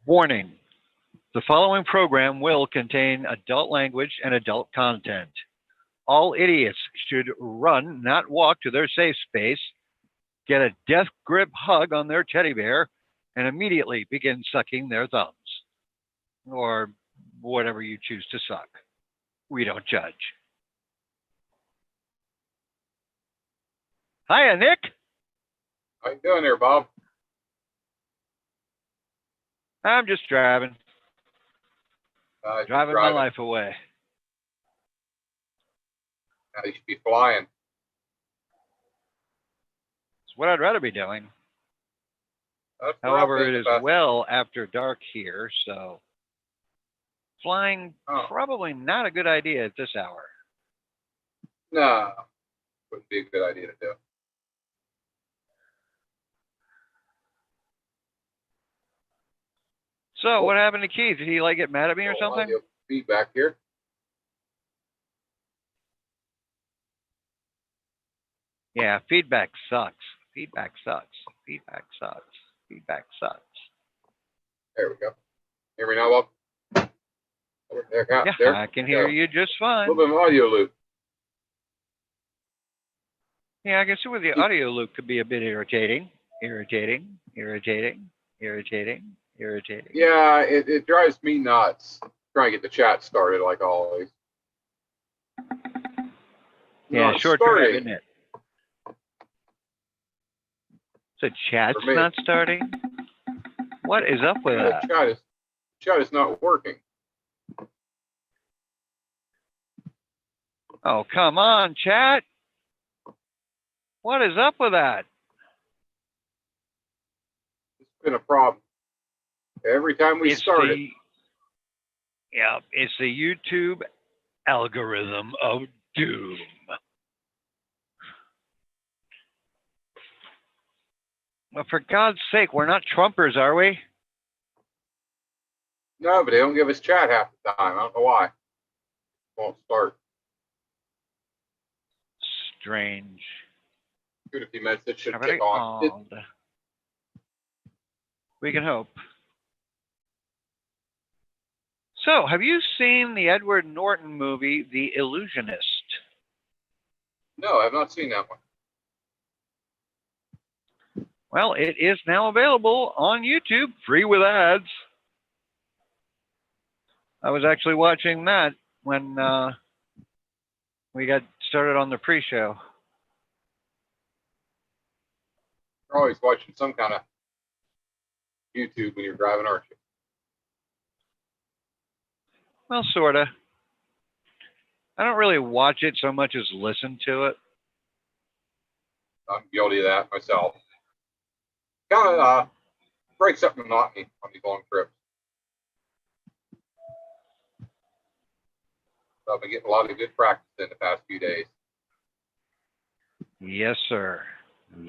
Warning: the following program will contain adult language and adult content. All idiots should run, not walk, to their safe space, get a death grip hug on their teddy bear, and immediately begin sucking their thumbs. Or whatever you choose to suck. We don't judge. Hiya, Nick. How you doing there, Bob? I'm just driving. Driving my life away. Now you should be flying. It's what I'd rather be doing. However, it is well after dark here, so flying probably not a good idea at this hour. No, wouldn't be a good idea to do. So, what happened to Keith? Did he get mad at me or something? Feedback here. Yeah, feedback sucks. Feedback sucks. Feedback sucks. Feedback sucks. There we go. Hear me now, Bob? Yeah, I can hear you just fine. A little bit of audio loop. Yeah, I can see where the audio loop could be a bit irritating. Irritating. Yeah, it drives me nuts trying to get the chat started like always. Yeah, short drive, isn't it? So chat's not starting? What is up with that? The chat is not working. Oh, come on, chat. What is up with that? It's been a problem. Every time we start it. Yeah, it's the YouTube algorithm of doom. Well, for God's sake, we're not Trumpers, are we? No, but they don't give us chat half the time. I don't know why. It won't start. Strange. Give it a few minutes. It should kick on. We can hope. So, have you seen the Edward Norton movie, The Illusionist? No, I have not seen that one. Well, it is now available on YouTube, free with ads. I was actually watching that when we got started on the pre-show. You're always watching some kind of YouTube when you're driving, aren't you? Well, sort of. I don't really watch it so much as listen to it. I'm guilty of that myself. Kind of breaks up monotony on these long trips. So I've been getting a lot of good practice in the past few days. Yes, sir.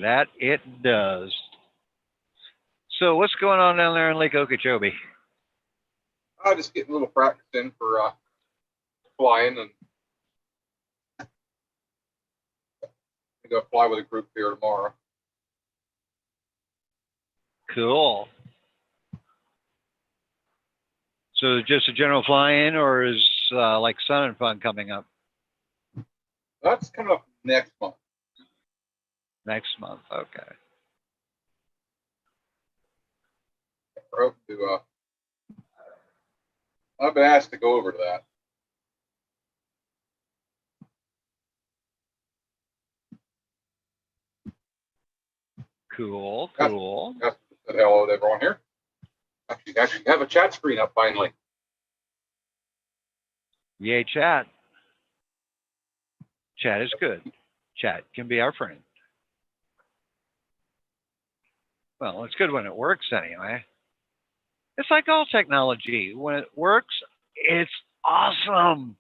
That it does. So what's going on down there in Lake Okeechobee? I just getting a little practice in for flying, and I'm going to fly with a group here tomorrow. Cool. So just a general fly-in, or is like Sun and Fun coming up? That's coming up next month. Next month, okay. I hope to. I've been asked to go over to that. Cool. Yes, hello to everyone here. Actually have a chat screen up finally. Yay, chat. Chat is good. Chat can be our friend. Well, it's good when it works anyway. It's like all technology. When it works, it's awesome.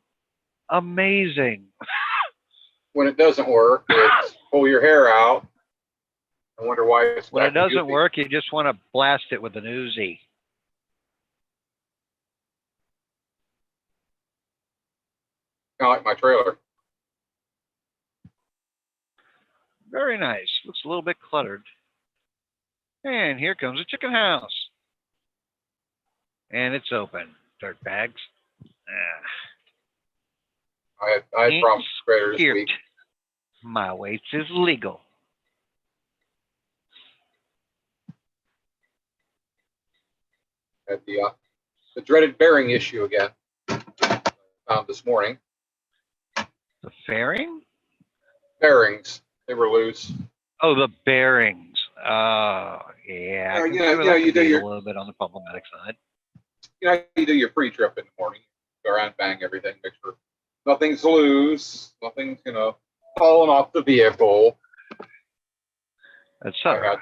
Amazing. When it doesn't work, it's pull your hair out. I wonder why it's when it doesn't work, you just want to blast it with an Uzi. Kind of like my trailer. Very nice. Looks a little bit cluttered. And here comes a chicken house. And it's open. Dirt bags. I had problems with Grader this week. My weights is legal. Had the dreaded bearing issue again this morning. The fairing? Bearings, they were loose. Oh, the bearings. Yeah. You do a little bit on the problematic side. You do your pre-trip in the morning. Go around, bang everything, make sure nothing's loose, nothing's falling off the vehicle. That's I had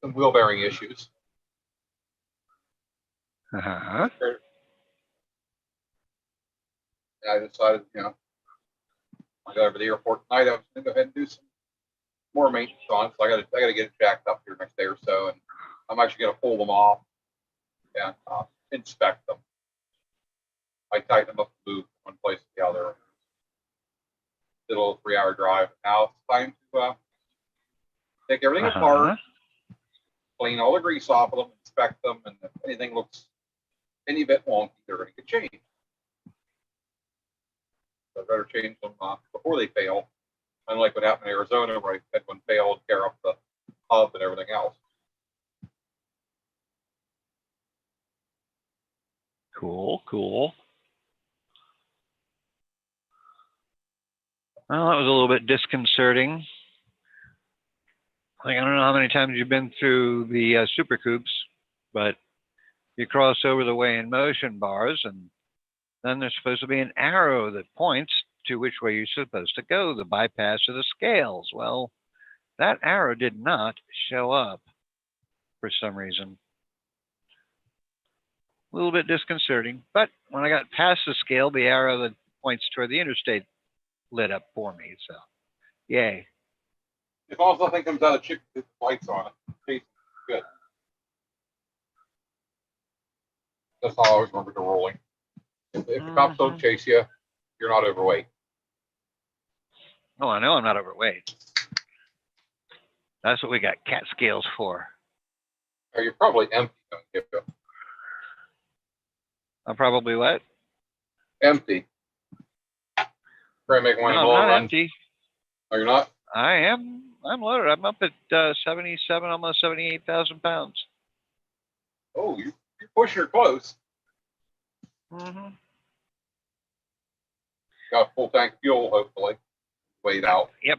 some wheel bearing issues. Uh-huh. I decided, I got over to the airport tonight. I was going to go ahead and do some more maintenance on it. So I got to get it jacked up here next day or so, and I'm actually going to pull them off and inspect them. I tighten them up, move from one place to the other. Did a little 3-hour drive. Now it's time to take everything apart, clean all the grease off of them, inspect them, and if anything looks any bit wonky, they're going to get changed. So I better change them before they fail. Unlike what happened in Arizona, where I had one fail, tear up the hub and everything else. Cool. Well, that was a little bit disconcerting. I don't know how many times you've been through the Super Coupes, but you cross over the weigh in motion bars, and then there's supposed to be an arrow that points to which way you're supposed to go, the bypass of the scales. Well, that arrow did not show up for some reason. A little bit disconcerting, but when I got past the scale, the arrow that points toward the interstate lit up for me, so yay. If all nothing comes out of chicken with lights on it, good. That's how I always remember the ruling. If the cops don't chase you, you're not overweight. Oh, I know I'm not overweight. That's what we got cat scales for. Or you're probably empty, don't you? I'm probably what? Empty. Try to make one No, I'm not empty. Oh, you're not? I am. I'm loaded. I'm up at 77, almost 78,000 pounds. Oh, you're pushing her close. Mm-hmm. Got a full tank of fuel, hopefully. Weighed out. Yep.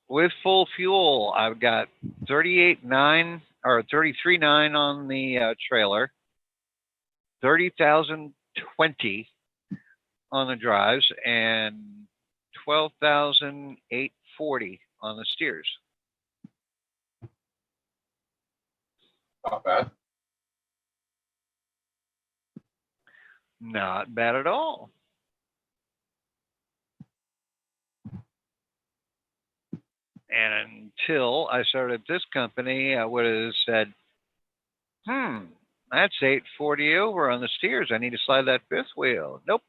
With full fuel, I've got 38.9 or 33.9 on the trailer, 30,020 on the drives, and 12,840 on the steers. Not bad. Not bad at all. And until I started this company, I would have said, that's 840 over on the steers. I need to slide that fifth wheel. Nope.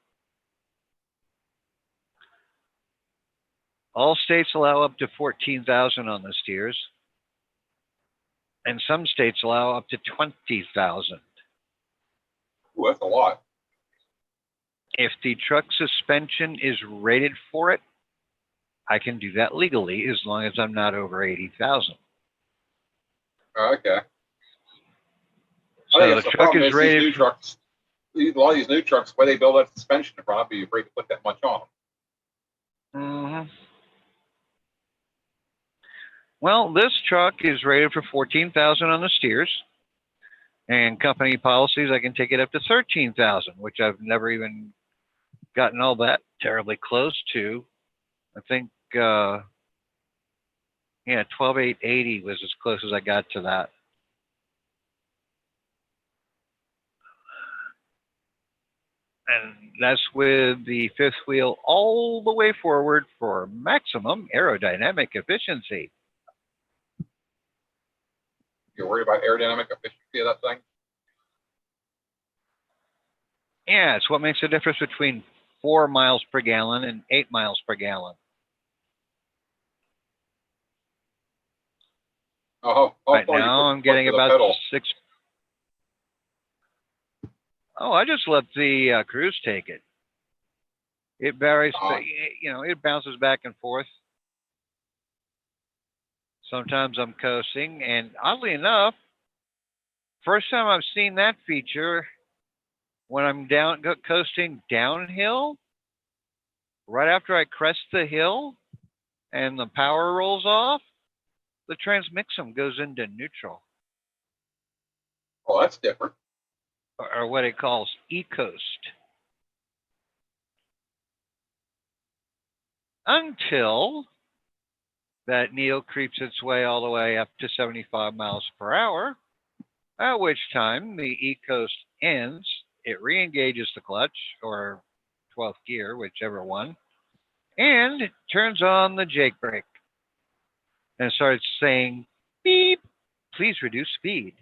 All states allow up to 14,000 on the steers. And some states allow up to 20,000. Ooh, that's a lot. If the truck suspension is rated for it, I can do that legally as long as I'm not over 80,000. Okay. So the truck is rated. These new trucks, a lot of these new trucks, the way they build that suspension in front of you, you're afraid to put that much on them. Mm-hmm. Well, this truck is rated for 14,000 on the steers. And company policies, I can take it up to 13,000, which I've never even gotten all that terribly close to. I think, 12,880 was as close as I got to that. And that's with the fifth wheel all the way forward for maximum aerodynamic efficiency. You're worried about aerodynamic efficiency of that thing? Yeah, it's what makes the difference between 4 miles per gallon and 8 miles per gallon. Oh, right now I'm getting about 6. Oh, I just let the cruise take it. It varies, it bounces back and forth. Sometimes I'm coasting, and oddly enough, first time I've seen that feature when I'm coasting downhill, right after I crest the hill and the power rolls off, the transmixum goes into neutral, Oh, that's different. or what it calls e-coast. Until that needle creeps its way all the way up to 75 miles per hour, at which time the e-coast ends, it re-engages the clutch, or 12th gear, whichever one, and turns on the Jake brake and starts saying, beep, please reduce speed.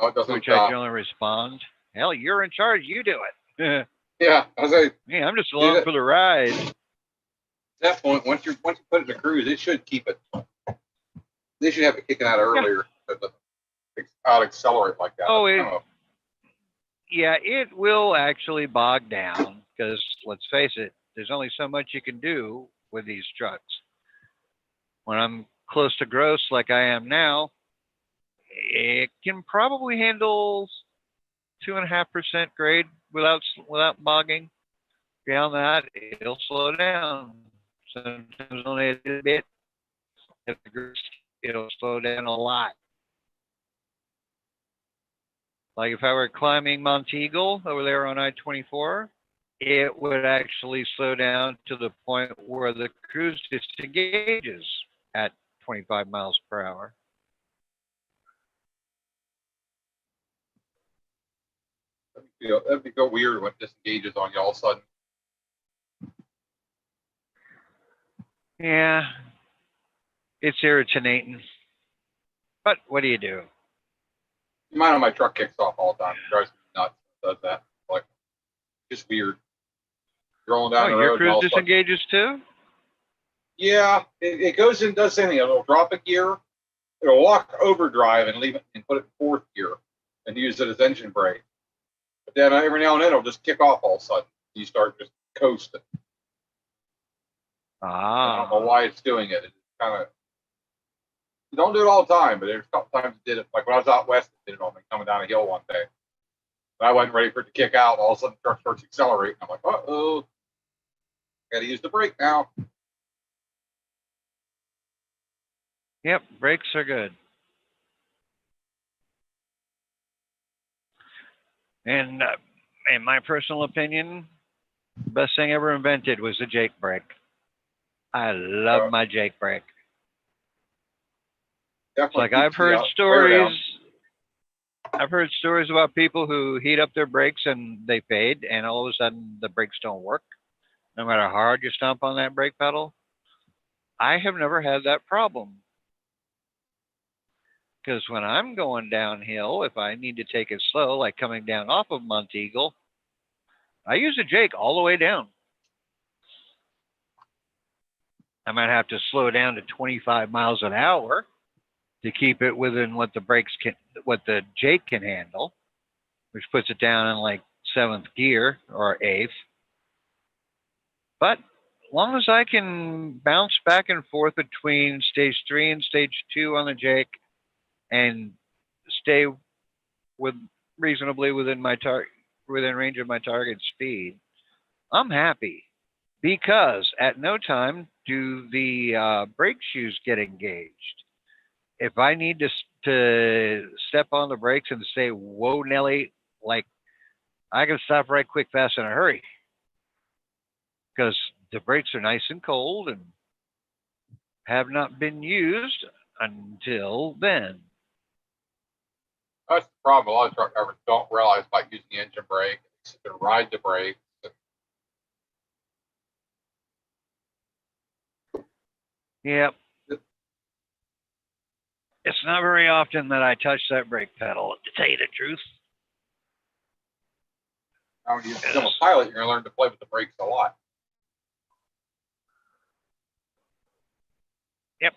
Oh, it doesn't. Which I generally respond, hell, you're in charge, you do it. Yeah, I was like, yeah, I'm just along for the ride. At that point, once you put it in the cruise, it should keep it. They should have it kicking out earlier. I'll accelerate like that. Oh, it will actually bog down because let's face it, there's only so much you can do with these trucks. When I'm close to gross like I am now, it can probably handle 2.5% grade without bogging. Beyond that, it'll slow down. Sometimes only a little bit. If the gross, it'll slow down a lot. Like if I were climbing Monteagle over there on I-24, it would actually slow down to the point where the cruise disengages at 25 miles per hour. That'd be weird when it disengages on you all of a sudden. Yeah, it's irritating. But what do you do? Mine on my truck kicks off all the time. It drives me nuts. It does that. Like, just weird. You're rolling down the road. Your cruise disengages too? Yeah, it goes and does anything. It'll drop a gear. It'll lock overdrive and leave it and put it in fourth gear and use it as engine brake. But then every now and then it'll just kick off all of a sudden. You start just coasting. I don't know why it's doing it. It's kind of, you don't do it all the time, but there's a couple times it did it. Like when I was out west, it did it on me coming down a hill one day. And I wasn't ready for it to kick out. All of a sudden the truck starts accelerating. I'm like, uh-oh, got to use the brake now. Yep, brakes are good. And in my personal opinion, the best thing ever invented was the Jake brake. I love my Jake brake. Like I've heard stories. I've heard stories about people who heat up their brakes and they fade, and all of a sudden the brakes don't work, no matter how hard you stomp on that brake pedal. I have never had that problem. Because when I'm going downhill, if I need to take it slow, like coming down off of Monteagle, I use a Jake all the way down. I might have to slow down to 25 miles an hour to keep it within what the Jake can handle, which puts it down in like 7th gear or 8th. But as long as I can bounce back and forth between stage 3 and stage 2 on the Jake and stay reasonably within range of my target speed, I'm happy. Because at no time do the brake shoes get engaged. If I need to step on the brakes and say, whoa, Nelly, like I can stop right quick, fast, in a hurry. Because the brakes are nice and cold and have not been used until then. That's the problem. A lot of truck drivers don't realize by using the engine brake, they ride the brake. Yep. It's not very often that I touch that brake pedal, to tell you the truth. Now, when you become a pilot, you're going to learn to play with the brakes a lot. Yep.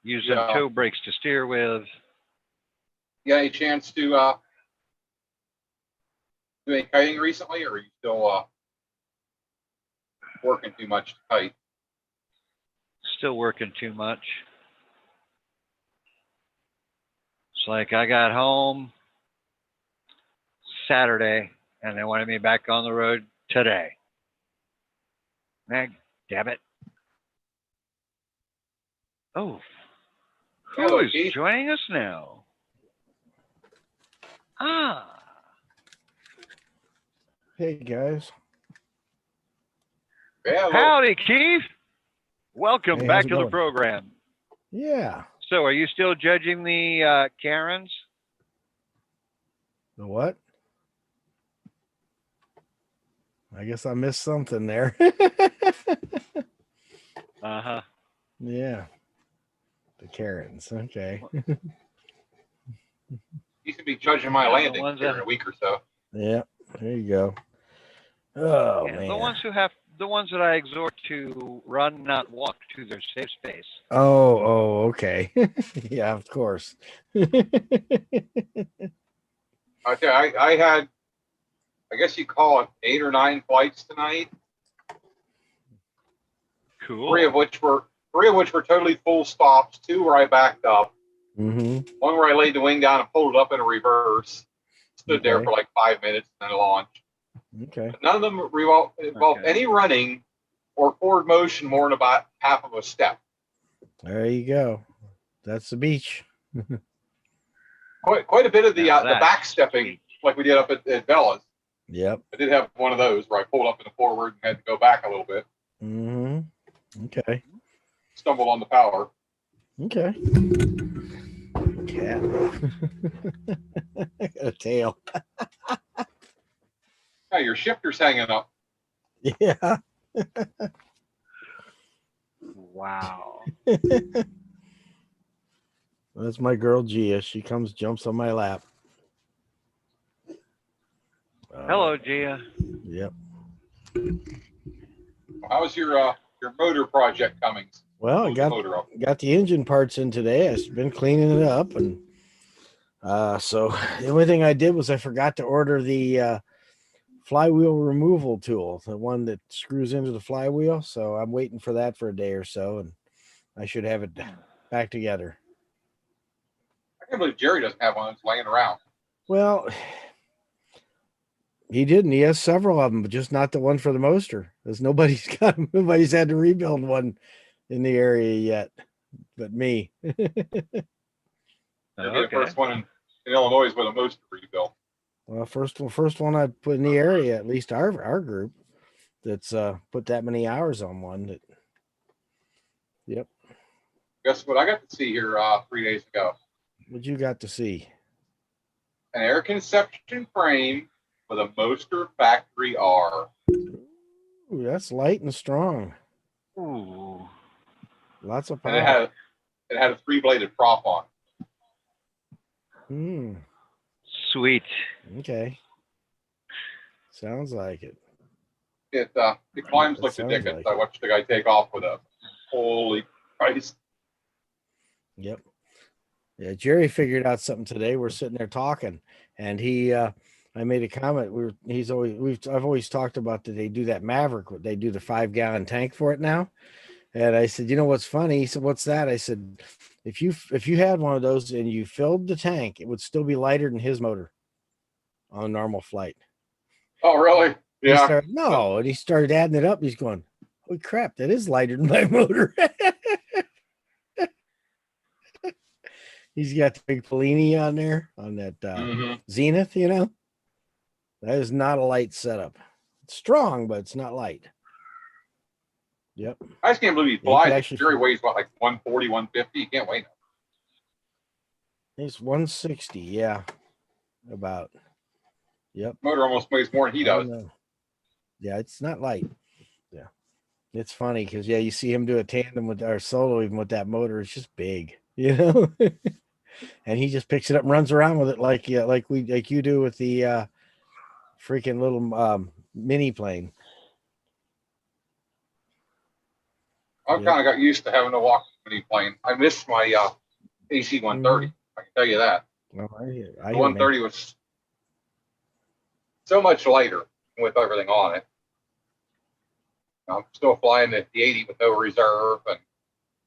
Using Yeah. toe brakes to steer with. You got any chance to do any kiting recently, or are you still working too much to kite? Still working too much. It's like I got home Saturday and they wanted me back on the road today. Man, damn it. Oh, who Hello, is Keith. joining us now? Ah, Hey guys. Yeah, howdy, Keith. Welcome Hey, back how's it to the going? program. Yeah. So, are you still judging the Karens? The what? I guess I missed something there. Uh-huh. Yeah. The Karens. Okay. you can be judging my Yeah, the landing ones here that- in a week or so. Yeah. There you go. Oh Yeah, man. the ones that I exhort to run, not walk, to their safe space. Oh, okay. Yeah, of course. Okay, I had, I guess you call it 8 or 9 flights tonight. Cool. Three of which were totally full stops. 2 where I backed up. Mm-hmm. 1 where I laid the wing down and pulled it up in a reverse. Stood there Okay. for like 5 minutes and then launched. Okay. None of them involved Okay. any running or forward motion more than about half of a step. There you go. That's the beach. Quite a bit of the Now the that's back stepping sweet. like we did up at Bella's. Yep. I did have one of those where I pulled up in the forward and had to go back a little bit. Mm-hmm. Okay. Stumbled on the power. Okay. Cat. I got a tail. Hey, your shifter's hanging up. Yeah. Wow. That's my girl Gia. She comes, jumps on my lap. Hello, Gia. Yep. How's your motor project coming? Well, I Pulled the got motor up. the engine parts in today. I've been cleaning it up, and so the only thing I did was I forgot to order the flywheel removal tool, the one that screws into the flywheel. So I'm waiting for that for a day or so, and I should have it back together. I can't believe Jerry doesn't have one that's laying around. Well, he didn't. He has several of them, but just not the one for the Moster. There's nobody's had to rebuild one in the area yet, but me. You'll be the Okay. first one in Illinois with a Moster rebuilt. Well, first one I put in the area, at least our group, that's put that many hours on one. That, yep. Guess what I got to see here 3 days ago? What you got to see? An air conception frame with a Moster Factory R. Ooh, that's light and strong. Ooh. Lots of And it power. had a 3-bladed prop on. Hmm. Sweet. Okay. Sounds like it. It climbs That like the sounds dickens. like I it. watched the guy take off with a holy Christ. Yep. Yeah, Jerry figured out something today. We're sitting there talking, and he I made a comment. I've always talked about that they do that Maverick, they do the 5-gallon tank for it now. And I said, you know what's funny? He said, what's that? I said, if you had one of those and you filled the tank, it would still be lighter than his motor on a normal flight. Oh, really? Yeah. And he started adding it up. He's going, holy crap, that is lighter than my motor. He's got the big Fellini on there on that Mhm. Zenith, That is not a light setup. It's strong, but it's not light. Yep. I just can't believe he could flies. actually- Jerry weighs what, like 140, 150? He can't weigh that. It's 160. Yeah. About. Yep. Motor almost weighs more than he I does. don't know. Yeah, it's not light. Yeah. It's funny because you see him do a tandem with our solo, even with that motor. It's just big, and he just picks it up and runs around with it like you do with the freaking little mini plane. I've Yep. kind of got used to having to walk many plane. I missed my AC 130. I can tell you that. Well, I The hear, 130 was so much lighter with everything on it. I'm still flying the 80 with no reserve and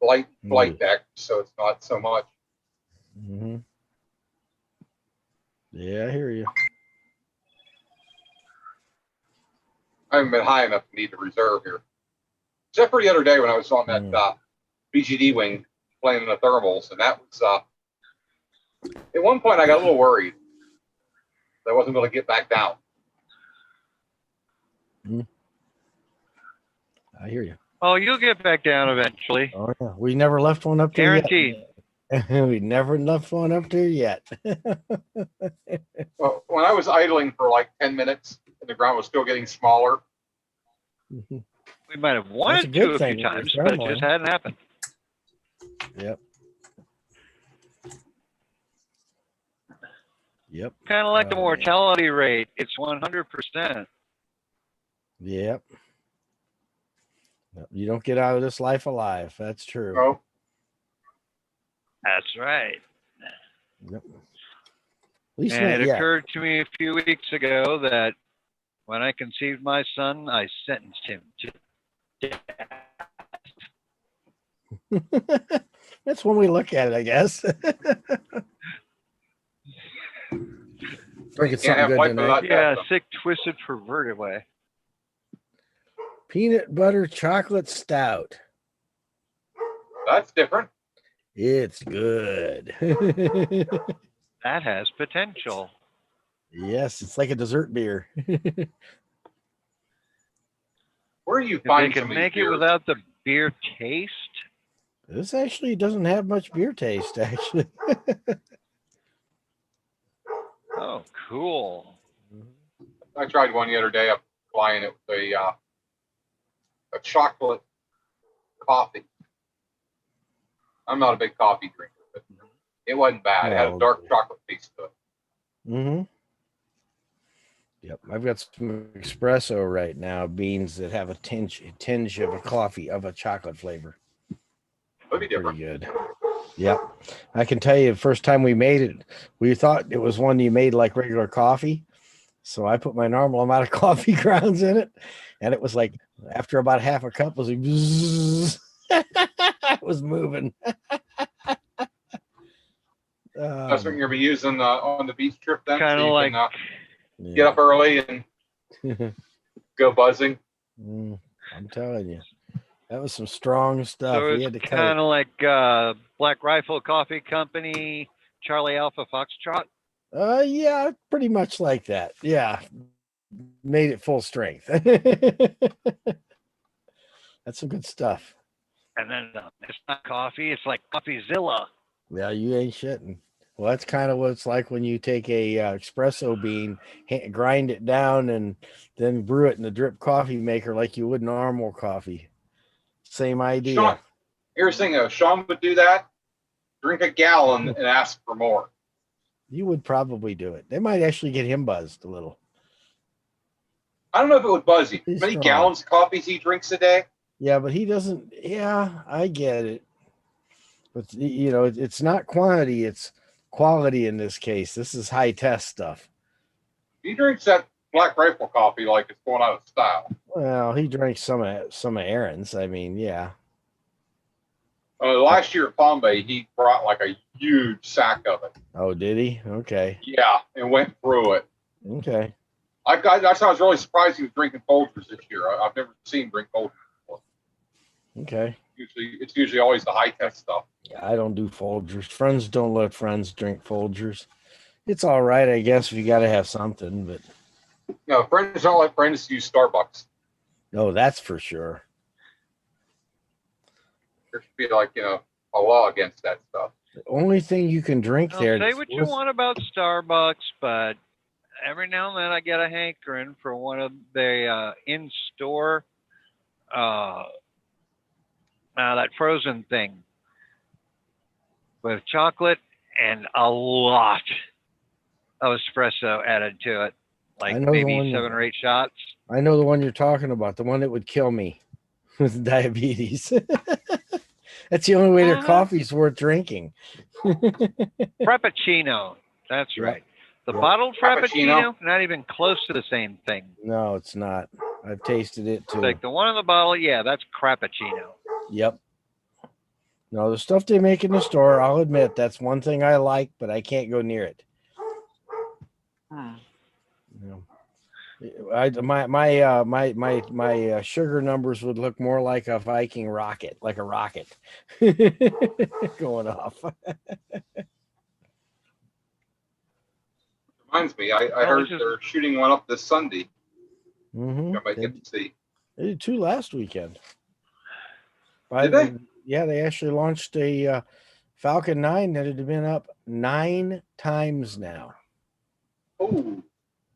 light flight deck, so it's not so much. Mm-hmm. Yeah, I hear you. I haven't been high enough to need the reserve here. Except for the other day when I was on that BGD wing playing in the thermals, and that was at one point I got a little worried that I wasn't going to get back down. I hear you. Oh, you'll get back down eventually. Oh yeah, we never left one up there Guaranteed. yet. We never left one up there yet. Well, when I was idling for like 10 minutes and the ground was still getting smaller. We might have wanted to a few times, but it just hadn't happened. Yep. Yep. Kind of like the mortality rate. It's 100%. Yep. You don't get out of this life alive. That's true. Oh. That's right. Yep. At least and it yet. occurred to me a few weeks ago that when I conceived my son, I sentenced him to death. That's one way to look at it, I guess. Drinking something good tonight. Yeah, sick, twisted, perverted way. Peanut butter chocolate stout. That's different. It's good. That has potential. Yes, it's like a dessert beer. Where do you If find they can make it without the beer taste? This actually doesn't have much beer taste, actually. Oh, cool. I tried one the other day. I'm flying it with a chocolate coffee. I'm not a big coffee drinker, but it wasn't bad. It had a dark chocolate taste to it. Mm-hmm. Yep, I've got some espresso right now, beans that have a tinge of a coffee, of a chocolate flavor. Would be different. Pretty good. Yep, I can tell you, the first time we made it, we thought it was one you made like regular coffee. So I put my normal amount of coffee grounds in it, and it was like after about half a cup, it was like bzzz. It was moving. That's what you're gonna be using on the beach trip then. Kind of so like can, get up early and go buzzing. I'm telling you, that was some strong stuff. So we had to kind of like Black Rifle Coffee Company, Charlie Alpha Foxtrot. Yeah, pretty much like that. Yeah, made it full strength. That's some good stuff. And then it's not coffee; it's like CoffeeZilla. Yeah, you ain't shitting. Well, that's kind of what it's like when you take a espresso bean, grind it down, and then brew it in the drip coffee maker like you would normal coffee. Same idea. Sean, here's the thing: Sean would do that. Drink a gallon and ask for more. You would probably do it. They might actually get him buzzed a little. I don't know if it would buzz you. He's How many strong. gallons of coffee he drinks a day? Yeah, but he doesn't. Yeah, I get it. But, you know, it's not quantity, it's quality in this case. This is high test stuff. He drinks that Black Rifle coffee like it's going out of style. Well, he drank some of Aaron's. I mean, yeah. Last year at Palm Bay, he brought like a huge sack of it. Oh, did he? Okay. Yeah, and went through it. Okay. That's why I was really surprised he was drinking Folgers this year. I've never seen him drink Folgers before. Okay. It's usually always the high tech stuff. I don't do Folgers. Friends don't let friends drink Folgers. It's all right, I guess, if you got to have something, but. No, friends don't let friends use Starbucks. No, that's for sure. There should be like, a law against that stuff. The only thing you can drink there. Say what you want about Starbucks, but every now and then I get a hankering for one of the in-store, that frozen thing with chocolate and a lot of espresso added to it, like maybe 7 or 8 shots. I know the one you're talking about, the one that would kill me with diabetes. That's the only way their Uh-huh. coffee's worth drinking. Frappuccino. That's Yep. right. The Yep. bottled Frappuccino? Frappuccino, not even close to the same thing. No, it's not. I've tasted it too. Like the one in the bottle, yeah, that's Crappuccino. Yep. No, the stuff they make in the store, I'll admit that's one thing I like, but I can't go near it. Hmm. You know, my sugar numbers would look more like a Viking rocket, like a rocket going off. Reminds me, I Well, heard this is- they're shooting one up this Sunday. Mm-hmm. I might get to see. They did 2 last weekend. Did they? Yeah, they actually launched a Falcon 9 that had been up 9 times now. Oh,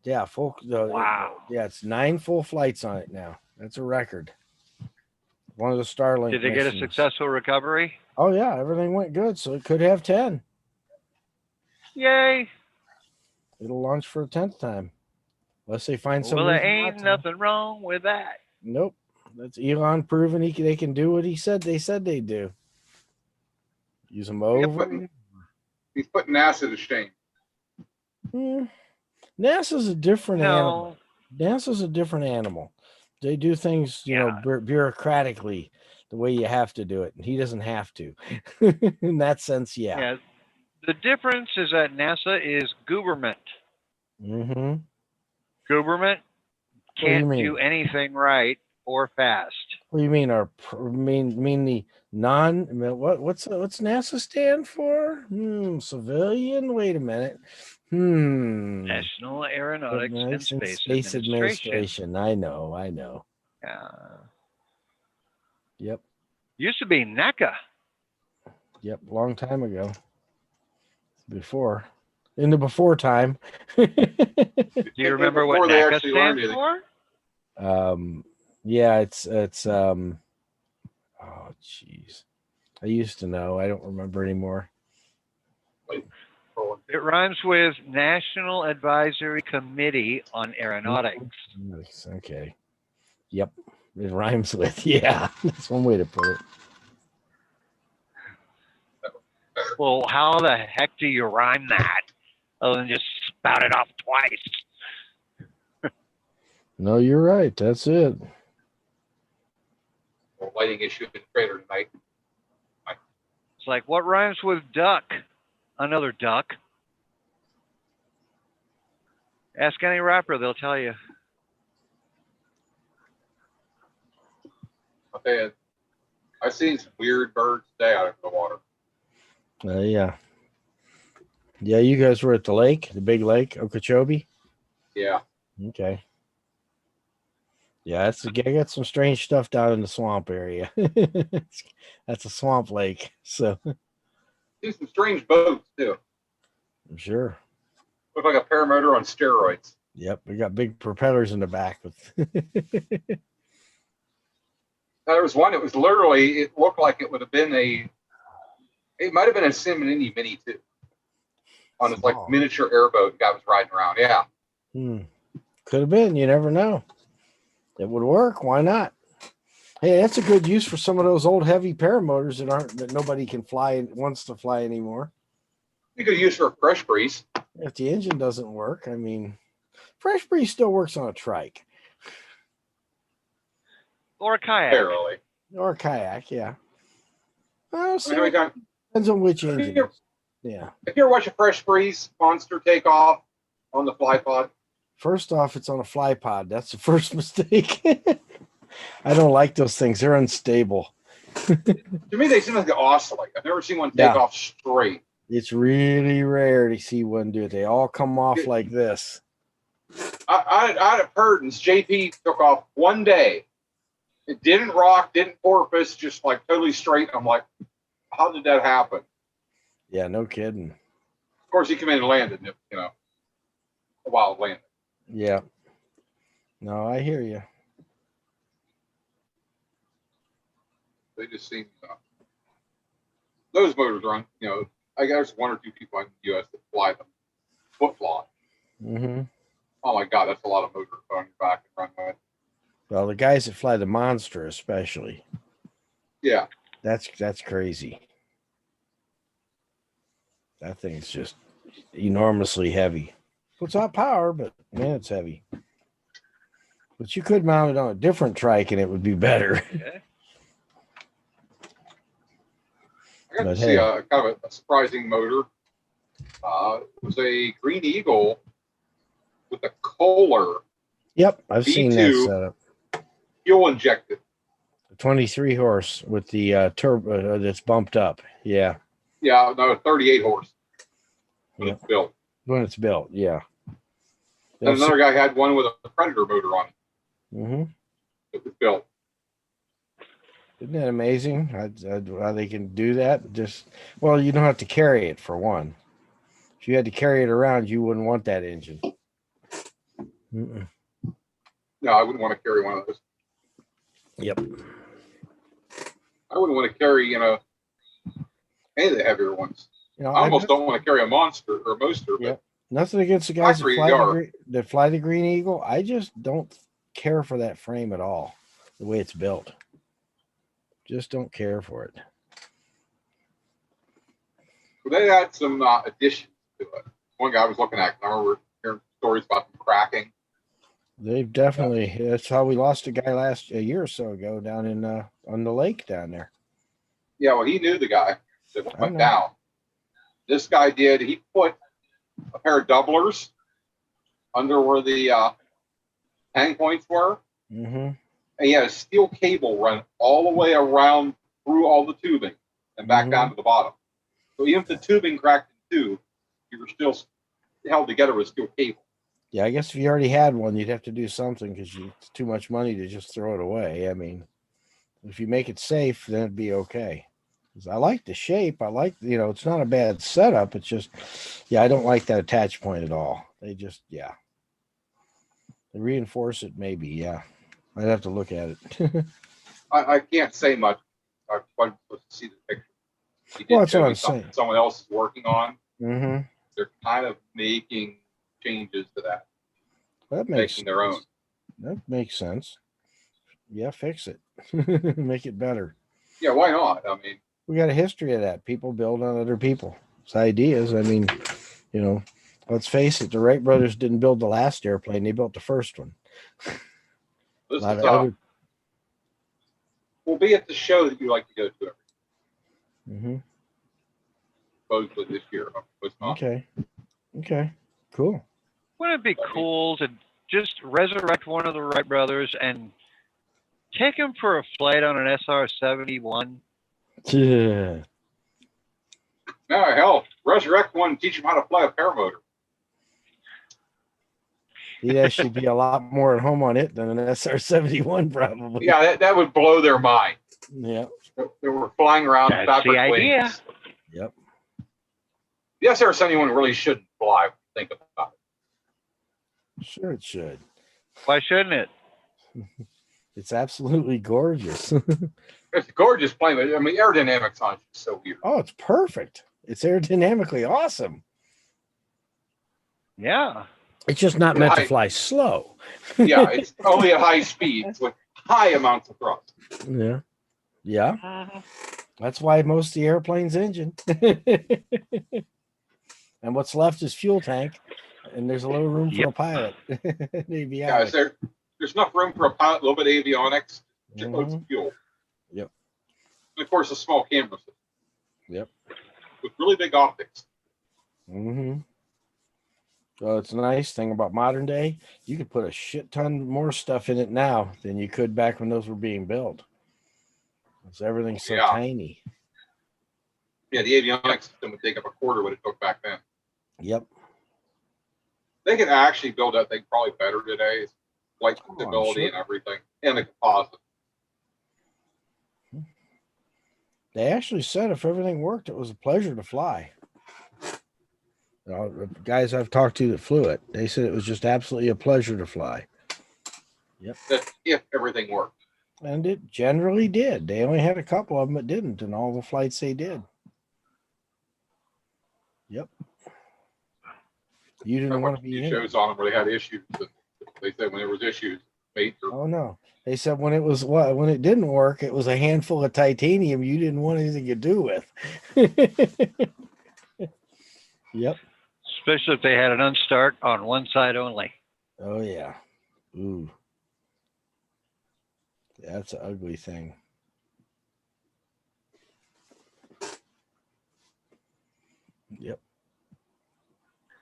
Yeah, Wow. Yeah, it's 9 full flights on it now. That's a record. One of the Starlink. Did they get a missions. successful recovery? Oh yeah, everything went good, so it could have 10. Yay. It'll launch for a 10th time, unless they find some. Well, there reason not ain't to. nothing wrong with that. Nope, that's Elon proving they can do what he said they'd do. Use them over. he's putting NASA to shame. NASA's a different animal. No. NASA's a different animal. They do things, bureaucratically the way you have to do it. And he doesn't have to. In that sense, yeah. Yeah. The difference is that NASA is government. Mm-hmm. Government What do you can't mean? do anything right or fast. What do you mean? Mean the non? What's NASA stand for? Civilian. Wait a minute. National Aeronautics and Space Administration. I know. Yep. Used to be NACA. Yep. Long time ago. Before. In the before time. Do you remember what Before they NACA actually learned stands anything. for? Yeah, it's oh jeez. I used to know. I don't remember anymore. It rhymes with National Advisory Committee on Aeronautics. Okay. Yep. It rhymes with, yeah. That's one way to put it. Well, how the heck do you rhyme that other than just spout it off twice? No, you're right. That's it. Lighting issue in the trailer tonight. It's like, what rhymes with duck? Another duck. Ask any rapper, they'll tell you. I'll tell you, I've seen some weird birds stay out of the water. Yeah. Yeah, you guys were at the lake, the big lake, Okeechobee? Yeah. Okay. Yeah, I got some strange stuff down in the swamp area. That's a swamp lake, so. See some strange boats, too. I'm sure. Look like a paramotor on steroids. Yep, we got big propellers in the back. There was one, it looked like it would have been it might have been a Simonini Mini, too. On this, like, miniature airboat the guy was riding around. Yeah. Could have been. You never know. It would work. Why not? Hey, that's a good use for some of those old heavy paramotors that nobody can wants to fly anymore. You could use for a fresh breeze. If the engine doesn't work, I mean, fresh breeze still works on a trike. Or a kayak. Barely. Or a kayak, yeah. Well, so I mean, depends on which engine. Yeah. If you ever watch a fresh breeze monster take off on the fly pod. First off, it's on a fly pod. That's the first mistake. I don't like those things. They're unstable. To me, they seem like they oscillate. I've never seen one take off straight. It's really rare to see one do it. They all come off like this. I'd have heard this JP took off one day. It didn't rock, didn't porpoise, just like totally straight. I'm like, how did that happen? Yeah, no kidding. Of course, he came in and landed, a wild landing. Yeah. No, I hear you. They just seem, those motors run, I guess one or two people in the U.S. that fly them foot flawed. Mm-hmm. Oh my God, that's a lot of motor to put on your back and run with. Well, the guys that fly the Monster, especially. Yeah. That's crazy. That thing's just enormously heavy. Puts out power, but man, it's heavy. But you could mount it on a different trike and it would be better. Okay. I got But to see hey. a kind of a surprising motor. It was a Green Eagle with a Kohler Yep, I've seen that V2 setup. fuel injected. 23 horse with the turbo that's bumped up. Yeah, Yeah, no, 38 horse. When Yep. it's built. when it's built. Yeah. And another guy had one with a Predator motor on it. Mm-hmm. It was built. Isn't that amazing how they can do that? Just, well, you don't have to carry it for one. If you had to carry it around, you wouldn't want that engine. Mm-mm. No, I wouldn't want to carry one of those. Yep. I wouldn't want to carry, any of the heavier ones. You know, I almost don't want to carry a Monster or a Moster. Yep. But Nothing against the guys Factory yard. that fly the Green Eagle. I just don't care for that frame at all, the way it's built. Just don't care for it. they had some additions to it. One guy I was looking at, I remember hearing stories about them cracking. They've definitely. That's how we lost a guy a year or so ago down in on the lake down there. Yeah, well, he knew the guy that I went know. down. This guy did. He put a pair of doublers under where the hang points were, Mm-hmm. and he had a steel cable run all the way around through all the tubing and back down to the bottom. So even if the tubing cracked in two, you were still held together with steel cable. Yeah, I guess if you already had one, you'd have to do something because it's too much money to just throw it away. I mean, if you make it safe, then it'd be okay. 'Cause I like the shape. I like, it's not a bad setup. It's just, yeah, I don't like that attach point at all. They just, yeah. They reinforce it, maybe, yeah. I'd have to look at it. I can't say much. I wasn't supposed to see the picture. He did Well, that's show what me I'm something saying. someone else is working on. Mm-hmm. They're kind of making changes to that, That makes making their own. That makes sense. Yeah, fix it. Make it better. Yeah, why not? I mean, We got a history of that. People build on other people's ideas. I mean, let's face it, the Wright brothers didn't build the last airplane, they built the first one. this A lot is of other. we'll be at the show that you like to go to Mm-hmm. supposedly this year. It's not. Okay. Cool. Wouldn't it be cool to just resurrect one of the Wright brothers and take him for a flight on an SR-71? Yeah. No, hell, resurrect one and teach him how to fly a paramotor. He'd actually be a lot more at home on it than an SR-71, probably. Yeah, that would blow their mind. Yeah. They were flying around That's fabric the idea. wings. Yep. The SR-71 really shouldn't fly. Think about it. Sure, it should. Why shouldn't it? It's absolutely gorgeous. It's a gorgeous plane, but I mean, aerodynamics on it is so weird. Oh, it's perfect. It's aerodynamically awesome. Yeah. It's just not meant to fly slow. Yeah, it's only at high speeds with high amounts of thrust. Yeah. Yeah. That's why most of the airplane's engine. And what's left is fuel tank. And there's a little room for a pilot. Yeah, there's enough room for a pilot, a little bit of avionics, shitloads of fuel. Yep. And of course, a small camera system. Yep. With really big optics. Mm-hmm. Well, it's a nice thing about modern day. You could put a shit ton more stuff in it now than you could back when those were being built. Because everything's so tiny. Yeah, the avionics system would take up a quarter what it took back then. Yep. They can actually build that thing probably better today. It's flight stability sure. and everything, and the composite. They actually said if everything worked, it was a pleasure to fly. The guys I've talked to that flew it, they said it was just absolutely a pleasure to fly. Yep. That's if everything worked. And it generally did. They only had a couple of them that didn't, and all the flights they did. Yep. You didn't want to be in shows on them where they had issues. But they said when there was issues, mate. Or, Oh no. They said when it didn't work, it was a handful of titanium you didn't want anything to do with. Yep. Especially if they had an unstart on one side only. Oh yeah. Ooh. That's an ugly thing. Yep.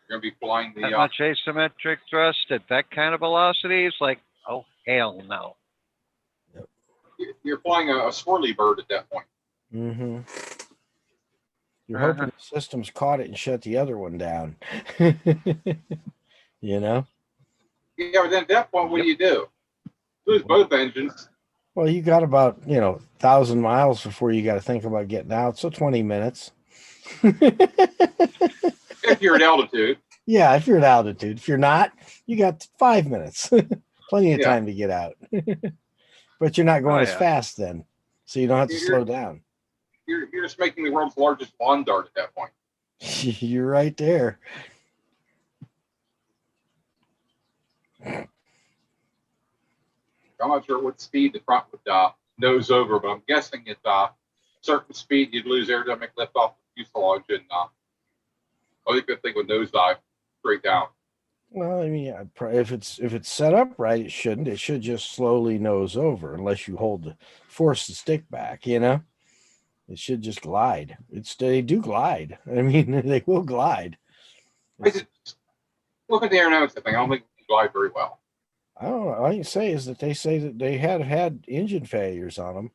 you're going to be flying That the, much asymmetric thrust at that kind of velocity is like, oh, hell no. you're flying a swirly bird at that point. Mm-hmm. You're hoping the system's caught it and shut the other one down. You know? Yeah, but then at that point, what do you do? Lose both engines. Well, you got about, 1,000 miles before you got to think about getting out. So 20 minutes. If you're at altitude. Yeah, if you're at altitude. If you're not, you got 5 minutes. Plenty of Yeah. time to get out. But you're not going as yeah. fast then. So you don't have to You're- slow down. You're just making the world's largest lawn dart at that point. You're right there. I'm not sure what speed the front would nose over, but I'm guessing at certain speed you'd lose aerodynamic lift off the fuselage, and I think the thing would nosedive straight down. Well, I mean, if it's set up right, it shouldn't. It should just slowly nose over unless you force the stick back. It should just glide. They do glide. I mean, they will glide. Look at the aerodynamics of the thing. I don't think it glide very well. I don't know. All I can say is that they say that they had engine failures on them,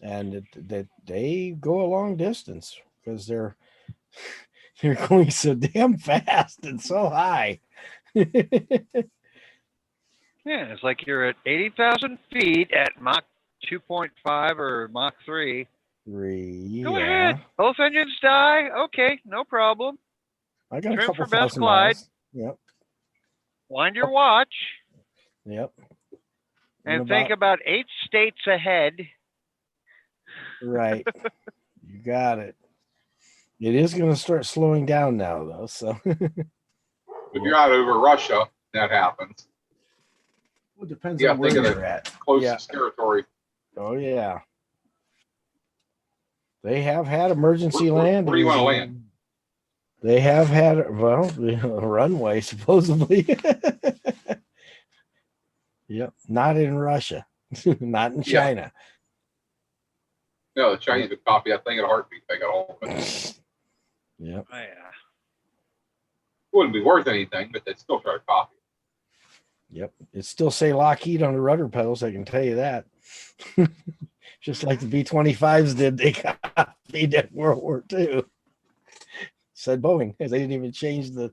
and that they go a long distance because they're going so damn fast and so high. Yeah, it's like you're at 80,000 feet at Mach 2.5 or Mach 3. Go ahead. Both engines die. Okay, no problem. I got a Trim couple for best thousand glide. miles. Yep. Wind your watch Yep. and think about 8 states ahead. Right. You got it. It is going to start slowing down now, though. So If you're out over Russia, that happens. Well, it depends Yeah, on where think of you're at. Closest territory. Oh yeah. They have had emergency landings. Where do you want to land? They have had a runway supposedly. Yep. Not in Russia. Not in Yeah. China. No, the Chinese would copy that thing at a heartbeat. They got all of it. Yep. Oh, yeah. Wouldn't be worth anything, but they'd still try to copy it. Yep. It still say Lockheed on the rudder pedals, I can tell you that. Just like the B-25s did, they copied at World War II. Said Boeing. They didn't even change the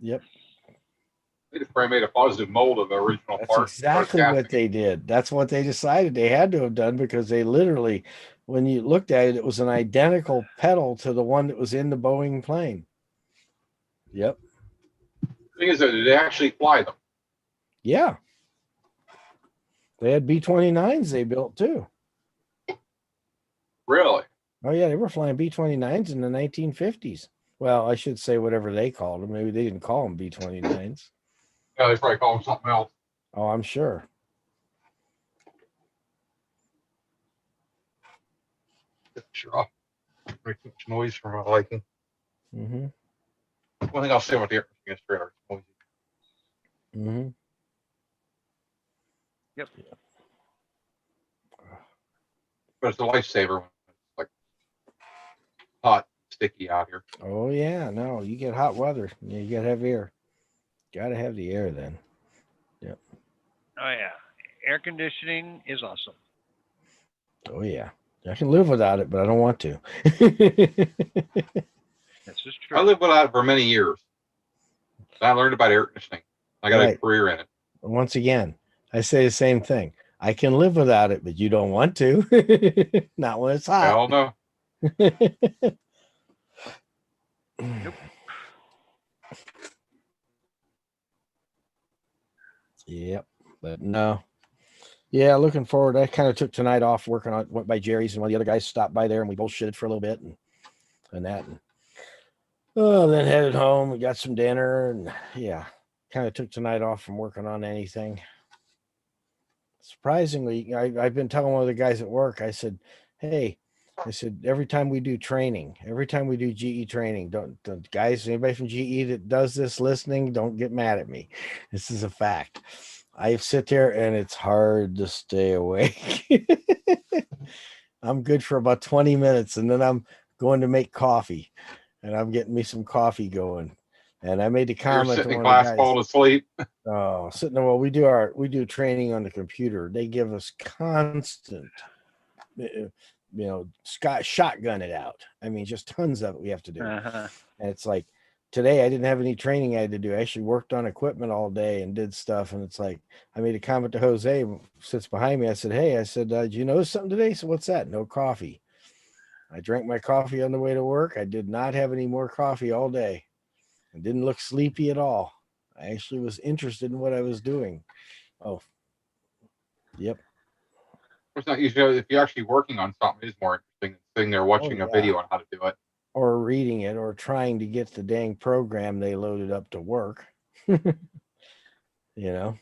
Yep. They just probably made a positive mold of the original That's part. exactly what they did. That's what they decided they had to have done because they literally, when you looked at it, it was an identical pedal to the one that was in the Boeing plane. Yep. The thing is that they actually fly them. Yeah. They had B-29s they built too. Really? Oh yeah, they were flying B-29s in the 1950s. Well, I should say whatever they called them. Maybe they didn't call them B-29s. Yeah, they probably call them something else. Oh, I'm sure. Sure. Very much noise for my liking. Mm-hmm. One thing I'll say about the air conditioning trailer. It's noisy. Mm-hmm. Yep. But it's a lifesaver when it's like hot, sticky out here. Oh yeah, no, you get hot weather. You gotta have air. Gotta have the air then. Yep. Oh, yeah. Air conditioning is awesome. Oh yeah. I can live without it, but I don't want to. This is I true. lived without it for many years. I learned about air conditioning. I got a Right. career in it. Once again, I say the same thing. I can live without it, but you don't want to. Not when it's hot. Hell no. Yep. But no. Yeah, looking forward. I kind of took tonight off working on went by Jerry's and one of the other guys stopped by there and we both shitted for a little bit and that. And, then headed home. We got some dinner and yeah. kind of took tonight off from working on anything. Surprisingly, I've been telling one of the guys at work, I said, hey, I said, every time we do GE training, don't guys, anybody from GE that does this listening, don't get mad at me. This is a fact. I sit there and it's hard to stay awake. I'm good for about 20 minutes and then I'm going to make coffee and I'm getting me some coffee going. And I made the You're comment to sitting in one of the class guys. falling asleep. Oh, sitting there. Well, we do training on the computer. They give us constant, shotgun it out. I mean, just tons of it we have to do. Uh-huh. And it's like today I didn't have any training I had to do. I actually worked on equipment all day and did stuff. And it's like I made a comment to Jose, who sits behind me. I said, hey, did you notice something today? So what's that? No coffee. I drank my coffee on the way to work. I did not have any more coffee all day. I didn't look sleepy at all. I actually was interested in what I was doing. Oh, yep. It's not usually if you're actually working on something, it's more interesting than sitting there watching a video on how to do it. Or reading it or trying to get the dang program they loaded up to work. You know?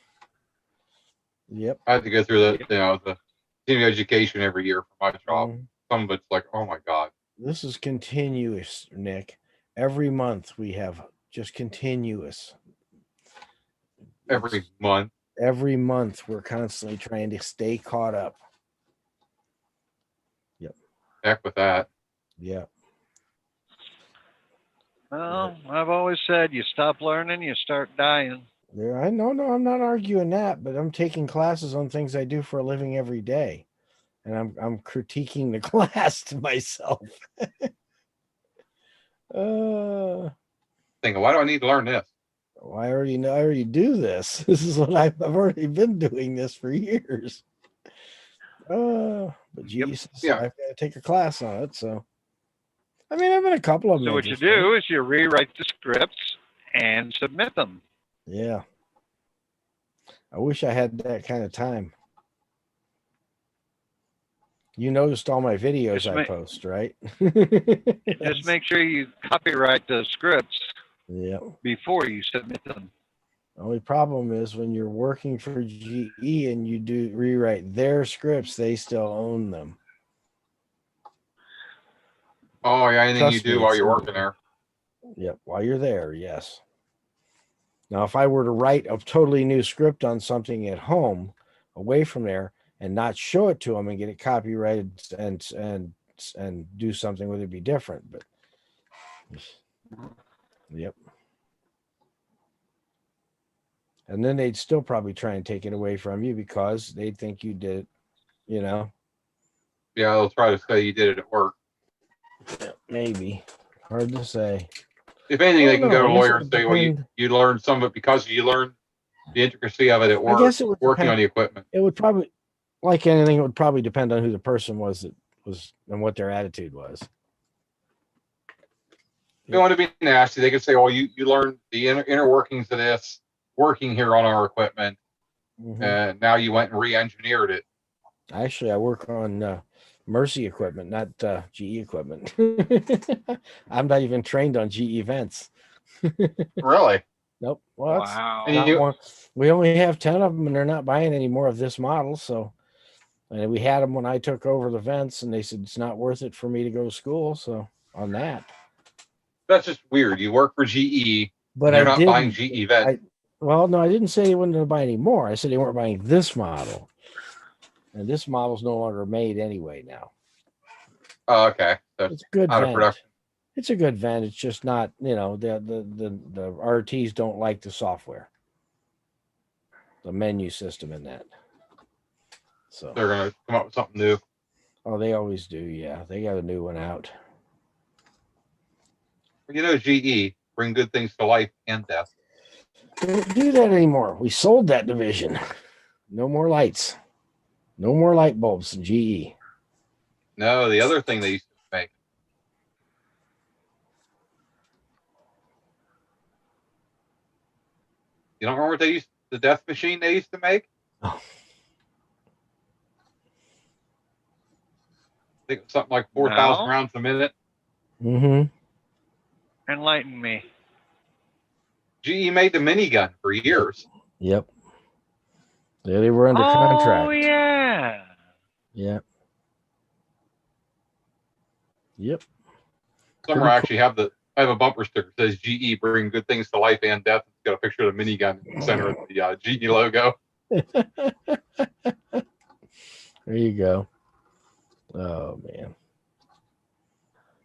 Yep. I had to go through the continuing education every year for my job. Some of it's like, oh my God. This is continuous, Nick. Every month we have just continuous. Every month. Every month we're constantly trying to stay caught up. Yep. Heck with that. Yep. Well, I've always said you stop learning, you start dying. Yeah, I know. No, I'm not arguing that, but I'm taking classes on things I do for a living every day, and I'm critiquing the class to myself. Thinking, why do I need to learn this? Well, I already know. I already do this. This is what I've already been doing this for years. But Jesus, Yeah. I've got to take a class on it. So, I mean, I've been a couple of them. So what you do is you rewrite the scripts and submit them. Yeah. I wish I had that kind of time. You noticed all my videos I post, right? Just make sure you copyright the scripts before you submit them. The only problem is when you're working for GE and you do rewrite their scripts, they still own them. Oh, yeah, anything you do while you're working there. Yep, while you're there, yes. Now, if I were to write a totally new script on something at home, away from there, and not show it to them and get it copyrighted and do something with it, be different. But yep. And then they'd still probably try and take it away from you because they'd think you did it, you know. Yeah, they'll try to say you did it at work. Maybe. Hard to say. If anything, they can go to a lawyer and say, well, you learned some of it because you learned the intricacy of it at work, working on the equipment. It would probably, like anything, it would probably depend on who the person was that was and what their attitude was. If you want to be nasty, they could say, well, you learned the inner workings of this working here on our equipment, and now you went and re-engineered it. Actually, I work on Mercy equipment, not GE equipment. I'm not even trained on GE vents. Really? Nope. Well, wow. We only have 10 of them, and they're not buying any more of this model. So, and we had them when I took over the vents, and they said it's not worth it for me to go to school. So, on that, that's just weird. You work for GE, but you're not buying GE vents. Well, no, I didn't say they wouldn't buy any more. I said they weren't buying this model. And this model's no longer made anyway now. Oh, okay. So it's good out vent. Of production. It's a good vent. It's just not, the RTs don't like the software, the menu system in that. So they're gonna come up with something new. Oh, they always do. Yeah, they got a new one out. You know, GE bring good things to life and death. We don't do that anymore. We sold that division. No more lights. No more light bulbs in GE. No, the other thing they used to make. You don't remember what they used, the death machine they used to make? Oh. I think it was something like 4,000 rounds a minute. Mm-hmm. Enlighten me. GE made the minigun for years. Yep. Yeah, they were under Oh contract. yeah. Yeah. Yep. Some Pretty actually have I have a bumper sticker that says GE bring good things to life and death. It's got a picture of the minigun in the center of the GE logo. There you go. Oh man.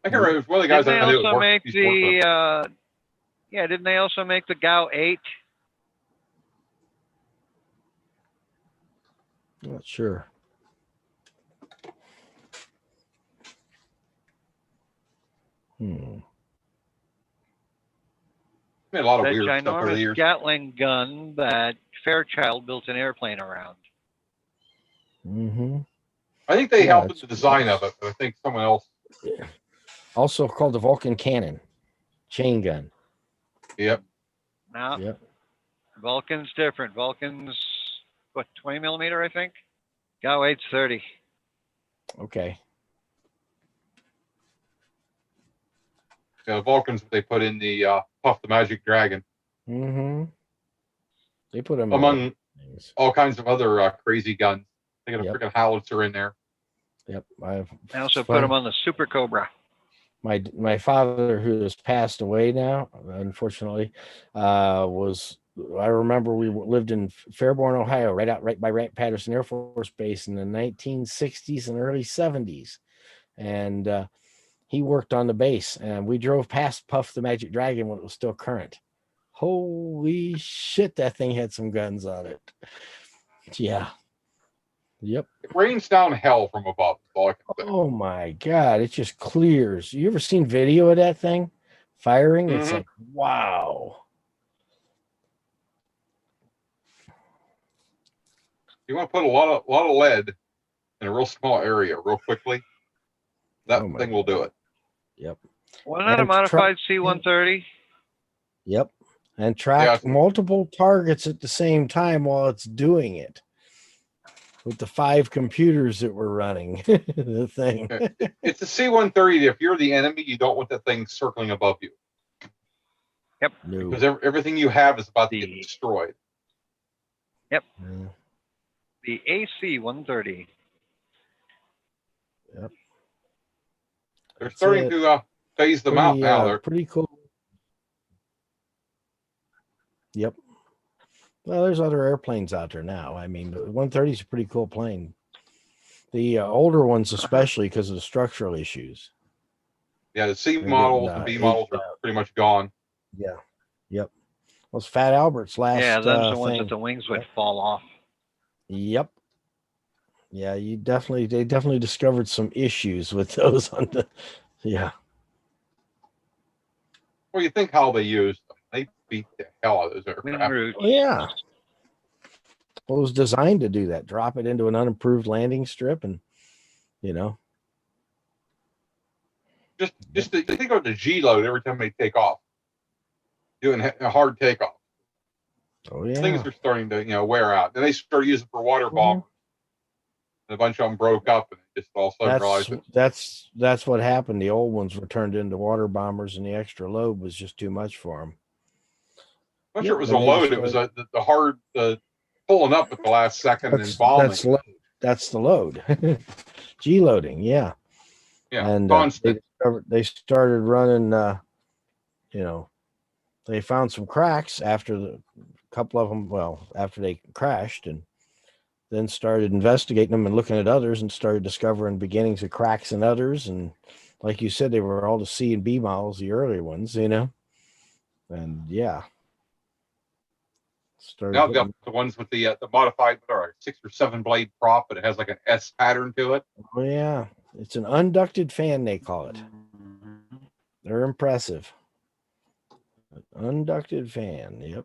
I can't remember. It was one of the guys Didn't they I knew also make used to work with. the yeah, didn't they also make the GAU 8? Not sure. Made a lot of That weird stuff over the ginormous years. Gatling gun that Fairchild built an airplane around. Mm-hmm. I think they Yeah, helped with it's the design of it, but I think someone else. Also called the Vulcan cannon, chain gun. Yep. Now, Yep. Vulcan's different. Vulcan's, what, 20 millimeter, I think? GAU 8's 30. Okay. Yeah, the Vulcans they put in the Puff the Magic Dragon, Mm-hmm. They put them among things. all kinds of other crazy guns. They got a Yep. freaking howitzer in there. Yep. I also put them on the Super Cobra. My father, who has passed away now, unfortunately, was. I remember we lived in Fairborn, Ohio, right by Patterson Air Force Base in the 1960s and early 70s, and he worked on the base, and we drove past Puff the Magic Dragon when it was still current. Holy shit, that thing had some guns on it. Yeah. Yep. It rains down hell from above. That's all I can say. Oh my God, it just clears. You ever seen video of that thing firing? It's Mhm. like, wow. You want to put a lot of lead in a real small area real quickly, that Oh my thing will do it. Yep. Wasn't that a And modified C-130? Yep. And track Yeah. multiple targets at the same time while it's doing it. With the 5 computers that were running the thing. It's a C-130. If you're the enemy, you don't want that thing circling above you. Yep. No. Because everything you have is about to get destroyed. Yep. Yeah. The AC-130. Yep. They're That's starting it. to phase them out now. They're Pretty cool. Yep. Well, there's other airplanes out there now. I mean, the 130 is a pretty cool plane. The older ones, especially because of the structural issues. yeah, the C They're models getting, and B models aged are out. pretty much gone. Yeah. Yep. Well, it's Fat Albert's last Yeah, those are the ones thing. that the wings would fall off. Yep. Yeah, they definitely discovered some issues with those on the. Yeah. Well, you think how they used them. They beat the hell out of those Wing aircraft. roots. Oh, yeah. Well, it was designed to do that. Drop it into an unimproved landing strip, and you know. Just you think about the G load every time they take off, doing a hard takeoff. Oh yeah. Things are starting to wear out. Then they started using for water bombers. And a bunch of them broke up, and just all of a sudden realized That's what happened. The old ones were turned into water bombers, and the extra load was just too much for them. I'm not sure it was a load. It was the hard pulling up at the last second and bombing. That's the load. G loading, yeah. Yeah, And constant. they started running. They found some cracks after a couple of them. Well, after they crashed, and then started investigating them and looking at others, and started discovering beginnings of cracks in others. And like you said, they were all the C and B models, the early ones, and yeah. Now I've got the ones with the modified 6 or 7 blade prop, but it has like an S pattern to it. Oh yeah, it's an unducted fan, they call it. They're impressive. An unducted fan. Yep.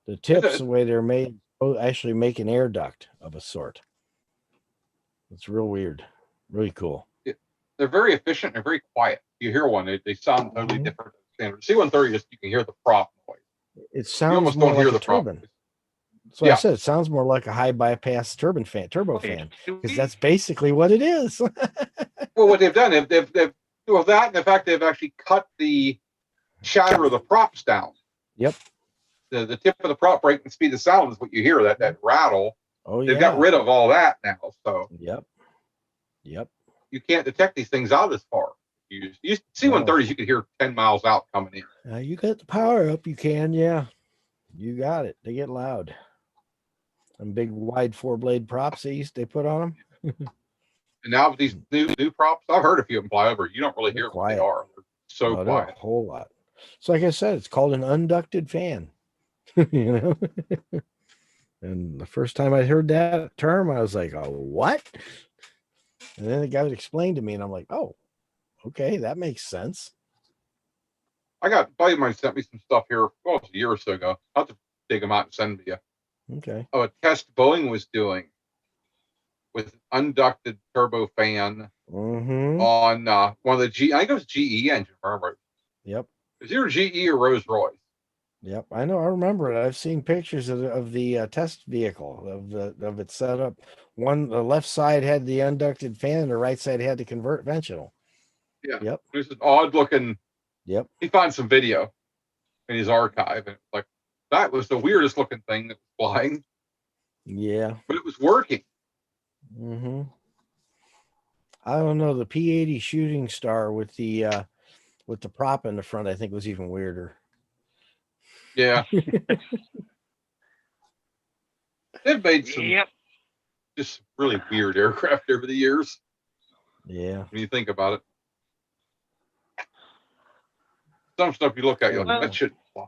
The tips, the way they're made, actually make an air duct of a sort. It's real weird, really cool. They're very efficient and very quiet. You hear one, they sound totally different than standard. C-130, just you can hear the prop noise. It sounds you almost more don't like hear a the turbine. prop. So I said it sounds more like a high bypass turbo fan, because that's basically what it is. Well, what they've done, they've well, that and the fact they've actually cut the shatter of the props down. Yep. the tip of the prop brake and speed of sound is what you hear, that rattle. Oh They've yeah. got rid of all that now, so Yep. Yep. you can't detect these things out as far. You C-130s, you could hear 10 miles out coming in. You got the power up, you can, yeah. You got it. They get loud. And big wide 4-blade props they put on them. And now with these new props, I've heard a few of them fly over. You don't really They're hear what they quiet. are. They're so They're quiet. a whole lot. So like I said, it's called an unducted fan. You know? And the first time I heard that term, I was like, oh, what? And then the guy would explain to me, and I'm like, oh, okay, that makes sense. I got a buddy of mine sent me some stuff here, well, it was a year or so ago. I'll have to dig them out and send them to you. Okay. Of a test Boeing was doing with unducted turbofan on one of the I think it was GE engine, remember? Yep. It was either GE or Rolls Royce. Yep, I know. I remember it. I've seen pictures of the test vehicle of it set up. The left side had the unducted fan, and the right side had the conventional. Yeah. Yep. It was an odd looking. Yep. He found some video in his archive, and like that was the weirdest looking thing that was flying. Yeah. But it was working. I don't know. The P-80 Shooting Star with the prop in the front, I think, was even weirder. Yeah. They've made some just really weird aircraft over the years. Yeah. When you think about it. Some stuff you look at, you're like, that shouldn't fly.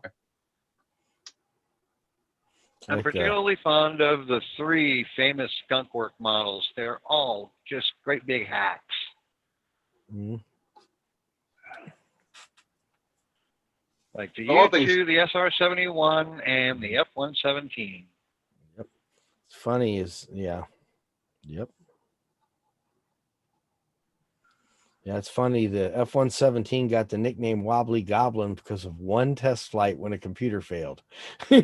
I'm particularly fond of the 3 famous Skunk Work models. They're all just great big hacks. Like the U-2, the SR-71, and the F-117. Yep. It's funny is, yeah. Yep. Yeah, it's funny. The F-117 got the nickname Wobbly Goblin because of one test flight when a computer failed. Yeah,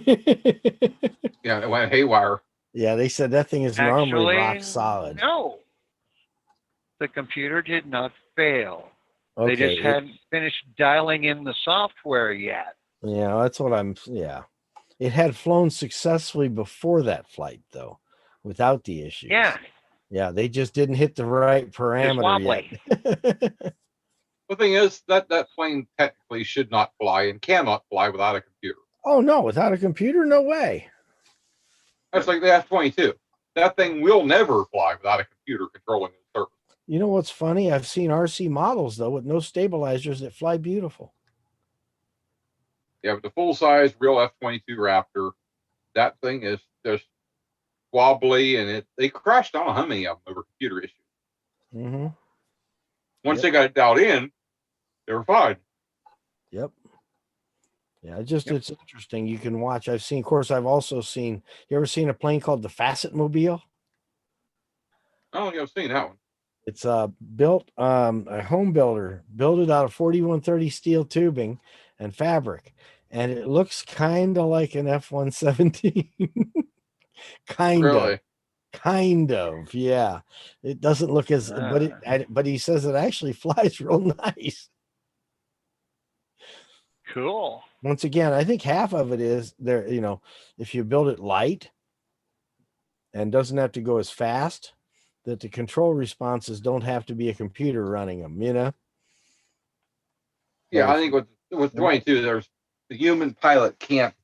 it went haywire. Yeah, they said that thing is normally rock solid. No. The computer did not fail. Okay, they just hadn't finished dialing in the software yet. Yeah, that's what it had flown successfully before that flight, though, without the issues. Yeah, they just didn't hit the right parameter yet. The thing is that plane technically should not fly and cannot fly without a computer. Oh no, without a computer, no way. That's like the F-22. That thing will never fly without a computer controlling the surface. You know what's funny? I've seen RC models though with no stabilizers that fly beautiful. Yeah, but the full-size real F-22 Raptor, that thing is just wobbly, and they crashed on how many of them over computer issues. Once they got it dialed in, they were fine. Yep. Yeah, it's interesting. You can watch. Of course, I've also seen. You ever seen a plane called the Facet Mobile? I don't think I've seen that one. It's built. A home builder built it out of 4130 steel tubing and fabric, and it looks kind of like an F-117. Kind of, yeah. It doesn't look as, but he says it actually flies real nice. Cool. Once again, I think half of it is there. If you build it light and doesn't have to go as fast, that the control responses don't have to be a computer running them. Yeah, I think with 22, there's the human pilot can't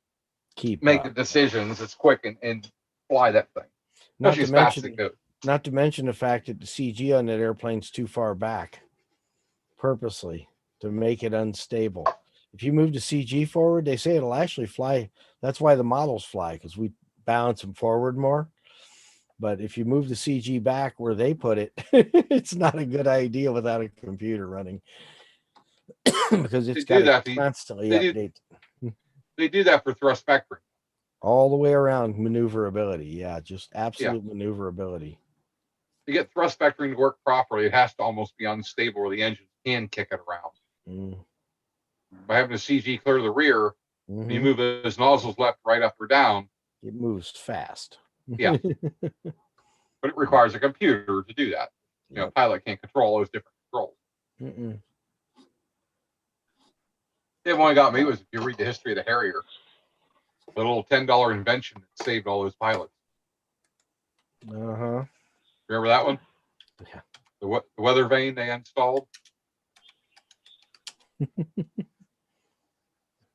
make the decisions as quick and fly that thing. Not to mention the fact that the CG on that airplane's too far back, purposely to make it unstable. If you move the CG forward, they say it'll actually fly. That's why the models fly, because we bounce them forward more. But if you move the CG back where they put it, it's not a good idea without a computer running. Because it's got to constantly update. They do that for thrust vectoring. All the way around maneuverability. Yeah, just absolute maneuverability. To get thrust vectoring to work properly, it has to almost be unstable where the engine can kick it around. By having the CG clear to the rear, when you move those nozzles left, right, up, or down, it moves fast. Yeah. But it requires a computer to do that. A pilot can't control those different controls. The one got me was if you read the history of the Harrier. The little $10 invention that saved all those pilots. Uh-huh. Remember that one? Yeah. The weather vane they installed.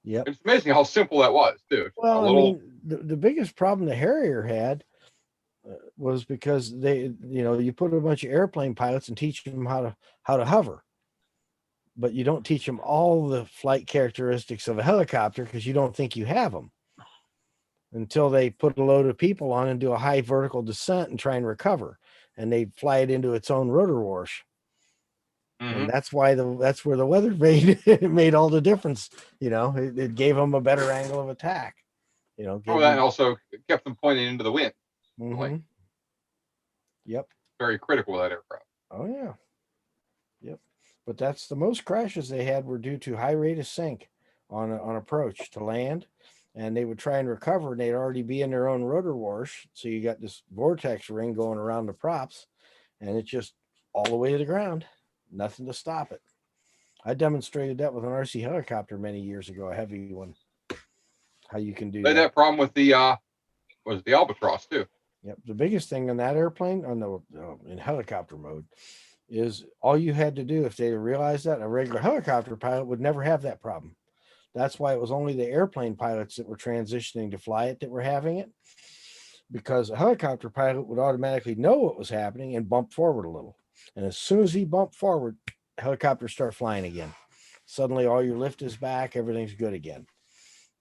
Yep. It's amazing how simple that was, too. Well, A little, the biggest problem the Harrier had was because you put a bunch of airplane pilots and teach them how to hover, but you don't teach them all the flight characteristics of a helicopter because you don't think you have them until they put a load of people on and do a high vertical descent and try and recover, and they fly it into its own rotor wash. And that's where the weather vane made all the difference. It gave them a better angle of attack. that also kept them pointing into the wind. Mm-hmm. Yep. Very critical of that aircraft. Oh yeah. Yep. But that's the most crashes they had were due to high rate of sink on approach to land, and they would try and recover, and they'd already be in their own rotor wash. So you got this vortex ring going around the props, and it's just all the way to the ground. Nothing to stop it. I demonstrated that with an RC helicopter many years ago, a heavy one. How you can do They had that problem with the Albatross too. Yep. The biggest thing on that airplane, in helicopter mode, is all you had to do if they realized that a regular helicopter pilot would never have that problem. That's why it was only the airplane pilots that were transitioning to fly it that were having it, because a helicopter pilot would automatically know what was happening and bump forward a little. And as soon as he bumped forward, helicopters start flying again. Suddenly all your lift is back, everything's good again.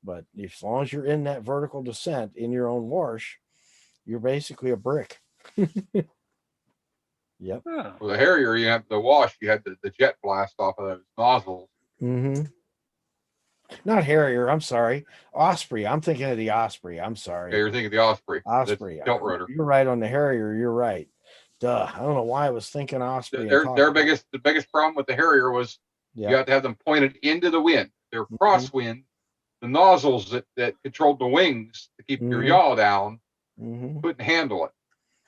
But as long as you're in that vertical descent in your own wash, you're basically a brick. Yep. Huh. With the Harrier, you have the wash, you had the jet blast off of those nozzles. Mm-hmm. Not Harrier, I'm sorry. Osprey. I'm thinking of the Osprey. I'm sorry. Yeah, you're thinking of the Osprey. Osprey. Tilt rotor. You're right on the Harrier. You're right. Duh. I don't know why I was thinking Osprey. The biggest problem with the Harrier was you have to have them pointed into the wind. They're crosswind. The nozzles that controlled the wings to keep your yaw down couldn't handle it.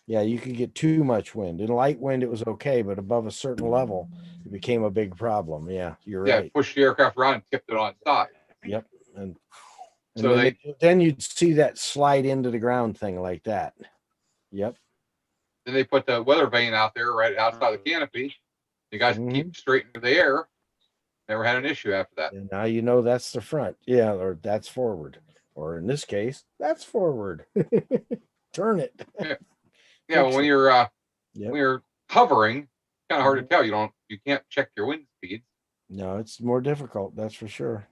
Yeah, you could get too much wind. In light wind, it was okay, but above a certain level, it became a big problem. Yeah, you're right. Yeah, push the aircraft around and tipped it on its side. Yep. And so then you'd see that slide into the ground thing like that. Yep. Then they put the weather vane out there right outside the canopy. You guys keep straight into the air. Never had an issue after that. And now that's the front. Yeah, or that's forward. Or in this case, that's forward. Turn it. Yeah, when you're hovering, kind of hard to tell. You can't check your wind speeds. No, it's more difficult, that's for sure.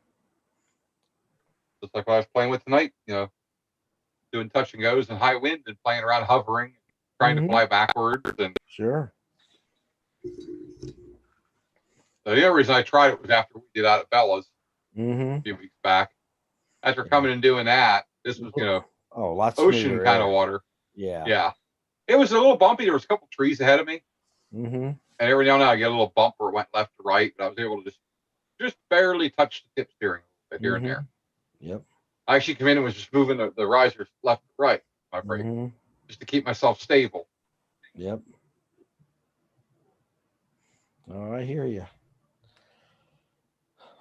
Just like what I was playing with tonight, doing touch and goes and high wind and playing around hovering, trying to fly backwards and sure. So the other reason I tried it was after we did out at Bella's a few weeks back. After coming and doing that, this was lots ocean kind of water. Yeah. It was a little bumpy. There was a couple trees ahead of me, and every now and then I get a little bump where it went left to right, but I was able to just barely touch the tip steering a bit here and there. Yep. I actually came in and was just moving the risers left to right, my brake, just to keep myself stable. Yep. Oh, I hear you.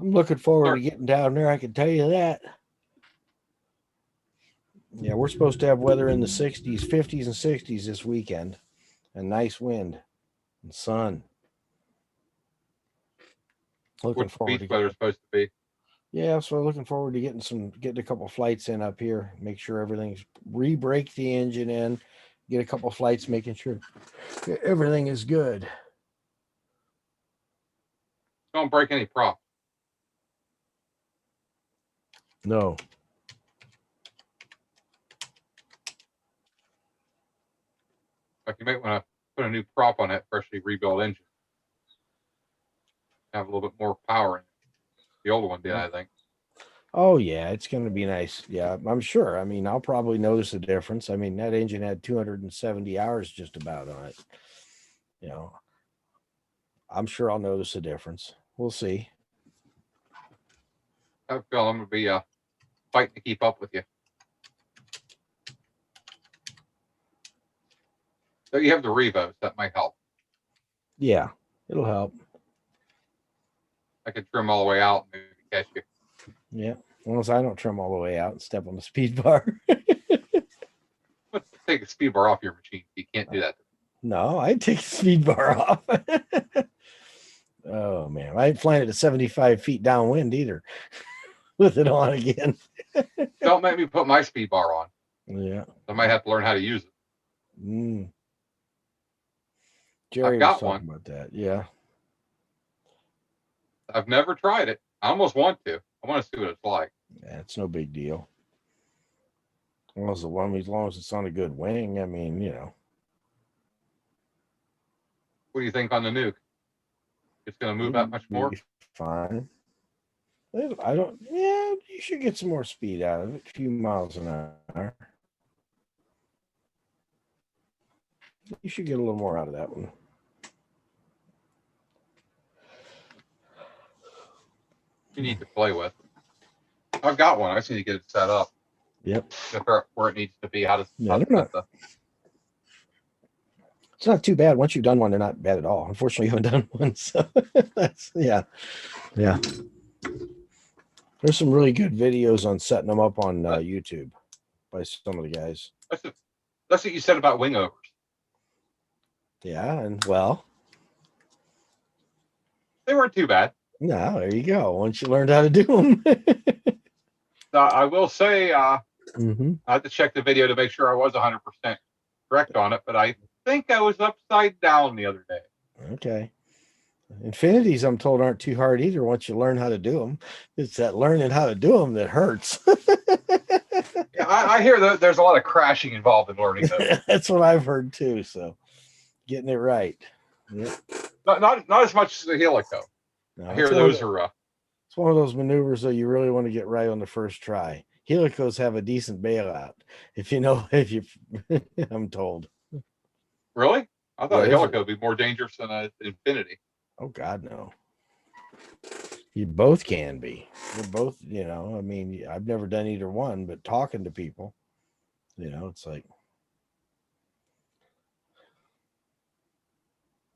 I'm looking forward to getting down there. I can tell you that. Yeah, we're supposed to have weather in the 60s, 50s, and 60s this weekend, and nice wind and sun. Looking forward to weather's supposed to be. Yeah, so looking forward to getting a couple flights in up here. Make sure everything's re-brake the engine in. Get a couple flights, making sure everything is good. Don't break any props. No. Like you might want to put a new prop on that freshly rebuilt engine. Have a little bit more power in it. The old one did, I think. Oh yeah, it's going to be nice. Yeah, I'm sure. I mean, I'll probably notice a difference. I mean, that engine had 270 hours just about on it. I'm sure I'll notice a difference. We'll see. I feel I'm going to be fighting to keep up with you. So you have the Revos. That might help. Yeah, it'll help. I could trim all the way out and maybe catch you. Yeah. Unless I don't trim all the way out and step on the speed bar. Let's take a speed bar off your machine. You can't do that. No, I'd take the speed bar off. Oh man, I ain't flying it at 75 feet downwind either. With it on again. Don't make me put my speed bar on. Yeah. I might have to learn how to use it. Jerry I've got was talking about that. Yeah. I've never tried it. I almost want to. I want to see what it's like. Yeah, it's no big deal. As long as it's on a good wing, I mean, you know. What do you think on the nuke? It's going to move that much more? Fine. I don't. Yeah, you should get some more speed out of it. A few miles an hour. You should get a little more out of that one. You need to play with. I've got one. I just need to get it set up. Yep. Where it needs to be. How to set the. It's not too bad. Once you've done one, they're not bad at all. Unfortunately, you haven't done one. So that's, yeah. Yeah. There's some really good videos on setting them up on YouTube by some of the guys. That's what you said about wing overs. Yeah. And well, they weren't too bad. No, there you go. Once you learned how to do them. I will say, I Mm-hmm. had to check the video to make sure I was 100% correct on it, but I think I was upside down the other day. Okay. Infinities, I'm told, aren't too hard either once you learn how to do them. It's that learning how to do them that hurts. Yeah, I hear that there's a lot of crashing involved in learning those. That's what I've heard too. So getting it right. Yep. Not as much as the helico. No, I hear those are. It's one of those maneuvers that you really want to get right on the first try. Helicos have a decent bailout, if you. I'm told. Really? I thought a helico would be more dangerous than an Infinity. Oh God, no. You both can be. You're both, I mean, I've never done either one, but talking to people, it's like.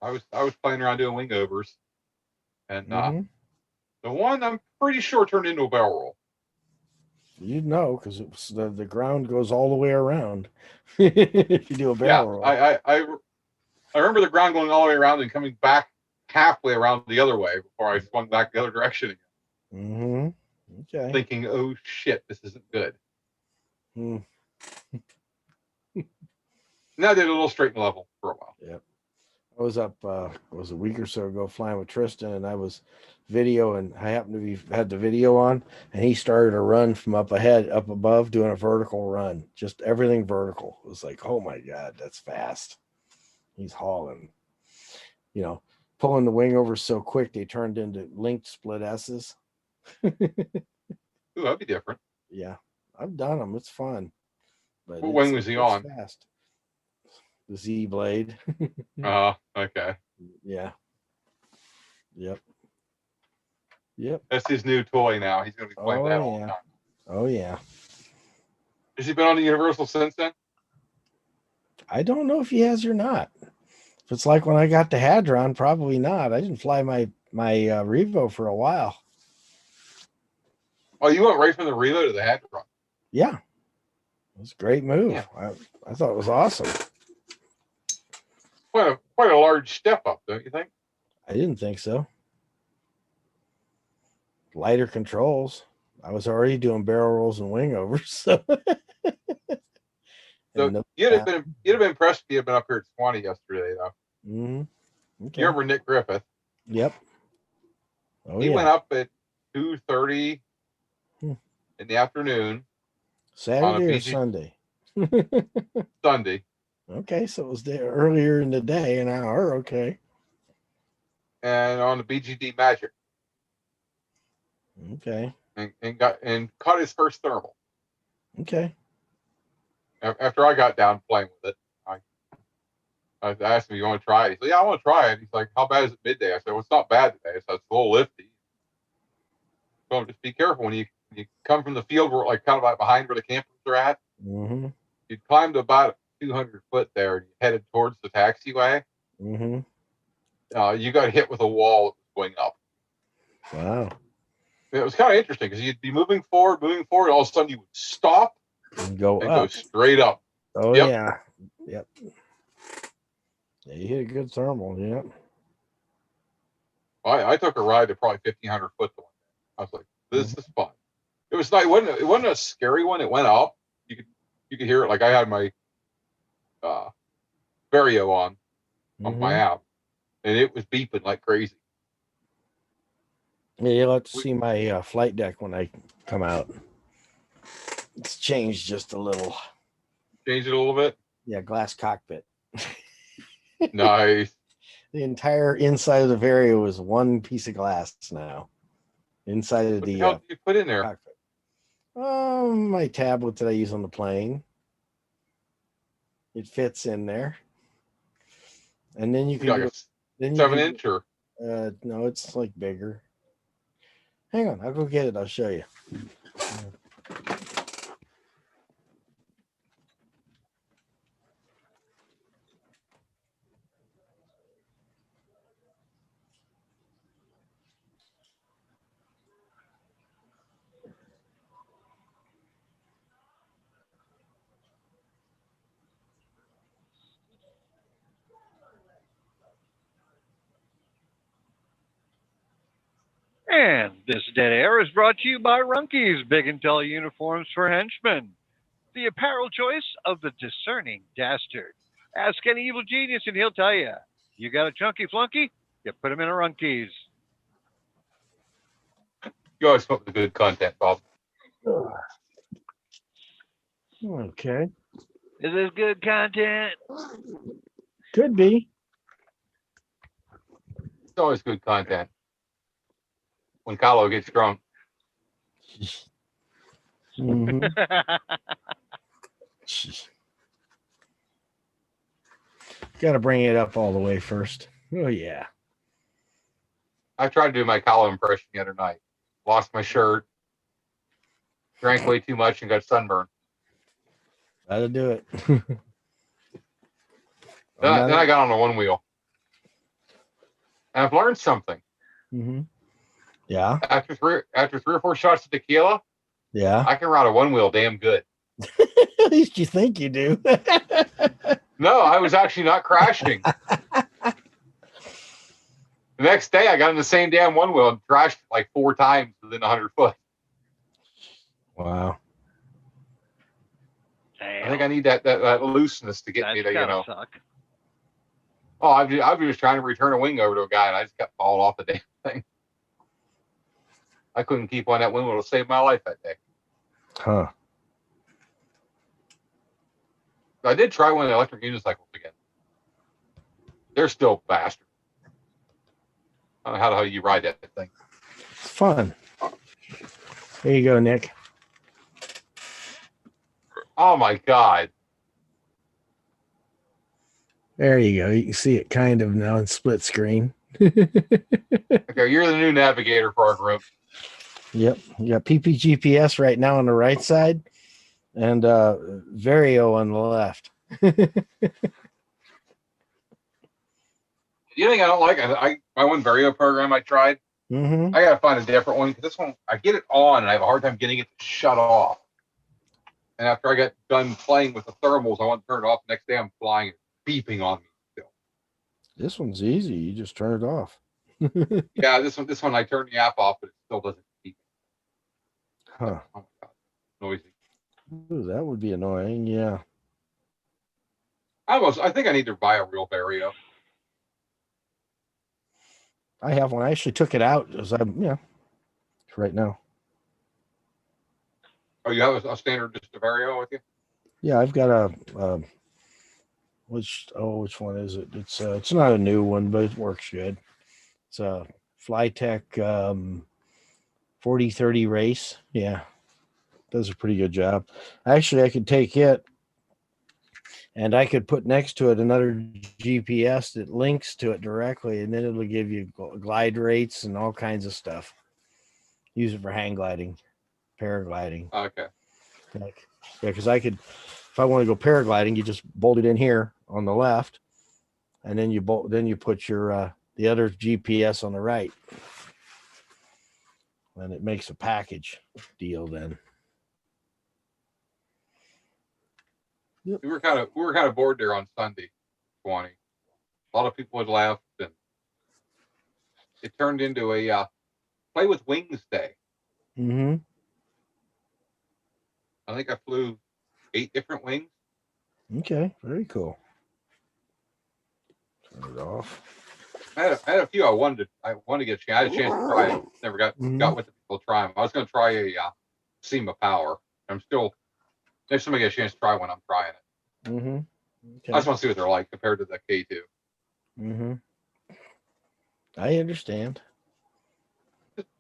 I was playing around doing wing overs, and the one I'm pretty sure turned into a barrel roll. You'd know because it was the ground goes all the way around. If you do a barrel roll. I remember the ground going all the way around and coming back halfway around the other way before I swung back the other direction again. Okay. Thinking, oh shit, this isn't good. Now I did a little straight and level for a while. Yep. I was up was a week or so ago flying with Tristan, and I was videoing. I happened to had the video on, and he started a run from up above, doing a vertical run, just everything vertical. It was like, oh my God, that's fast. He's hauling, pulling the wing over so quick they turned into linked split S's. Ooh, that'd be different. Yeah, I've done them. It's fun. But what wing was he on? Fast. The Z blade. Okay. Yeah. Yep. That's his new toy now. He's going to be playing that all the time. Oh yeah. Has he been on the Universal since then? I don't know if he has or not. If it's like when I got the Hadron, probably not. I didn't fly my Revo for a while. Oh, you went right from the Revo to the Hadron? Yeah. It was a great move. Yeah. I thought it was awesome. Quite a large step up, don't you think? I didn't think so. Lighter controls. I was already doing barrel rolls and wing overs, so. You'd have been impressed if you had been up here at 20 yesterday, though. Mm-hmm. Okay. You remember Nick Griffith? Yep. He went up at 2:30 in the afternoon. Saturday or Sunday? Sunday. Okay, so it was there earlier in the day, an hour. Okay. And on the BGD Magic. Okay. And caught his first thermal. Okay. After I got down playing with it, I asked him, "You want to try it?" He said, "Yeah, I want to try it." He's like, "How bad is it midday?" I said, "Well, it's not bad today." I said, "It's a little lifty." So just be careful when you come from the field where, like, kind of like behind where the campers are at. Mm-hmm. You climbed about 200 foot there and you headed towards the taxiway. Mm-hmm. You got hit with a wall that was going up. Wow. It was kind of interesting because you'd be moving forward, and all of a sudden you would stop And go and go up. straight up. Oh Yep. yeah. Yep. Yeah, you hit a good thermal. Yep. I took a ride to probably 1,500 foot. I was like, this Mm-hmm. is fun. It was nice. It wasn't a scary one. It went up. You could hear it. Like I had my Vario on my app, and it was beeping like crazy. Yeah, you'll have to see my flight deck when I come out. It's changed just a little. Changed it a little bit. Yeah, glass cockpit. Nice. The entire inside of the Vario is one piece of glass now. Inside of What the the hell did you put in there? cockpit. My tablet that I use on the plane. It fits in there. And then you can Like do a it. Then 7-inch or no, it's like bigger. Hang on, I'll go get it. I'll show you. And this dead air is brought to you by Runkey's Big and Tall Uniforms for Henchmen, the apparel choice of the discerning dastard. Ask any evil genius and he'll tell you. You got a chunky flunky? You put him in a Runkey's. you always come up with good content, Bob. Okay. Is this good content? Could be. It's always good content. When Carlo gets drunk. Mhm. Got to bring it up all the way first. Oh yeah. I tried to do my Carlo impression the other night. Lost my shirt. Drank way too much and got sunburned. That'll do it. Then I got on the one wheel. And I've learned something. Mm-hmm. Yeah. After three or four shots of tequila, Yeah. I can ride a one wheel damn good. At least you think you do. No, I was actually not crashing. The next day, I got in the same damn one wheel and crashed like 4 times within 100 foot. Wow. I think I need that looseness to get me to, you know. Suck. Oh, I was just trying to return a wing over to a guy, and I just kept falling off the damn thing. I couldn't keep on that wing wheel to save my life that day. Huh. I did try one of the electric unicycles again. They're still bastards. I don't know how you ride that thing. It's fun. There you go, Nick. Oh my God. There you go. You can see it kind of now in split screen. Okay, you're the new navigator for our group. Yep. You got PPGPS right now on the right side and Vario on the left. You think I don't like my one Vario program I tried? Mm-hmm. I gotta find a different one. This one, I get it on and I have a hard time getting it to shut off. And after I get done playing with the thermals, I want to turn it off. The next day I'm flying, it's beeping on me still. This one's easy. You just turn it off. Yeah, this one I turn the app off, but it still doesn't beep. Huh. Oh my God, noisy. Ooh, that would be annoying. Yeah. I think I need to buy a real Vario. I have one. I actually took it out as right now. Oh, you have a standard just a Vario with you? Yeah, I've got a which one is it? It's not a new one, but it works good. It's a Flytech 4030 race. Yeah. Does a pretty good job. Actually, I could take it and I could put next to it another GPS that links to it directly, and then it'll give you glide rates and all kinds of stuff. Use it for hang gliding, paragliding. Okay. Yeah, because I could, if I want to go paragliding, you just bolt it in here on the left, and then you put your the other GPS on the right. And it makes a package deal then. We were kind of bored there on Sunday, 20. A lot of people had left, and it turned into a play with wings day. Mm-hmm. I think I flew 8 different wings. Okay, very cool. Turn it off. I had a few I wanted to get a chance. I had a chance to try it. Never got with the people to try them. I was going to try a SEMA Power. I'm still, next time I get a chance to try one, I'm trying it. Mm-hmm. Okay. I just want to see what they're like compared to the K2. Mm-hmm. I understand.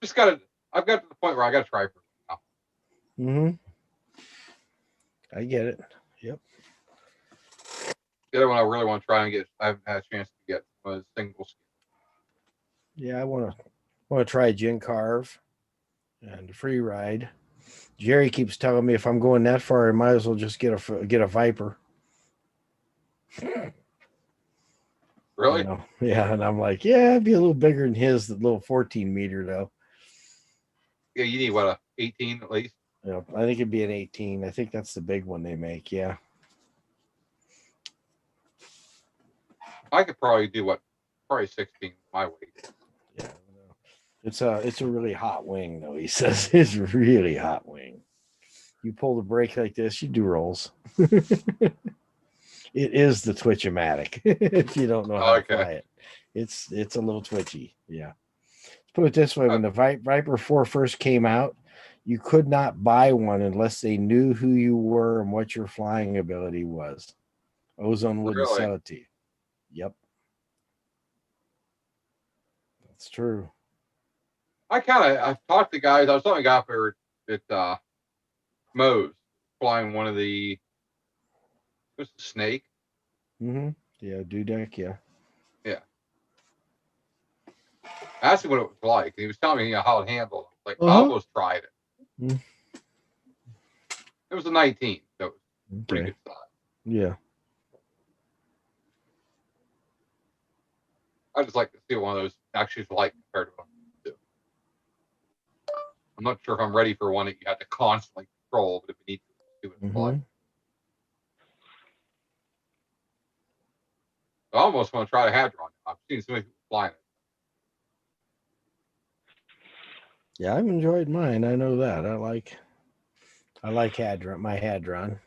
Just got to, I've got to the point where I got to try for it now. Mm-hmm. I get it. Yep. The other one I really want to try and get, I haven't had a chance to get, was single skin. Yeah, I want to try a gin carve and a free ride. Jerry keeps telling me if I'm going that far, I might as well just get a Viper. Really? You know? Yeah, and I'm like, yeah, it'd be a little bigger than his, the little 14 meter though. Yeah, you need what, a 18 at least? Yeah, I think it'd be an 18. I think that's the big one they make. Yeah. I could probably do what, probably 16 my weight. Yeah. It's a really hot wing though. He says it's a really hot wing. You pull the brake like this, you do rolls. It is the Twitch-O-Matic. If you don't know how to fly it, it's a little twitchy. Yeah. Let's put it this way: when the Viper 4 first came out, you could not buy one unless they knew who you were and what your flying ability was. Ozone wouldn't sell it to you. Yep. That's true. I've talked to guys. I was talking to a guy up there at Moe's flying one of the, what's the Snake? Mm-hmm. Yeah, Dudek, yeah. Yeah. I asked him what it was like. He was telling me how it handled. Like, I almost tried it. Mm. It was a 19, so it was pretty good size. Yeah. I just like to see one of those actually like compared to one. I'm not sure if I'm ready for one that you have to constantly control, but if you need to do it, fly. I almost want to try a Hadron. I've seen so many people flying it. Yeah, I've enjoyed mine. I know that. I like Hadron, my Hadron.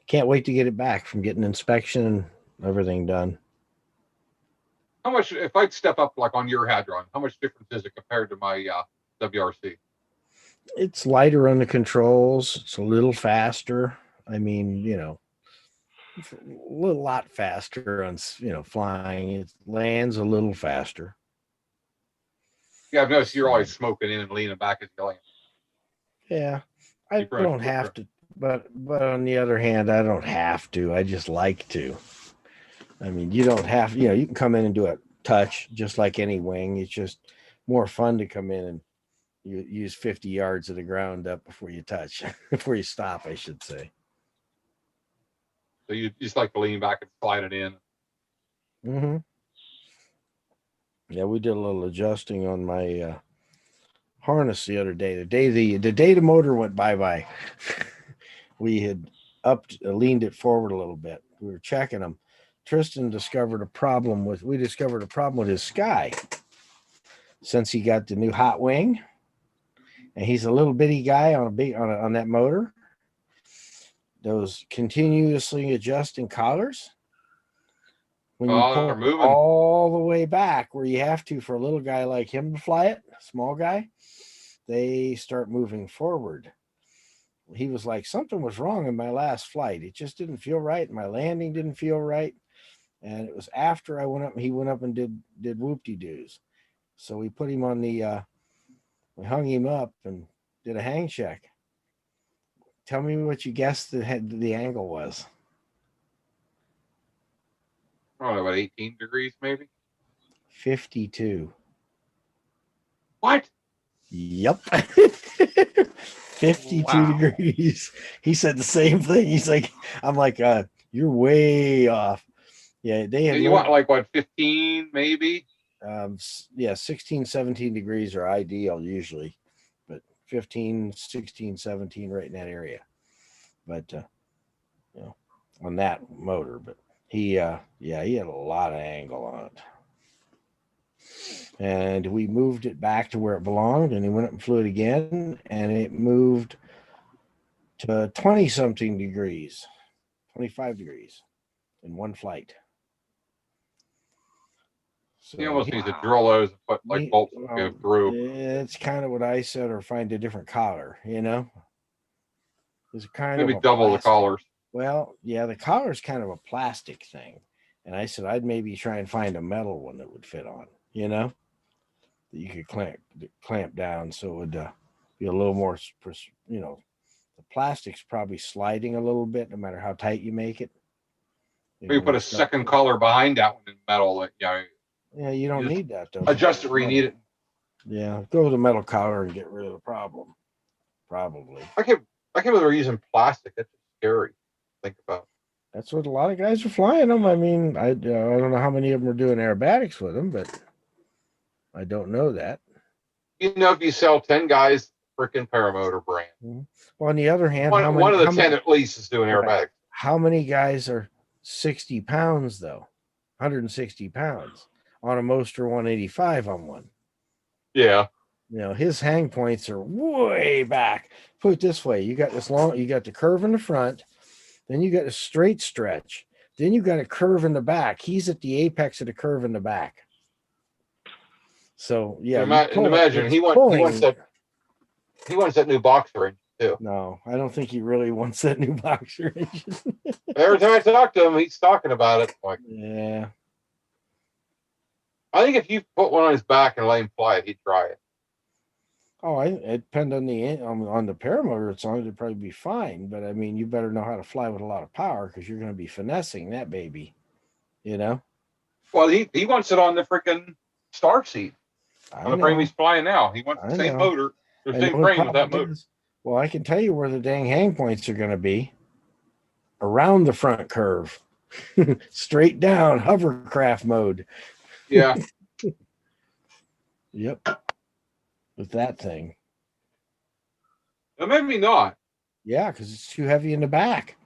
Can't wait to get it back from getting inspection and everything done. How much, if I'd step up like on your Hadron, how much difference is it compared to my WRC? It's lighter on the controls. It's a little faster. I mean, you know, it's a lot faster on, you know, flying. It lands a little faster. Yeah, I've noticed you're always smoking in and leaning back as you land. Yeah, I don't have to, but on the other hand, I don't have to. I just like to. I mean, you don't have, you know, you can come in and do a touch just like any wing. It's just more fun to come in and you use 50 yards of the ground up before you touch, before you stop, I should say. So you just like to lean back and slide it in. Mm-hmm. Yeah, we did a little adjusting on my harness the other day. The day the motor went bye-bye, we had leaned it forward a little bit. We were checking them. Tristan discovered a problem with his Sky since he got the new hot wing, and he's a little bitty guy on that motor. Those continuously adjusting collars, when you pull all the way back where you have to for a little guy like him to fly it, small guy, they start moving forward. He was like, something was wrong in my last flight. It just didn't feel right. My landing didn't feel right. And it was after I went up, he went up and did whoop-de-doos. So we put him on we hung him up and did a hang check. Tell me what you guessed the angle was. I don't know, about 18 degrees maybe? 52. What? Yep. 52 degrees. He said the same thing. He's like, I'm like, you're way off. Yeah, they had. You want like what, 15 maybe? Yeah, 16, 17 degrees are ideal usually, 15, 16, 17, right in that area. But on that motor, but he had a lot of angle on it. And we moved it back to where it belonged, and he went up and flew it again, and it moved to 20 something degrees, 25 degrees in one flight. So He almost needs to drill those and put like bolts that go through. It's kind of what I said, or find a different collar, It's kind Maybe of double the collars. Well, yeah, the collar's kind of a plastic thing. And I said I'd maybe try and find a metal one that would fit on, that you could clamp down so it would be a little more, the plastic's probably sliding a little bit no matter how tight you make it. Maybe put a second collar behind that one in metal. Yeah, you don't need that though. Adjust it where you need it. Yeah, go with a metal collar and get rid of the problem. Probably. I can't believe they're using plastic. That's scary. Think about. That's what a lot of guys are flying them. I mean, I don't know how many of them are doing aerobatics with them, but I don't know that. If you sell 10 guys, freaking paramotor brand. Mm-hmm. Well, on the other hand, one of the 10 at least is doing aerobatics. How many guys are 60 pounds though? 160 pounds on a Moster 185 on one. Yeah. His hang points are way back. Put it this way, you got the curve in the front, then you got a straight stretch, then you got a curve in the back. He's at the apex of the curve in the back. So yeah, imagine he wants that new boxer engine too. No, I don't think he really wants that new boxer engine. Every time I talk to him, he's talking about it. Like, yeah. I think if you put one on his back and let him fly it, he'd try it. Oh, it depends on the paramotor it's on. It'd probably be fine, but I mean, you better know how to fly with a lot of power because you're going to be finessing that baby. Well, he wants it on the freaking star seat on the frame he's flying now. He wants the same motor, the same frame with that motor. Well, I can tell you where the dang hang points are going to be. Around the front curve, straight down, hovercraft mode. Yeah. Yep. With that thing. Maybe not. Yeah, because it's too heavy in the back.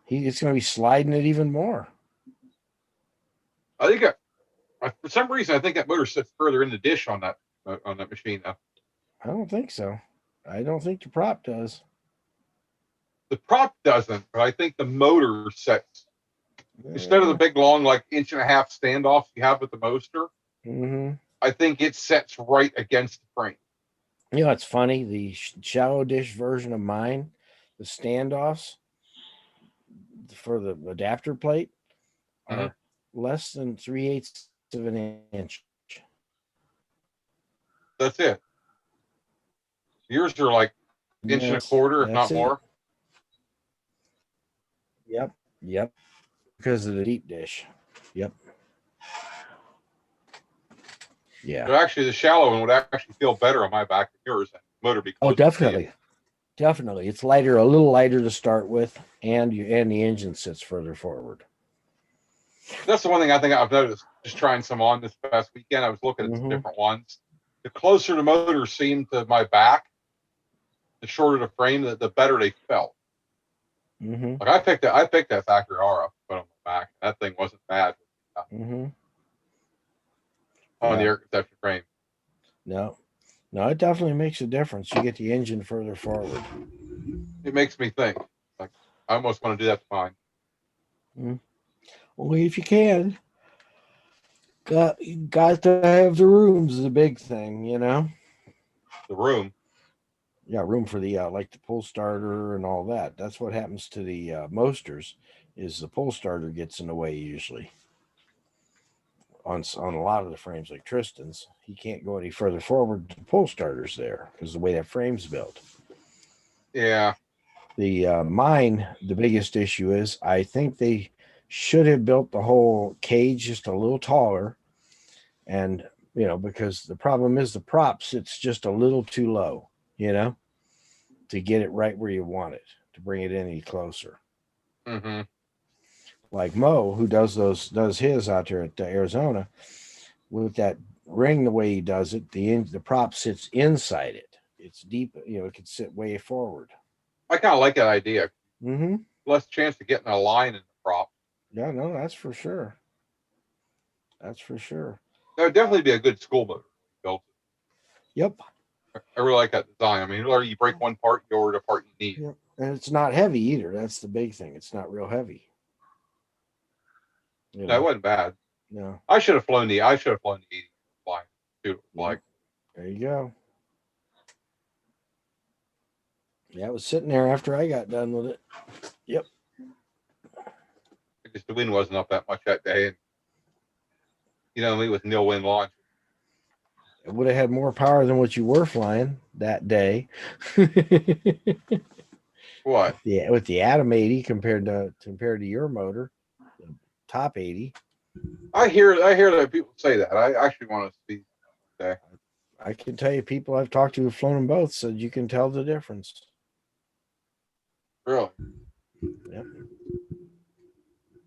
It's going to be sliding it even more. I think for some reason, I think that motor sits further in the dish on that machine now. I don't think so. I don't think the prop does. The prop doesn't, but I think the motor sets instead of the big long 1.5-inch standoffs you have with the Moster. Mm-hmm. I think it sets right against the frame. It's funny. The shallow dish version of mine, the standoffs for the adapter plate are less than 3/8 of an inch. That's it. Yours are like inch and a quarter, if not more. Yep. Because of the deep dish. Yep. Yeah. So actually, the shallow one would actually feel better on my back than yours. And motor be closer. Oh, definitely. Definitely. It's lighter, a little lighter to start with, and the engine sits further forward. That's the one thing I think I've noticed just trying some on this past weekend. I was looking at some different ones. The closer the motor seemed to my back, the shorter the frame, the better they felt. Mm-hmm. Like I picked that factory R up, put on my back. That thing wasn't bad. On the air conception frame. No, it definitely makes a difference. You get the engine further forward. It makes me think. Like I almost want to do that to mine. Only if you can. Got to have the rooms is a big thing, The room. Yeah, room for the like the pull starter and all that. That's what happens to the Mosters, is the pull starter gets in the way usually. On a lot of the frames like Tristan's, he can't go any further forward. The pull starter's there because the way that frame's built. Yeah. The mine, the biggest issue is I think they should have built the whole cage just a little taller, and because the problem is the prop sits just a little too low, to get it right where you want it, to bring it any closer. Mm-hmm. Like Mo, who does his out there at Arizona, with that ring the way he does it, the prop sits inside it, it's deep. It could sit way forward. I kind of like that idea. Mm-hmm. Less chance of getting a line in the prop. Yeah, no, that's for sure. That's for sure. That would definitely be a good school motor built. Yep. I really like that design. I mean, whether you break one part, you order the part you need. Yep. And it's not heavy either. That's the big thing. It's not real heavy. That wasn't bad. No. I should have flown the 80 flying. See what it was Yep. like. There you go. Yeah, it was sitting there after I got done with it. Yep. Because the wind wasn't up that much that day, and me with no wind launch. It would have had more power than what you were flying that day. What? Yeah, with the Atom 80 compared to your motor, the top 80. I hear that people say that. I actually want to see. I can tell you, people I've talked to who've flown them both said you can tell the difference. Really? Yep.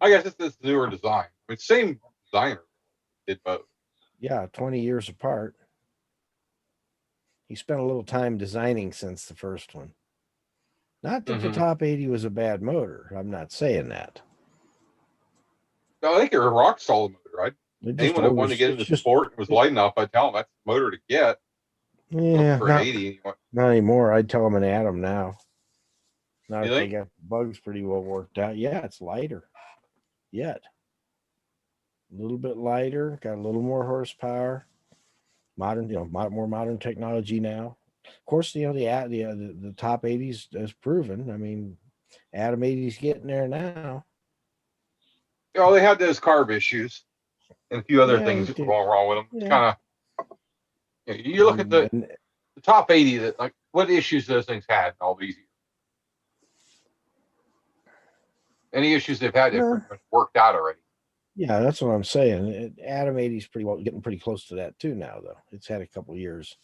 I guess it's this newer design. I mean, same designer did both. Yeah, 20 years apart. He spent a little time designing since the first one. Not that the top 80 was a bad motor. I'm not saying that. No, I think you're a rock solid motor, right? Anyone that wanted to get into sport and was light enough, I'd tell them that's the motor to get. Yeah, for an 80. Not anymore. I'd tell them an Atom now. Not You if think? they got bugs pretty well worked out. Yeah, it's lighter. Yet. A little bit lighter, got a little more horsepower. Modern, more modern technology now. Of course, the top 80s has proven. I mean, Atom 80's getting there now. Oh, they had those carb issues and a few other things that were going wrong with them. Yeah. Kind of, you look at the top 80, that like what issues those things had all these years. Any issues they've had, they've pretty much worked out already. Yeah, that's what I'm saying. Atom 80's getting pretty close to that too now, though. It's had a couple years,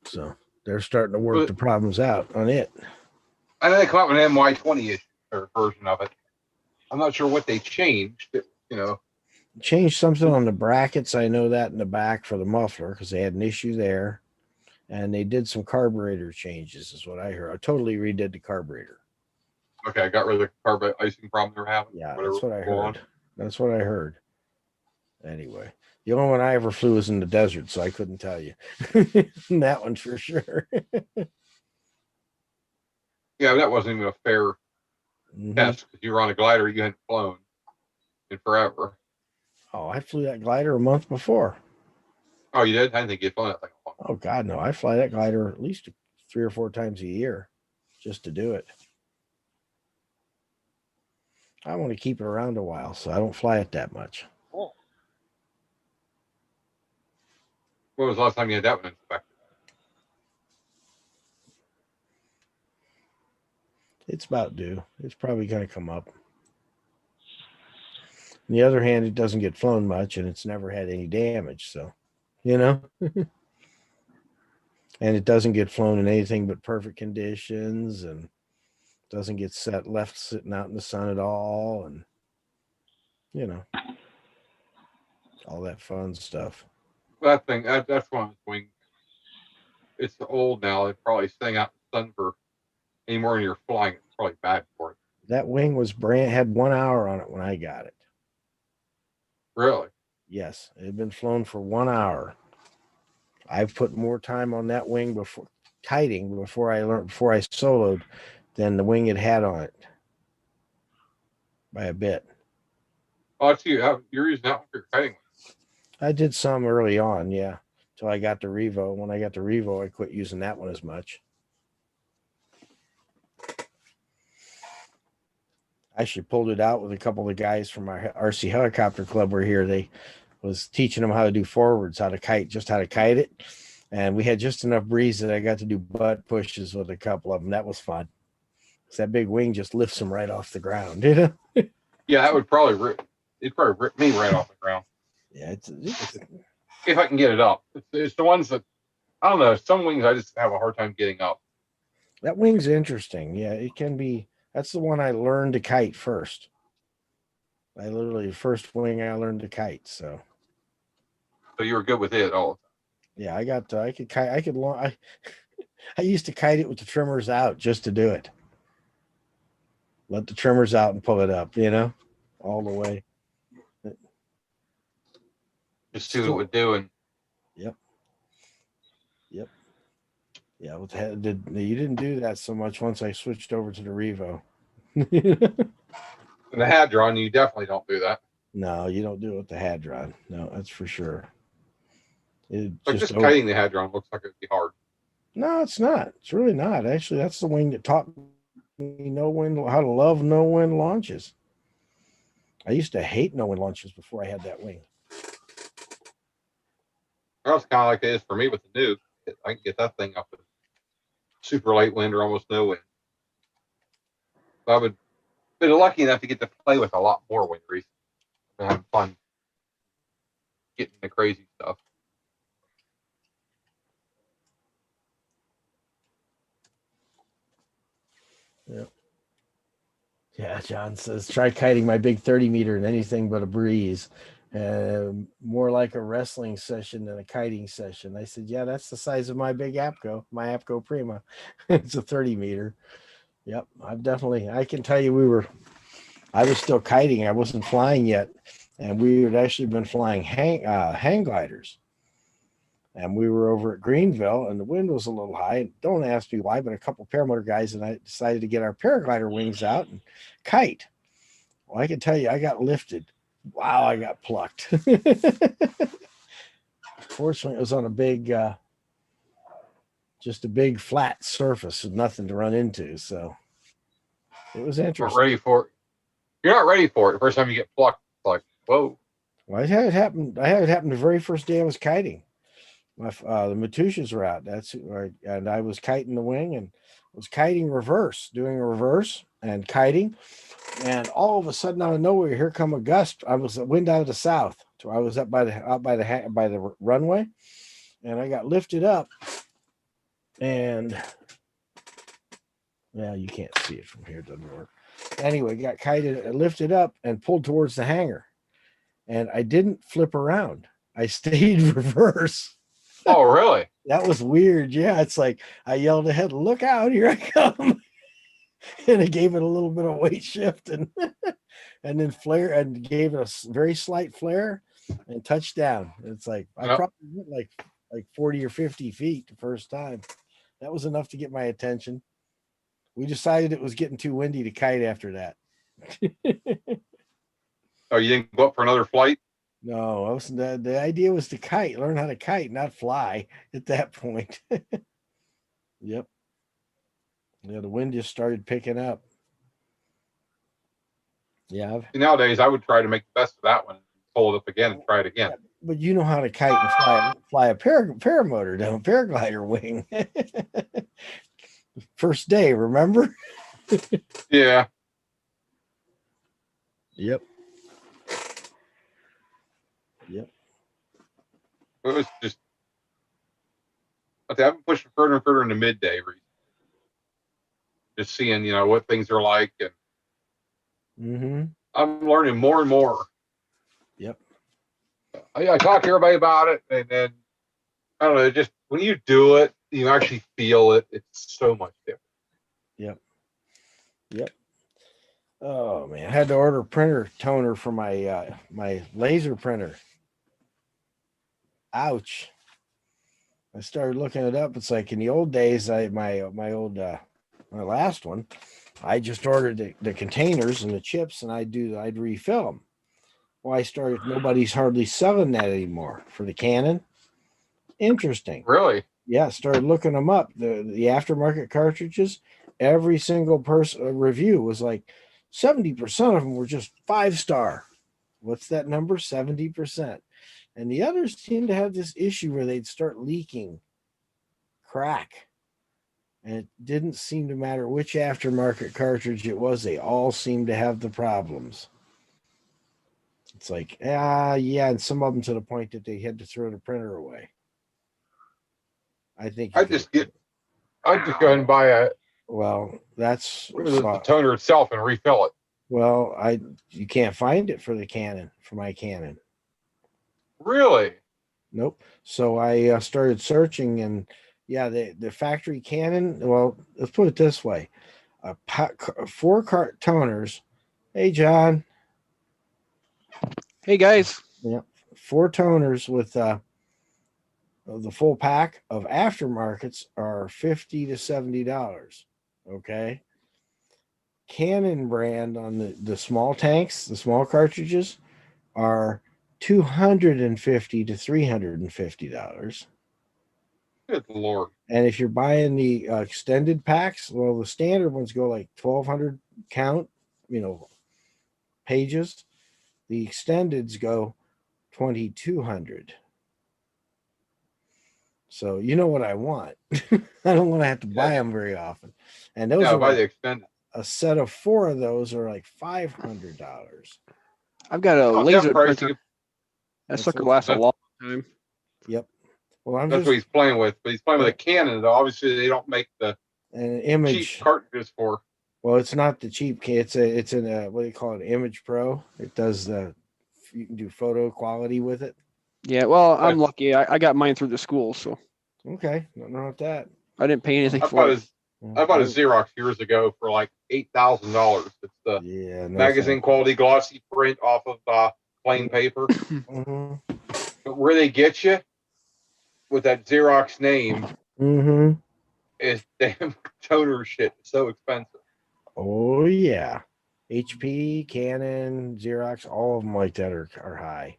so they're starting to work the problems out on it. I know they come up with an MY20 issue or version of it. I'm not sure what they changed. Changed something on the brackets. I know that in the back for the muffler because they had an issue there, and they did some carburetor changes. Is what I heard. I totally redid the carburetor. Okay, I got rid of the carb icing problem they're having. Yeah, that's what I heard. That's what I heard. Anyway, the only one I ever flew was in the desert, so I couldn't tell you. That one's for sure. Yeah, that wasn't even a fair test because you were on a glider you hadn't flown in forever. Oh, I flew that glider a month before. Oh, you did? I didn't think you'd flown that thing. Oh God, no! I fly that glider at least 3 or 4 times a year just to do it. I want to keep it around a while, so I don't fly it that much. Cool. When was the last time you had that one inspected? It's about due. It's probably going to come up. On the other hand, it doesn't get flown much, and it's never had any damage, so, and it doesn't get flown in anything but perfect conditions, and doesn't get left sitting out in the sun at all, and all that fun stuff. That thing, that's one of the wings. It's old now. It's probably staying out in the sun for any more than you're flying. It's probably bad for it. That wing had 1 hour on it when I got it. Really? Yes, it had been flown for 1 hour. I've put more time on that wing before I soloed than the wing it had on it by a bit. Oh, I see. You're using that one for your kiting. I did some early on, yeah, till I got the Revo. When I got the Revo, I quit using that one as much. I actually pulled it out with a couple of guys from our RC Helicopter Club were here. They was teaching them how to do forwards, how to kite it. And we had just enough breeze that I got to do butt pushes with a couple of them. That was fun. That big wing just lifts them right off the ground, Yeah, that would probably it'd probably rip me right off the ground. Yeah, it's if I can get it up. It's the ones that I don't know. Some wings I just have a hard time getting up. That wing's interesting. Yeah, it can be. That's the one I learned to kite first. The first wing I learned to kite. So you were good with it all. Yeah, I could kite. I used to kite it with the trimmers out just to do it. Let the trimmers out and pull it up, all the way. Just see what it would do. And Yep. Yeah, you didn't do that so much once I switched over to the Revo. in the Hadron, you definitely don't do that. No, you don't do it with the Hadron. No, that's for sure. Like just kiting the Hadron looks like it'd be hard. No, it's not. It's really not. Actually, that's the wing that taught me how to love no wind launches. I used to hate no wind launches before I had that wing. That's kind of like it is for me with the Nuke. I can get that thing up in super light wind or almost no wind. I've been lucky enough to get to play with a lot more wind recently. I'm having fun getting the crazy stuff. Yep. Yeah, John says, try kiting my big 30 meter in anything but a breeze. More like a wrestling session than a kiting session. I said, yeah, that's the size of my big APCO, my APCO Prima. It's a 30 meter. Yep, I can tell you I was still kiting. I wasn't flying yet. And we had actually been flying hang gliders. And we were over at Greenville, and the wind was a little high. Don't ask me why, but a couple paramotor guys and I decided to get our paraglider wings out and kite. Well, I can tell you, I got lifted. Wow, I got plucked. Fortunately, it was on just a big flat surface with nothing to run into. So it was interesting. Not ready for it. You're not ready for it. The first time you get plucked, it's like, whoa. Well, I had it happen the very first day I was kiting. The Matushas were out. And I was kiting the wing and was kiting reverse, doing a reverse and kiting. And all of a sudden, out of nowhere, here come a gust. I was wind out of the south. So I was up by the runway, and I got lifted up. And you can't see it from here. It doesn't work. Anyway, got kited, lifted up, and pulled towards the hangar. And I didn't flip around. I stayed reverse. Oh, really? That was weird. Yeah, it's like I yelled ahead, "Look out, here I come." And it gave it a little bit of weight shift and then flare and gave it a very slight flare and touchdown. It's like I probably went like 40 or 50 feet the first time. That was enough to get my attention. We decided it was getting too windy to kite after that. Oh, you didn't go up for another flight? No, the idea was to kite, learn how to kite, not fly at that point. Yep. Yeah, the wind just started picking up. Yeah. Nowadays, I would try to make the best of that one, pull it up again, and try it again. But you know how to kite and fly a paramotor down, paraglider wing. First day, remember? Yeah. Yep. It was just, I've been pushing further and further into midday recently. Just seeing, what things are like, and I'm learning more and more. Yep. I talk to everybody about it, and then I don't know, just when you do it, you actually feel it. It's so much different. Yep. Oh man, I had to order a printer toner for my my laser printer. Ouch. I started looking it up. It's like in the old days, my last one, I just ordered the containers and the chips, and I'd refill them. Well, nobody's hardly selling that anymore for the Canon. Interesting. Really? Yeah, started looking them up. The aftermarket cartridges, every single person review was like 70% of them were just 5-star. What's that number? 70%. And the others seem to have this issue where they'd start leaking crack. And it didn't seem to matter which aftermarket cartridge it was. They all seemed to have the problems. It's like, yeah, and some of them to the point that they had to throw the printer away. I think I just go ahead and buy the toner itself and refill it. Well, you can't find it for my Canon. Really? Nope. So I started searching, and Yeah, the factory Canon. Well, let's put it this way: 4 toners. Hey, John. Hey guys. Yeah, 4 toners with the full pack of aftermarkets are $50 to $70. Okay. Canon brand on the small tanks, the small cartridges, are $250 to $350. Good Lord. And if you're buying the extended packs, well, the standard ones go like 1,200 count, pages. The extendeds go 2,200. So you know what I want. I don't want to have to buy them very often. And those Yeah, are by like the extended. a set of 4 of those are like $500. I've got a Oh, that laser price, printer. you That That's sucker what- lasts a that's- long time. Yep. Well, I'm that's just what he's playing with. But he's playing with a Canon, though. Obviously, they don't make the an image. cheap cartridges for. Well, it's not the cheap. It's an what do you call it? Image Pro. It does you can do photo quality with it. Yeah, well, I'm That's- lucky. I got mine through the school, so Okay, nothing wrong with that. I didn't pay anything I for bought it. I bought a Xerox years ago for like $8,000. It's the Yeah, no magazine quality glossy print off of plain paper. Mm-hmm. But where they get you with that Xerox name Mm-hmm. is damn toner shit. It's so expensive. Oh yeah, HP, Canon, Xerox, all of them like that are high.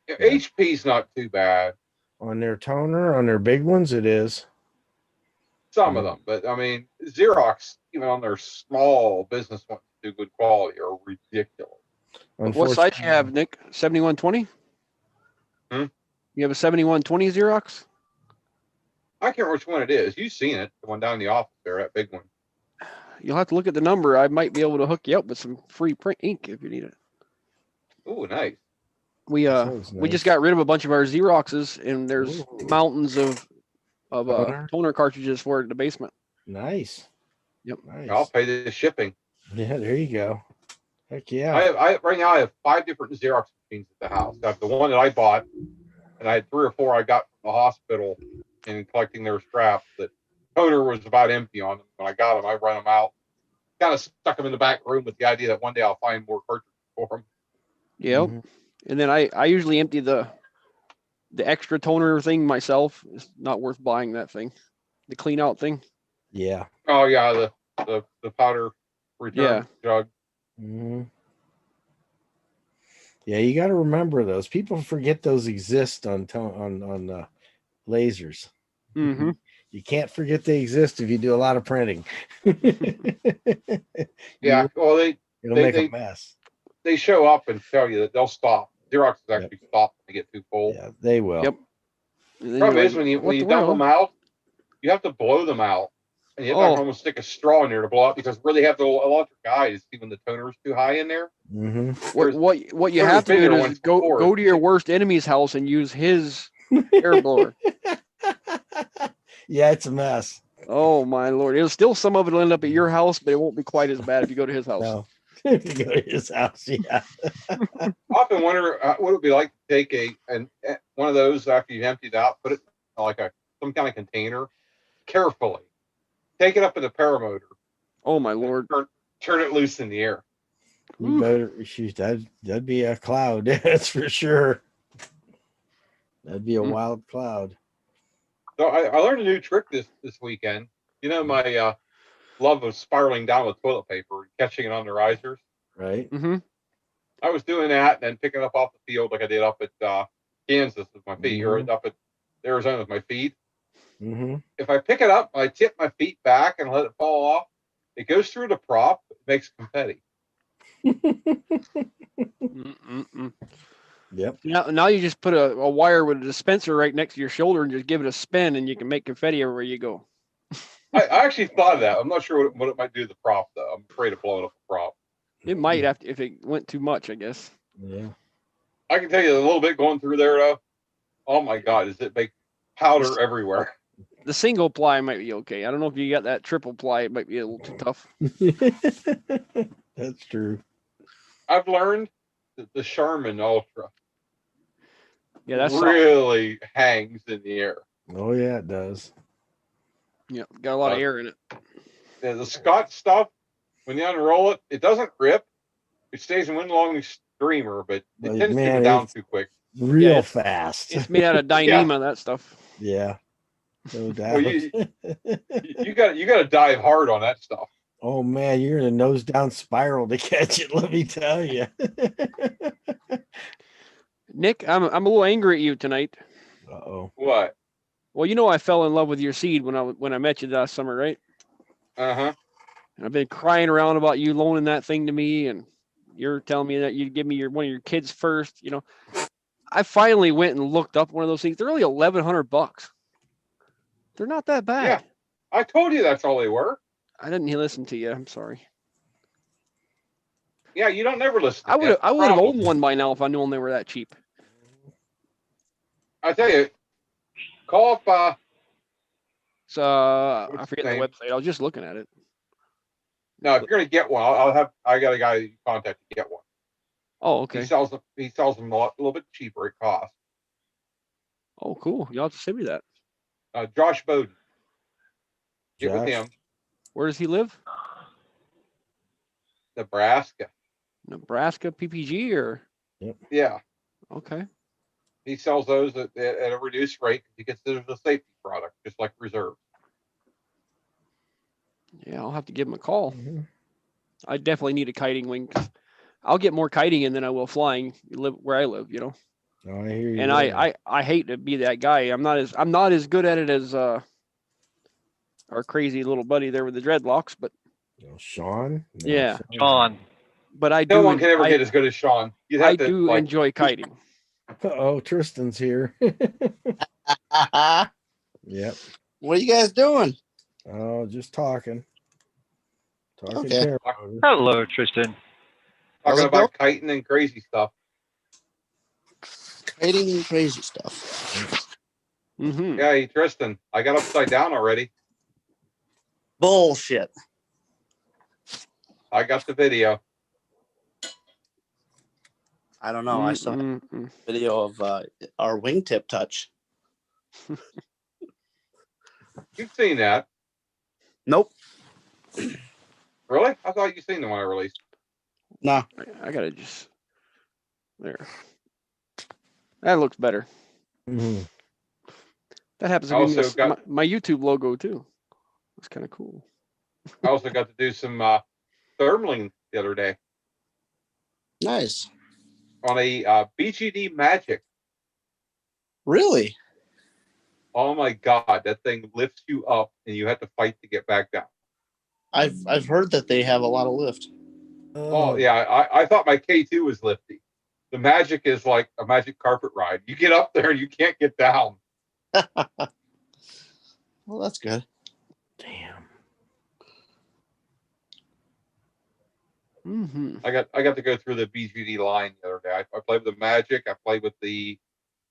Yeah, HP's not too bad. On their toner, on their big ones, it is. Some of them, but I mean, Xerox, even on their small business ones, do good quality are ridiculous. What size you have, Nick? 7120? Hmm? You have a 7120 Xerox? I can't remember which one it is. You've seen it, the one down in the office there, that big one. You'll have to look at the number. I might be able to hook you up with some free print ink if you need it. Ooh, nice. We sounds we just nice. got rid of a bunch of our Xeroxes, and there's Ooh. mountains of Toner? toner cartridges for it in the basement. Nice. Yep. Nice. I'll pay the shipping. Yeah, there you go. Heck yeah. I right now I have 5 different Xerox machines at the house. I have the one that I bought, and I had 3 or 4 I got from the hospital and collecting their scraps. That toner was about empty on them. When I got them, I run them out. Kind of stuck them in the back room with the idea that one day I'll find more cartridges for them. Yep. Mhm. And then I usually empty the extra toner thing myself. It's not worth buying that thing. The clean out thing. Yeah. Oh yeah, the powder return jug. Mm-hmm. Yeah, you got to remember those. People forget those exist on lasers. Mm-hmm. You can't forget they exist if you do a lot of printing. Yeah, well It'll make they- a mess. they show up and tell you that they'll stop. Xerox is actually stop when they get too full. Yeah, they will. Yep. And then Problem you're is like, when you what the dump world? them out, you have to blow them out, and you have to almost stick a straw in there to blow out because where they have the electric guide is see when the toner is too high in there. Mm-hmm. What you Toner's have to been do there is once go before. go to your worst enemy's house and use his air blower. Yeah, it's a mess. Oh my lord! It'll still some of it will end up at your house, but it won't be quite as bad if you go to his house. No. If you go to his house, yeah. I often wonder what it would be like to take one of those after you empty it out, put it in like some kind of container, carefully, take it up in the paramotor, Oh my lord! turn it loose in the air. You better shoot that'd be a cloud, that's for sure. That'd be a wild cloud. So I learned a new trick this weekend. You know my love of spiraling down with toilet paper and catching it on the risers. Right? Mm-hmm. I was doing that and then picking it up off the field like I did up at Kansas with my feet, or up at Arizona with my feet. Mm-hmm. If I pick it up, I tip my feet back and let it fall off. It goes through the prop, it makes confetti. Yep. Now you just put a wire with a dispenser right next to your shoulder and just give it a spin, and you can make confetti everywhere you go. I actually thought of that. I'm not sure what it might do to the prop, though. I'm afraid of blowing up the prop. It might have to if it went too much, I guess. Yeah. I can tell you a little bit going through there, though. Oh my God, does it make powder everywhere? The single ply might be okay. I don't know if you got that triple ply. It might be a little too tough. That's true. I've learned that the Charmin Ultra Yeah, that's really hangs in the air. Oh yeah, it does. Yeah, got a lot of air in it. Yeah, the Scotch stuff, when you unroll it, it doesn't rip. It stays in one long streamer, but it tends to go down too quick. Real it's- fast. It's made out of Dyneema, that stuff. Yeah. No doubt. Well, you got to dive hard on that stuff. Oh man, you're in a nose down spiral to catch it, let me tell you. Nick, I'm a little angry at you tonight. Uh-oh. What? Well, I fell in love with your seed when I met you last summer, right? Uh-huh. And I've been crying around about you loaning that thing to me, and you're telling me that you'd give me one of your kids first. I finally went and looked up one of those things. They're only $1,100. They're not that bad. Yeah. I told you that's all they were. I didn't listen to you. I'm sorry. Yeah, you don't never listen. I would have owned one by now if I known they were that cheap. I tell you, call up. So I What's forget his the name? website. I was just looking at it. No, if you're gonna get one, I got a guy you contact to get one. Oh, okay. He sells them a little bit cheaper. It costs. Oh, cool. You'll have to send me that. Josh Bowden. Get with Josh? him. Where does he live? Nebraska. Nebraska PPG or? Yeah, Okay. he sells those at a reduced rate. He considers it a safety product, just like Reserve. Yeah, I'll have to give him a call. Mhm. I definitely need a kiting wing. 'Cause I'll get more kiting in than I will flying. Live where I live, Oh, I hear you. And I hate to be that guy. I'm not as good at it as our crazy little buddy there with the dreadlocks, but Sean? No, Yeah. Sean. but I No do one can ever get as good as Sean. You'd have I to do like. enjoy kiting. Oh, Tristan's here. What Yep. are you guys doing? Oh, just talking. Talking Okay. paramotor. Hello, Tristan. How's Talking it about kiting and crazy stuff. Trading and crazy stuff. Mm-hmm. Yeah, hey, Tristan, I got upside down already. Bullshit. I got the video. I don't know. I saw a Mm-mm-mm. video of our wingtip touch. You've seen that. Nope. Really? I thought you'd seen the one I released. No. I gotta just there. That looks better. Mhm. That happens to I be also got- my YouTube logo too. That's kind of cool. I also got to do some thermaling the other day Nice. on a BGD Magic. Really? Oh my God, that thing lifts you up and you have to fight to get back down. I've heard that they have a lot of lift. Oh yeah, I thought my K2 was lifty. The Magic is like a magic carpet ride. You get up there and you can't get down. Well, that's good. Damn. Mm-hmm. I got to go through the BGD line the other day. I played with the Magic. I played with the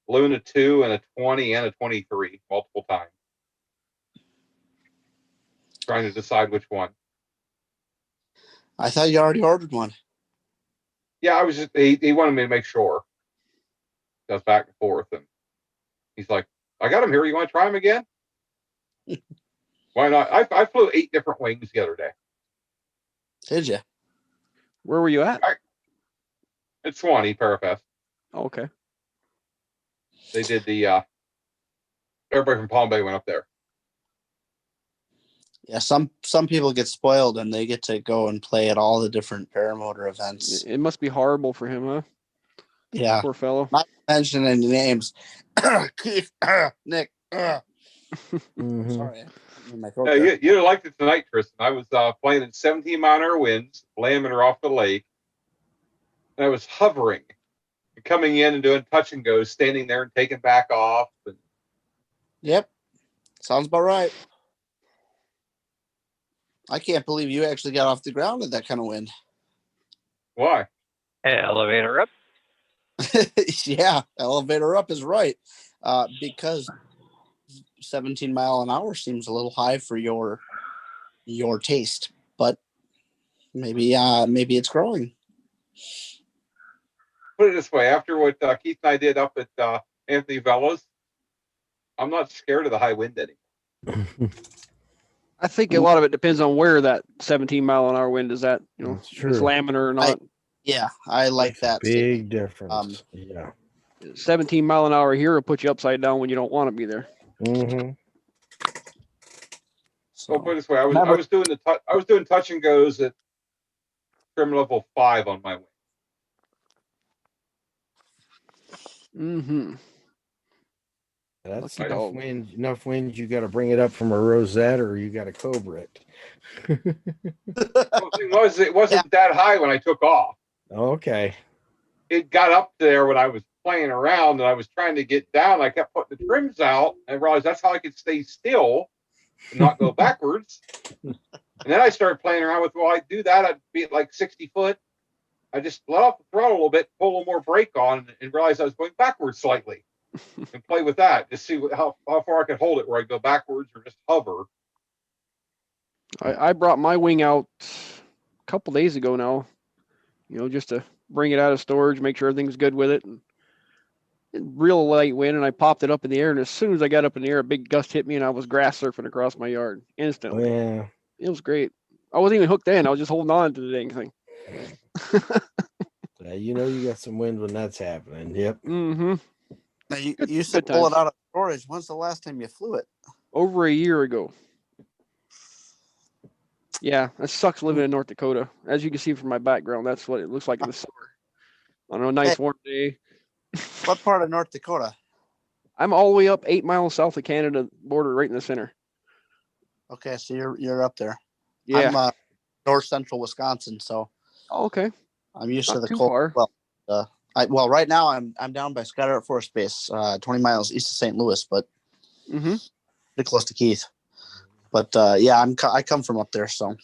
Luna 2 and a 20 and a 23 multiple times. Trying to decide which one. I thought you already ordered one. Yeah, I was just he wanted me to make sure. Goes back and forth, and he's like, "I got him here. You want to try him again? Why not?" I flew 8 different wings the other day. Did you? Where were you at? It's Swanee Parafest. Oh, okay. They did the everybody from Palm Bay went up there. Yeah, some people get spoiled and they get to go and play at all the different paramotor events. It must be horrible for him, huh? Yeah. Poor fellow. Not mentioning any names. Keith, Nick. Mhm. Sorry. My throat Yeah, there. you'd have liked it tonight, Tristan. I was playing in 17-mile-an-hour winds, landing her off the lake, and I was hovering, coming in and doing touch and goes, standing there and taking back off. And Yep. Sounds about right. I can't believe you actually got off the ground in that kind of wind. why? Elevator up. Yeah, elevator up is right. Because 17 mile an hour seems a little high for your taste, but maybe it's growing. Put it this way: after what Keith and I did up at Anthony Vella's, I'm not scared of the high wind anymore. I think a lot of it depends on where that 17-mile-an-hour wind is at. You know, That's if it's true. laminar or not. Yeah, I like Makes a that. big difference. Yeah. 17-mile-an-hour here will put you upside down when you don't want to be there. Mm-hmm. Well, put it this way, I Remember- was doing touch and goes at trim level 5 on my wing. Mm-hmm. That's Lucky enough dog. wind. Enough wind. You got to bring it up from a rosette, or you got to cobra it. Well, the thing was, it wasn't that high when I took off. Okay. It got up there when I was playing around and I was trying to get down. I kept putting the trims out and I realized that's how I could stay still and not go backwards. And then I started playing around with, well, I'd do that. I'd be at like 60 foot. I just let off the throttle a little bit, pull a little more brake on, and realized I was going backwards slightly and play with that to see how far I could hold it, where I'd go backwards or just hover. I brought my wing out a couple days ago now, you know, just to bring it out of storage, make sure everything's good with it. And real light wind, and I popped it up in the air. And as soon as I got up in the air, a big gust hit me, and I was grass surfing across my yard instantly. Yeah. It was great. I wasn't even hooked in. I was just holding on to the dang thing. You know you got some wind when that's happening. Yep. Mm-hmm. Now you Good- used to good pull times. it out of storage. When's the last time you flew it? Over a year ago. Yeah, it sucks living in North Dakota. As you can see from my background, that's what it looks like in the summer. On a nice Hey. warm day. What part of North Dakota? I'm all the way up 8 miles south of Canada border, right in the center. Okay, so you're up there. Yeah. I'm north central Wisconsin, so Okay. I'm used to Not the too cold. far. Well, right now I'm down by Scott Air Force Base, 20 miles east of St. Louis, but Mm-hmm. pretty close to Keith. But yeah, I come from up there, so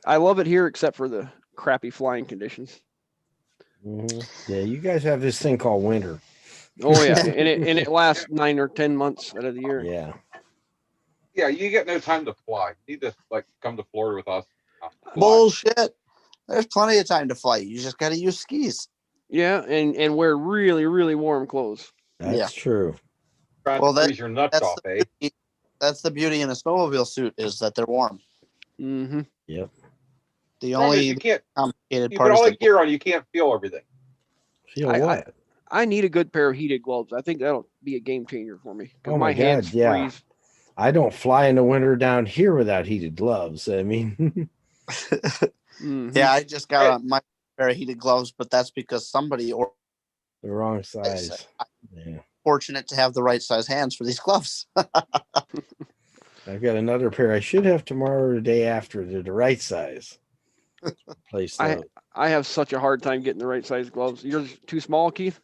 I love it here, except for the crappy flying conditions. Mm-hmm. Yeah. You guys have this thing called winter. Oh yeah, and it lasts 9 or 10 months out of the year. Yeah. Yeah, you get no time to fly. You need to like come to Florida with us. Fly. bullshit. There's plenty of time to fly. You just got to use skis. Yeah, and wear really, really warm clothes. That's Yeah. true. Trying Well, to freeze your nuts That's off, eh? that's the beauty in a snowmobile suit is that they're warm. Mm-hmm. Yep. The Problem is only you can't. complicated You part put is all the the gear on, you can't feel everything. Feel I- what? I need a good pair of heated gloves. I think that'll be a game changer for me. 'Cause Oh my hands God, yeah. freeze. I don't fly in the winter down here without heated gloves. I mean, Mhm. Yeah, I just got on my pair of heated gloves, but that's because somebody or the wrong size. Yeah. fortunate to have the right size hands for these gloves. I've got another pair I should have tomorrow or the day after. They're the right size. Place those. I have such a hard time getting the right size gloves. You're too small, Keith?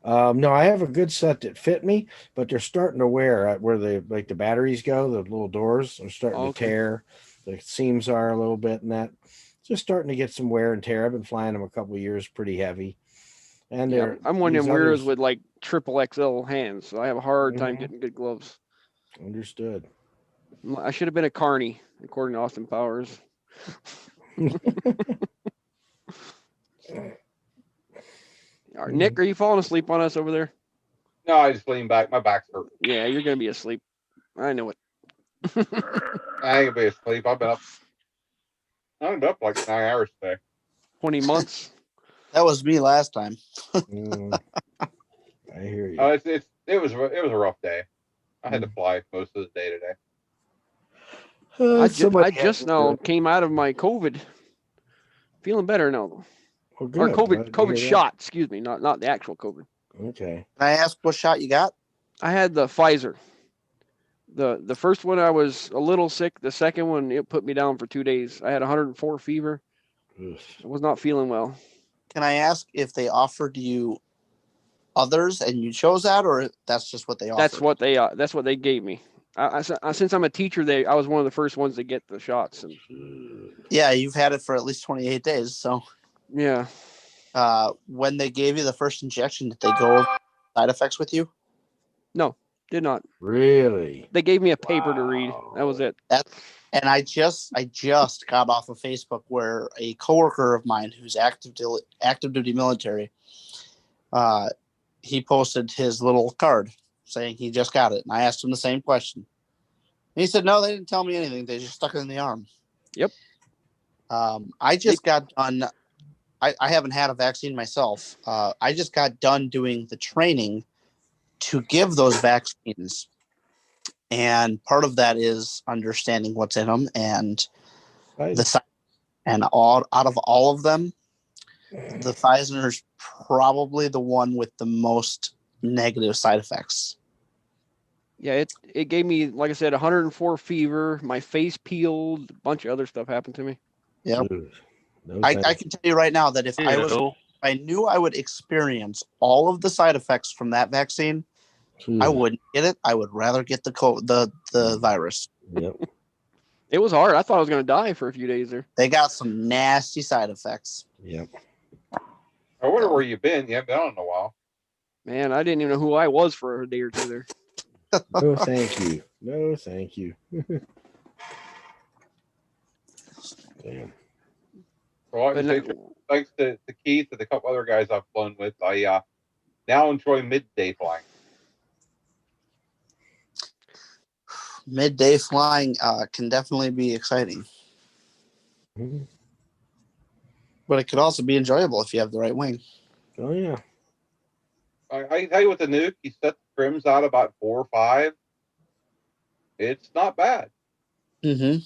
No, I have a good set that fit me, but they're starting to wear at where the batteries go, the little doors are starting to Okay. tear. The seams are a little bit and that. Just starting to get some wear and tear. I've been flying them a couple of years pretty heavy. And Yeah, they're I'm one of these them weirdos others- with like triple XL hands, so I have a hard time Mhm. getting good gloves. Understood. I should have been a carny, according to Austin Powers. Nick, are you falling asleep on us over there? No, I just lean back. My back's hurt. Yeah, you're gonna be asleep. I know it. I ain't gonna be asleep. I've been up like 9 hours today. 20 months. That was me last time. Mm, I hear you. It was a rough day. I had to fly most of the day today. I Somebody just has- now came out of my COVID. Feeling better now. Well, Or good. COVID Glad to COVID hear that. shot, excuse me, not the actual COVID. Okay. Can I ask what shot you got? I had the Pfizer. The first one I was a little sick. The second one it put me down for 2 days. I had 104 fever. Ugh. I was not feeling well. Can I ask if they offered you others and you chose that, or that's just what they offered? That's what they gave me. Since I'm a teacher, I was one of the first ones to get the shots, and Yeah, you've had it for at least 28 days. So yeah, when they gave you the first injection, did they go over side effects with you? did not. Really? They gave me a paper to read. That was it. And I just got off of Facebook where a coworker of mine who's active duty military, he posted his little card saying he just got it, and I asked him the same question. he said, no, they didn't tell me anything. They just stuck it in the arm. Yep. I just got done. I haven't had a vaccine myself. I just got done doing the training to give those vaccines. And part of that is understanding what's in them and Right. the side. And out of all of them, the Pfizer is probably the one with the most negative side effects. Yeah, it gave me, like I said, 104 fever. My face peeled. A bunch of other stuff happened to me. Yep. Dude, no I thanks. can tell you right now that if I knew I would experience all of the side effects from that vaccine, I wouldn't get it. I would rather get the virus. Yep. It was hard. I thought I was going to die for a few days there. They got some nasty side effects. Yep. I wonder where you've been. You haven't been on in a while. Man, I didn't even know who I was for a day or two there. No, thank you. No, thank you. Damn. Well, But thanks to Keith and a couple other guys I've flown with, I now enjoy midday flying. Midday flying can definitely be exciting, Mhm. but it could also be enjoyable if you have the right wing. Oh yeah. I tell you, with the Nuke, you set the trims out about 4 or 5. It's not bad. Mm-hmm.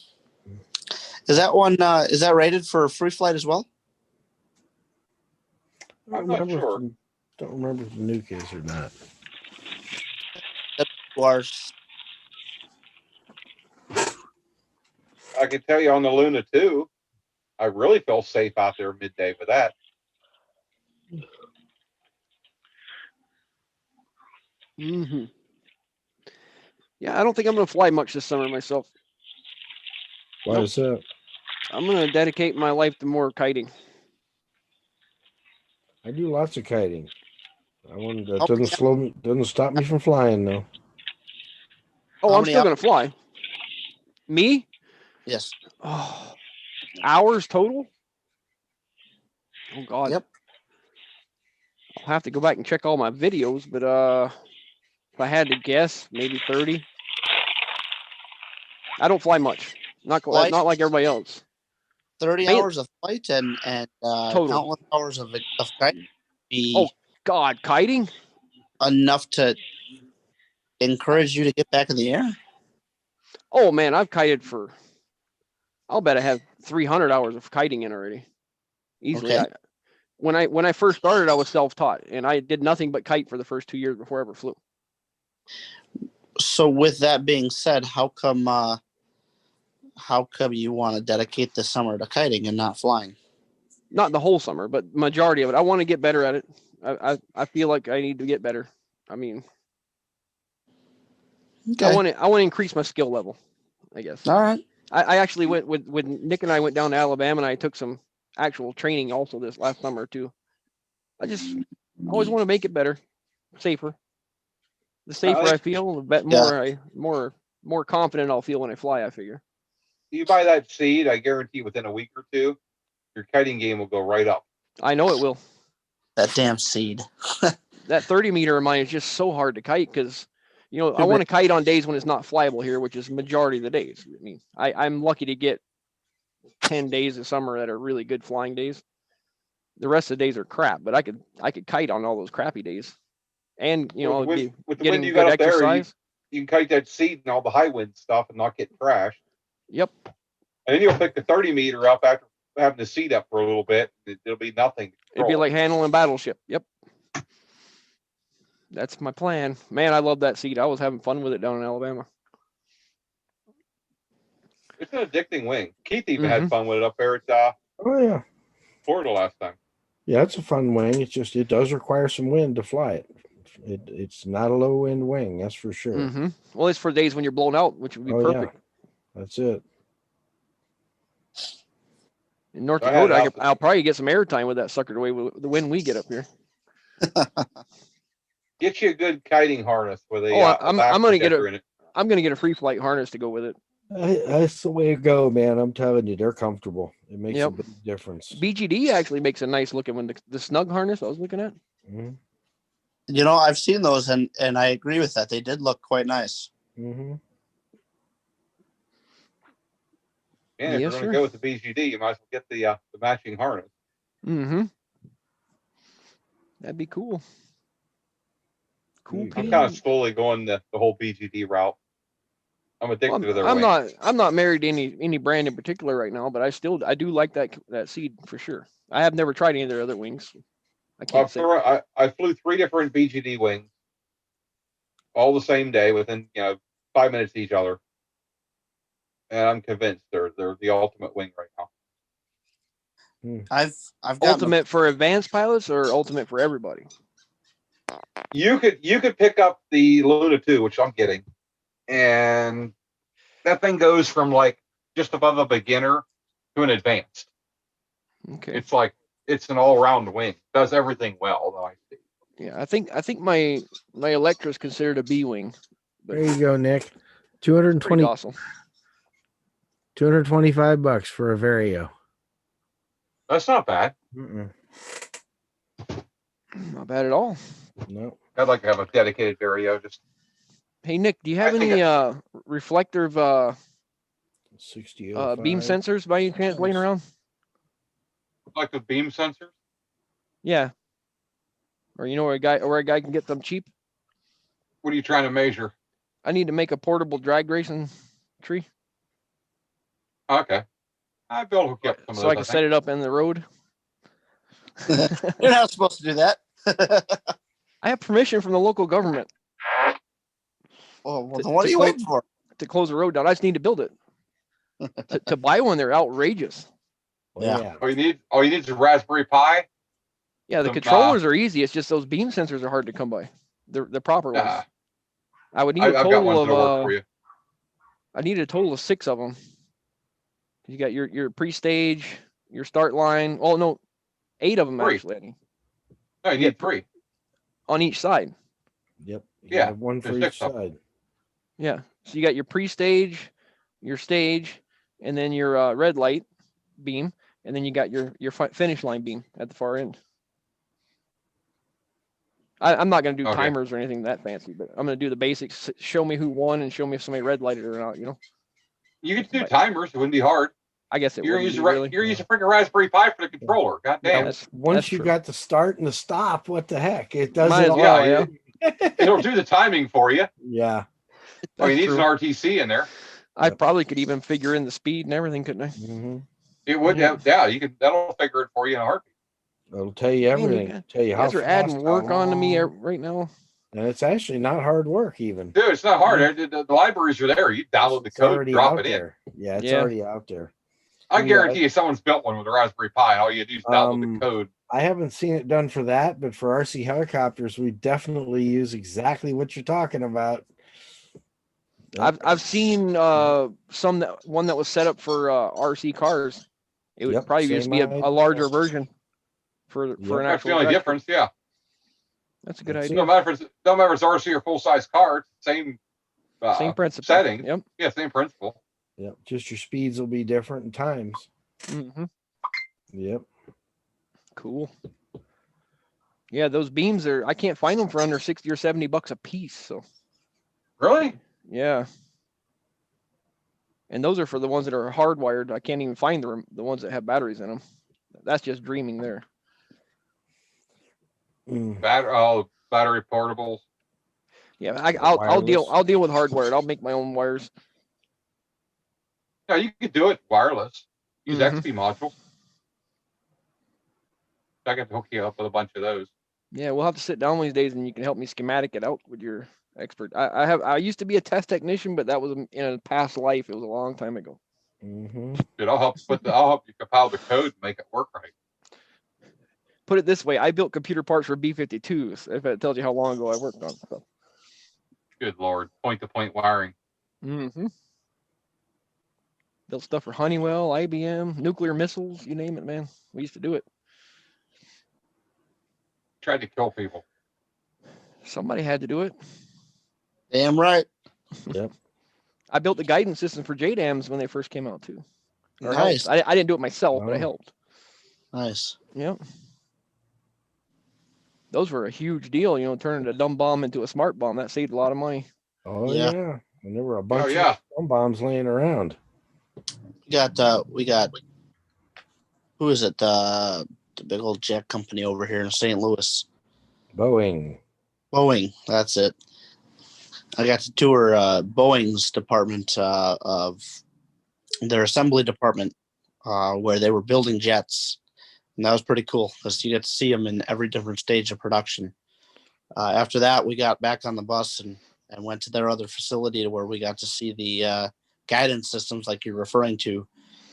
Is that one? Is that rated for free flight as well? I'm not sure. Don't remember if the nuke is or not. I can tell you on the Luna 2, I really felt safe out there midday with that. Mm-hmm. Yeah, I don't think I'm going to fly much this summer myself. Why is that? I'm going to dedicate my life to more kiting. I do lots of kiting. That doesn't stop me from flying though. Oh, I'm still going to fly. Me? Yes. Oh, hours total? Oh God. Yep. I'll have to go back and check all my videos, but if I had to guess, maybe 30. I don't fly much. Not like everybody else. 30 hours of flight and countless hours of kiting. Oh God, kiting? Enough to encourage you to get back in the air? Oh man, I've kited for. I'll bet I have 300 hours of kiting in already, easily. Okay. When I first started, I was self-taught, and I did nothing but kite for the first 2 years before I ever flew. So, with that being said, how come you want to dedicate the summer to kiting and not flying? Not the whole summer, but majority of it. I want to get better at it. I feel like I need to get better. I mean, okay. I want to increase my skill level, I guess. All right. I actually went with Nick and I went down to Alabama, and I took some actual training also this last summer too. I always want to make it better, safer. The safer I feel, the more confident I'll feel when I fly, I figure. You buy that seed, I guarantee within a week or two, your kiting game will go right up. I know it will. That damn seed. That 30 meter of mine is just so hard to kite because, I want to kite on days when it's not flyable here, which is majority of the days. I mean, I'm lucky to get 10 days of summer that are really good flying days. The rest of the days are crap, but I could kite on all those crappy days. And, with the getting wind you good got up exercise. There, you can kite that seed and all the high wind stuff and not get crashed. Yep. And then you'll pick the 30 meter up after having the seat up for a little bit. It'll be nothing. It'd be like handling a battleship. Yep. That's my plan. Man, I love that seat. I was having fun with it down in Alabama. It's an addicting wing. Keith even had fun with it up there at Florida last time. Yeah, it's a fun wing. It's just it does require some wind to fly it. It's not a low wind wing, that's for sure. Mm-hmm. Well, it's for days when you're blown out, which would be perfect. Yeah. That's it. In North Dakota, I'll probably get some airtime with that sucker the way the wind we get up here. Get you a good kiting harness with a. I'm gonna get I'm gonna get a free flight harness to go with it. That's the way to go, man. I'm telling you, they're comfortable. It makes a big difference. BGD actually makes a nice looking one. The snug harness I was looking at. Mm-hmm. I've seen those and I agree with that. They did look quite nice. Mm-hmm. And if Yeah, you're going sure. to go with the BGD, you might as well get the matching harness. Mm-hmm. That'd be cool. Cool. I'm I'm P. kind of slowly going the whole BGD route. I'm addicted to their I'm wings. not married to any brand in particular right now, but I do like that seed for sure. I have never tried any of their other wings. I can't say. I flew 3 different BGD wings, all the same day within 5 minutes of each other, and I'm convinced they're the ultimate wing right now. I've got Ultimate for advanced pilots or ultimate for everybody? You could pick up the Luna 2, which I'm getting, and that thing goes from like just above a beginner to an advanced. Okay. It's like it's an all-round wing. Does everything well, though I see. Yeah, I think my Electra is considered a B wing. But There you go, Nick. pretty 220, docile. $225 for a Vario. That's not bad. Not bad at all. No. I'd like to have a dedicated Vario. Just Hey Nick, do you have I think any reflective 60 beam sensors by any chance laying around? like the beam sensors. Yeah. Or you know where a guy can get them cheap? What are you trying to measure? I need to make a portable drag racing tree Okay, I built hook up some so of those. I can set it up in the road. You're not supposed to do that. I have permission from the local government Oh, well, To- then what to are you clo- waiting for? to close the road down. I just need to build it. To buy one, they're outrageous. Yeah. All you need is a Raspberry Pi. Yeah, the Some, controllers are easy. It's just those beam sensors are hard to come by. The proper ones. Yeah, I would need a I've got ones total that'll work of for you. I needed a total of 6 of them. You got your pre-stage, your start line. Oh no, 8 of them 3. actually. I need No, you Yeah, need 3. on each side. Yep. You Yeah, have one for there's each 6 of 'em. side. Yeah. So you got your pre-stage, your stage, and then your red light beam, and then you got your finish line beam at the far end. I'm not going to do Okay. timers or anything that fancy, but I'm going to do the basics. Show me who won and show me if somebody red lighted or not. You could do But- timers. It wouldn't be hard. I guess it You're wouldn't be using really. you're using freaking Raspberry Pi for the controller. God Yeah, damn. That's Once you true. got the start and the stop, what the heck? It does Might it as all. well, yeah, it'll do the timing for you. Yeah. Oh, you That's need true. an RTC in there. I Yep. probably could even figure in the speed and everything, couldn't I? Mm-hmm. It would Yeah. have. Yeah, you could. That'll figure it for you in a heartbeat. It'll tell you Man, everything. Tell you You how guys are fast, adding how work onto me long. right now. And it's actually not hard work even. Dude, it's not hard. The libraries are there. You download the It's code, already drop out it in. there. Yeah, it's Yeah. already out there. I Yeah. guarantee you, someone's built one with a Raspberry Pi. All you do is download the code. I haven't seen it done for that, but for RC helicopters, we definitely use exactly what you're talking about. I've seen one that was set up for RC cars. It would Yep, probably just same be a idea. larger version for an Yep. That's actual the only drag difference. Yeah. That's a good That's idea. No matter if it's RC or full size car, it's the same. Same principle. Settings. Yep. Yeah, same principle. Yep. Just your speeds will be different in times. hmm Yep. Cool. Yeah, those beams I can't find them for under 60 or 70 bucks a piece. So Really? yeah. And those are for the ones that are hardwired. I can't even find the ones that have batteries in them. That's just dreaming there. Mm. Battery portables. Yeah, I'll deal Wireless. with hardwired. I'll make my own wires. Yeah, you could do it wireless. Use Mhm. XP module. I can hook you up with a bunch of those. Yeah, we'll have to sit down one of these days and you can help me schematic it out with your expert. I used to be a test technician, but that was in a past life. It was a long time ago. Mm-hmm. Dude, I'll help you compile the code and make it work right. Put it this way, I built computer parts for B-52s, if it tells you how long ago I worked on stuff. Good Lord. Point to point wiring. Mm-hmm. Built stuff for Honeywell, IBM, nuclear missiles, you name it, man. We used to do it. Tried to kill people. Somebody had to do it. Damn right. Yep. I built the guidance system for JDAMs when they first came out too. Or Nice. helped. I didn't do it myself, but I Oh. helped. Nice. Yep. Those were a huge deal, turning a dumb bomb into a smart bomb. That saved a lot of money. Oh Yeah. yeah. And there were a bunch yeah. of bomb bombs laying around. we got who is it? The big old jet company over here in St. Louis. Boeing. Boeing, that's it. I got to tour Boeing's department of their assembly department where they were building jets. And that was pretty cool because you get to see them in every different stage of production. After that, we got back on the bus and went to their other facility where we got to see the guidance systems like you're referring to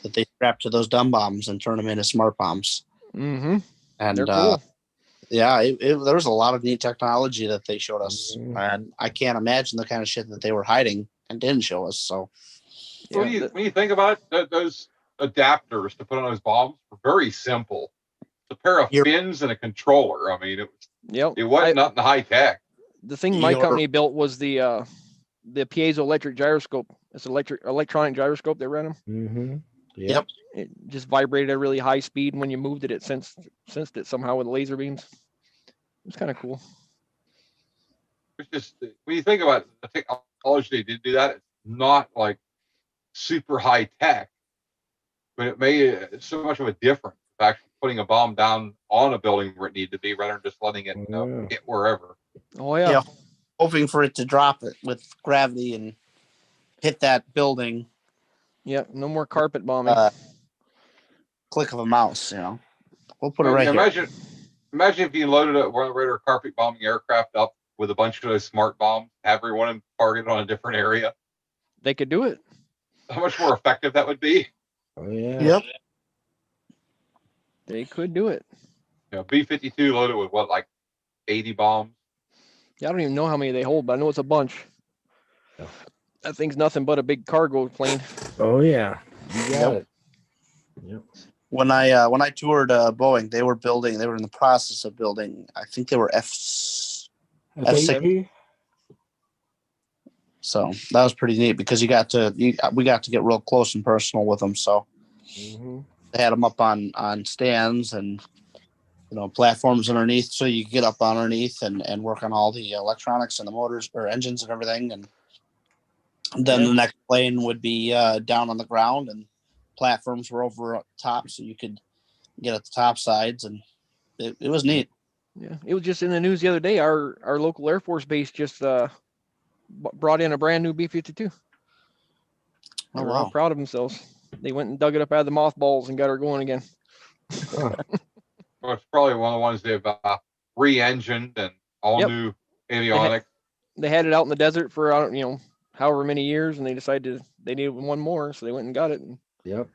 that they strap to those dumb bombs and turn them into smart bombs. Mm-hmm. And They're cool. yeah, there was a lot of neat technology that they showed us. Mhm. And I can't imagine the kind of shit that they were hiding and didn't show us. So So when you think about it, those adapters to put on those bombs were very simple. It's a pair of fins and a controller. I mean, it wasn't nothing high tech. The thing my company built was the piezoelectric gyroscope. It's an electronic gyroscope. They ran them. Mm-hmm. Yep. It just vibrated at a really high speed, and when you moved it, it sensed it somehow with laser beams. It's kind of cool. It's just when you think about the technology they did do that, it's not like super high tech, but it made so much of a difference. Actually, putting a bomb down on a building where it needed to be, rather than just letting it hit wherever. Oh yeah. Hoping for it to drop it with gravity and hit that building. Yeah, no more carpet bombing. Click of a mouse, We'll put it right here. Imagine if you loaded a radar carpet bombing aircraft up with a bunch of those smart bombs, have everyone targeted on a different area. They could do it. How much more effective that would be. Oh yeah. Yep. They could do it. B-52 loaded with what, like 80 bombs? Yeah, I don't even know how many they hold, but I know it's a bunch. Yeah. That thing's nothing but a big cargo plane. Oh yeah. You got it. Yep. When I toured Boeing, they were in the process of building, I think they were F6. So that was pretty neat because we got to get real close and personal with them. So they had them up on stands and platforms underneath, so you get up underneath and work on all the electronics and the motors or engines and everything. And then the next plane would be down on the ground, and platforms were over top, so you could get at the top sides, and it was neat. Yeah, it was just in the news the other day. Our local Air Force base just brought in a brand new B-52. They were all proud of themselves. They went and dug it up out of the mothballs and got her going again. Well, it's probably one of the ones they've re-engined and all new avionics. They had it out in the desert for however many years, and they decided they needed one more, so they went and got it. Yep.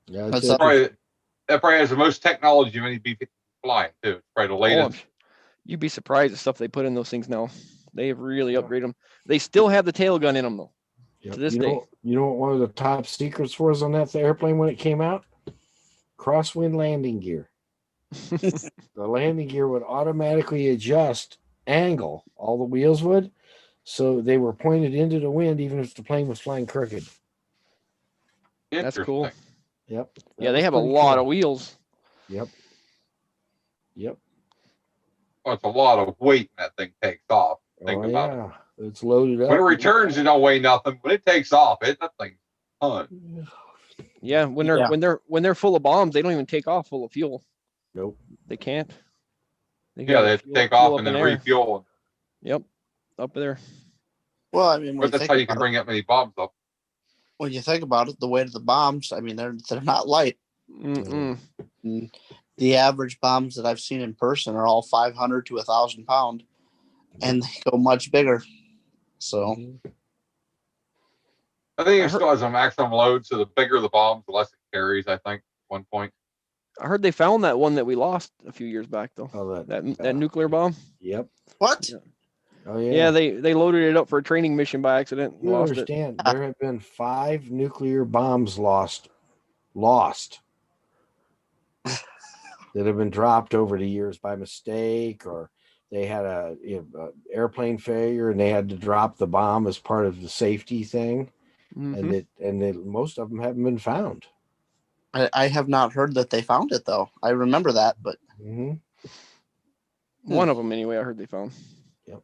Yeah, that probably has the most technology of any B-52 flying too. It's probably the latest. You'd be surprised at stuff they put in those things now. They have really upgraded them. They still have the tail gun in them though. Yep. To this day. You know what one of the top secrets was on that airplane when it came out? Crosswind landing gear. The landing gear would automatically adjust angle. All the wheels would. So they were pointed into the wind even if the plane was flying crooked. That's cool. Yep. Yeah, they have a lot of wheels. Yep. Well, it's a lot of weight that thing takes off. Think about it. It's loaded up. When it returns, it don't weigh nothing. When it takes off, that thing's a ton. Yeah, when they're full of bombs, they don't even take off full of fuel. Nope. They can't. They take off and then refuel. Yep. Up there. Well, I mean, but that's how you can bring that many bombs up. When you think about it, the weight of the bombs, I mean, they're not light. The average bombs that I've seen in person are all 500 to 1,000 pound, and they go much bigger. So I think it still has a maximum load, so the bigger the bombs, the less it carries. I think at one point. I heard they found that one that we lost a few years back though. Oh, that nuclear bomb. Yep. What? Yeah. Oh yeah. Yeah, they loaded it up for a training mission by accident. You understand? There have been 5 nuclear bombs lost that have been dropped over the years by mistake, or they had a airplane failure and they had to drop the bomb as part of the safety thing, and most of them haven't been found. I have not heard that they found it though. I remember that, but one of them anyway. I heard they found. Yep.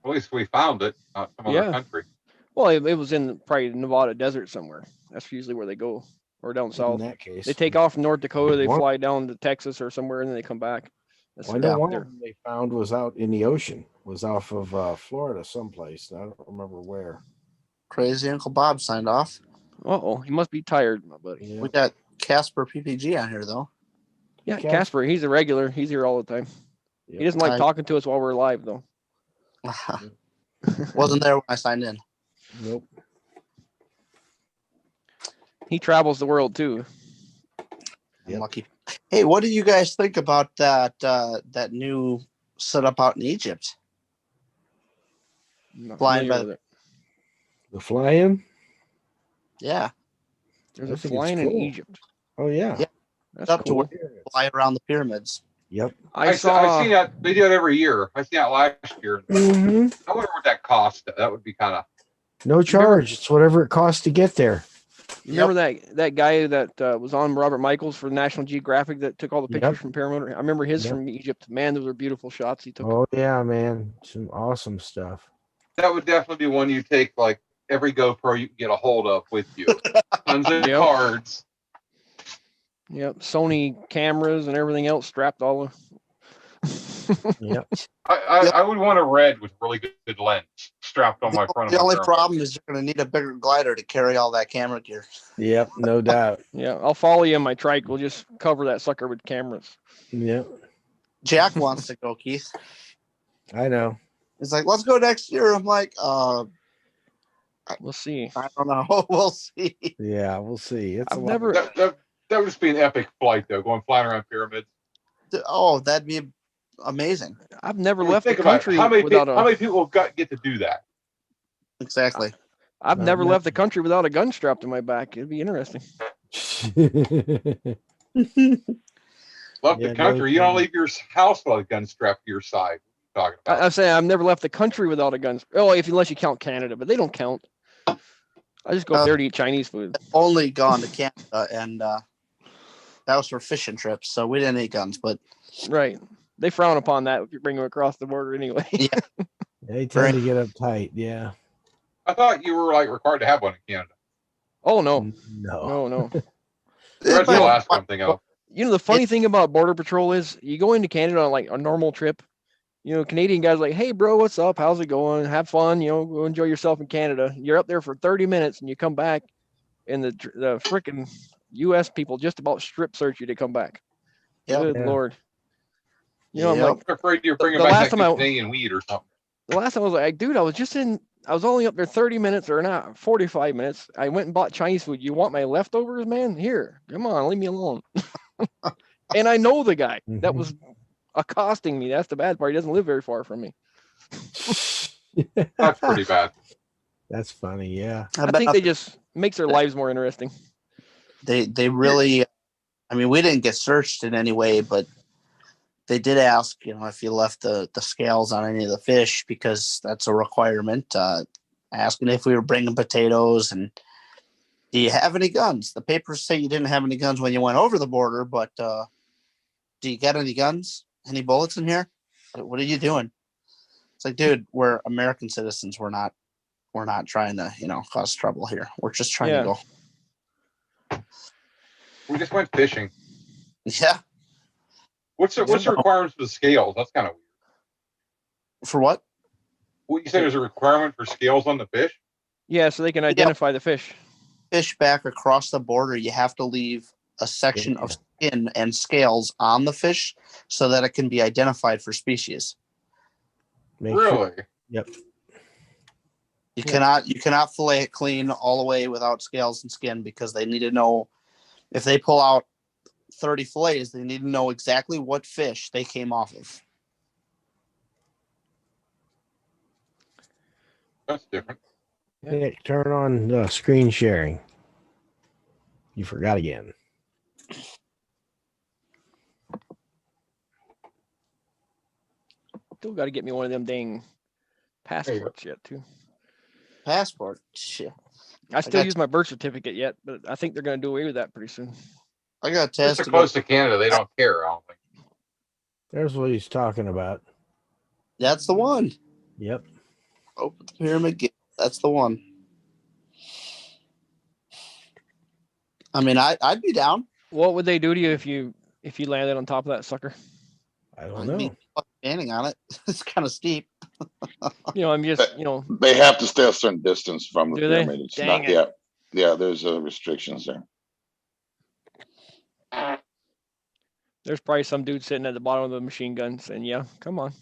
At least we found it, not some other country. Well, it was in probably Nevada desert somewhere. That's usually where they go, or down In south. that case, They take off from North Dakota, they One- fly down to Texas or somewhere, and then they come back. That's Well, I know their- one their- of them they found was out in the ocean, was off of Florida, someplace. I don't remember where. Crazy Uncle Bob signed off. Uh-oh, he must be tired, my buddy. Yeah. We got Casper PPG on here though. Yeah, Cas- Casper, he's a regular. He's here all the time. Yep. He doesn't like I- talking to us while we're live, though. Wasn't there when I signed in. Nope. He travels the world too. I'm Yep. lucky. Hey, what do you guys think about that new setup out in Egypt? I'm not Flying familiar by with it. The fly-in? Yeah, There's I a think it's flying in cool. Egypt. Oh yeah. Yeah. That's up to cool. fly around the pyramids. Yep. I I saw. seen that they do it every year. I seen that last year. Mm-hmm. I wonder what that cost. That would be kind of. No charge. It's whatever it costs to get there. You remember that guy that was on Robert Michaels for National Geographic that took all the Yep. pictures from Pyramid? I remember his Yep. from Egypt. Man, those are beautiful shots he took. Oh yeah, man. Some awesome stuff. That would definitely be one you take like every GoPro you can get a hold of with you. Tons of Yep. cards. Yep, Sony cameras and everything else strapped all. Yep. I would want a red with really good lens strapped on my front of The my only camera. problem is you're going to need a bigger glider to carry all that camera gear. Yep. No doubt. Yeah, I'll follow you in my trike. We'll just cover that sucker with cameras. Yep. Jack wants to go, Keith. I know. He's like, let's go next year. I'm like, We'll see. I don't know. We'll see. Yeah, we'll see. It's I've a lot. never. That would just be an epic flight though, going flying around pyramids. Oh, that'd be amazing. I've never I mean, left the think about it. country How many without how a. many people get to do that? Exactly. I've Not never many. left the country without a gun strapped to my back. It'd be interesting. Left Yeah, the country. no You don't kidding. leave your house without a gun strapped to your side. What are you talking about? I'm saying I've never left the country without a gun. Oh, unless you count Canada, but they don't count. I just go up there to eat Chinese food. Only gone to Canada, and that was for fishing trips, so we didn't eat guns. But Right. They frown upon that if you bring them across the border anyway. They tend to get uptight. Yeah. I thought you were like required to have one in Canada. Oh no, No. no. That's the last one thing else. You know the funny thing about Border Patrol is you go into Canada on like a normal trip. You know, Canadian guys are like, hey bro, what's up? How's it going? Have fun. You know, go enjoy yourself in Canada. You're up there for 30 minutes and you come back, and the freaking U.S. people just about strip search you to come back. Yep. Good Yeah. Lord. You know, I'm Yep. like, I'm afraid you're bringing the back last that time I- Canadian weed or something. the last time I was like, dude, I was only up there 30 minutes or not 45 minutes. I went and bought Chinese food. You want my leftovers, man? Here, come on, leave me alone. And I know the guy that was accosting me. That's the bad part. He doesn't live very far from me. That's pretty bad. That's funny. Yeah. I think they just makes their lives more interesting. they really. I mean, we didn't get searched in any way, but they did ask, if you left the scales on any of the fish, because that's a requirement. Asking if we were bringing potatoes and do you have any guns? The papers say you didn't have any guns when you went over the border, but do you got any guns? Any bullets in here? What are you doing? It's like, dude, we're American citizens. We're not trying to, cause trouble here. We're just trying to go. We just went fishing. Yeah. What's the requirements for the scales? That's kind of weird. For what? What you said there's a requirement for scales on the fish? Yeah, so they can identify the fish. Fish back across the border, you have to leave a section of skin and scales on the fish so that it can be identified for species. Make Really? Sure. Yep. You cannot fillet it clean all the way without scales and skin, because they need to know if they pull out 30 fillets, they need to know exactly what fish they came off of. That's different. Nick, turn on screen sharing. You forgot again. Still got to get me one of them dang passports yet too. Passport. Shit. I still got use my birth certificate yet, but I think they're going to do away with that pretty soon. I got a They're test so to go. close to Canada, they don't care, I don't think. There's what he's talking about. That's the one. Yep. Open the pyramid gate. That's the one. I mean, I'd be down. What would they do to you if you landed on top of that sucker? I don't I'd know. be standing on it. It's kind of steep. I'm just, They have to stay a certain distance from the Do they? pyramid. It's Dang not, it. yeah, there's restrictions there. there's probably some dude sitting at the bottom of the machine gun saying, yeah, come on.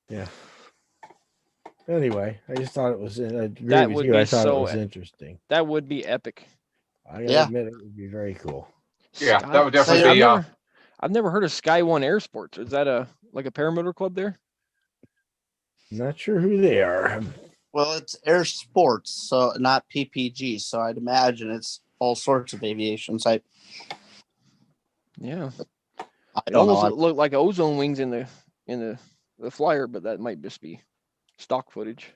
Yeah. Anyway, I just thought it was. I agree That with would you. be I thought so- it was interesting. That would be epic. I gotta Yeah. admit, it would be very cool. Yeah, Sky- that would definitely Say, be. I've never heard of Sky One Air Sports. Is that like a paramotor club there? Not sure who they are. Well, it's Air Sports, so not PPG. So I'd imagine it's all sorts of aviation type. Yeah. I It don't know. almost looked like ozone wings in the flyer, but that might just be stock footage.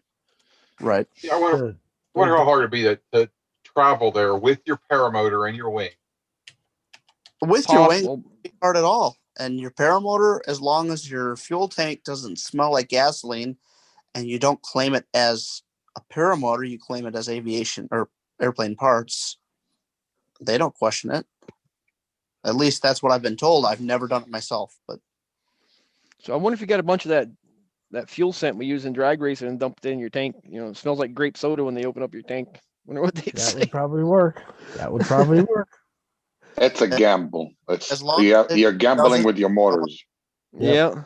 Right. Yeah, I wonder The- how hard it'd be to travel there with your paramotor and your wing. With your wing, Possible. it's hard at all. And your paramotor, as long as your fuel tank doesn't smell like gasoline and you don't claim it as a paramotor, you claim it as aviation or airplane parts, they don't question it. At least that's what I've been told. I've never done it myself, but So I wonder if you got a bunch of that fuel scent we use in drag racing and dump it in your tank. It smells like grape soda when they open up your tank. Wonder what they'd That say. would probably work. That would probably work. It's a gamble. As long You're, as it you're gambling doesn't- with your motors. Yep. Yeah.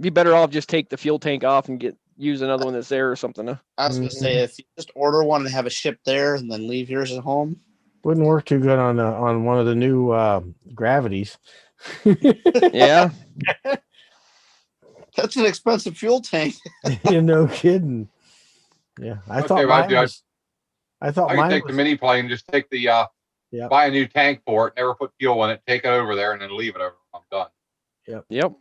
Be better off just take the fuel tank off and use another one that's there or something. Huh? I was going to say, if you just order one and have it shipped there and then leave yours at home, Wouldn't work too good on one of the new gravities. Yeah. that's an expensive fuel tank. You're no kidding. Yeah, I Okay, thought well, mine was. I thought I could mine take was. the mini plane, just take the Yeah. buy a new tank for it, never put fuel in it, take it over there, and then leave it over. I'm done. Yep.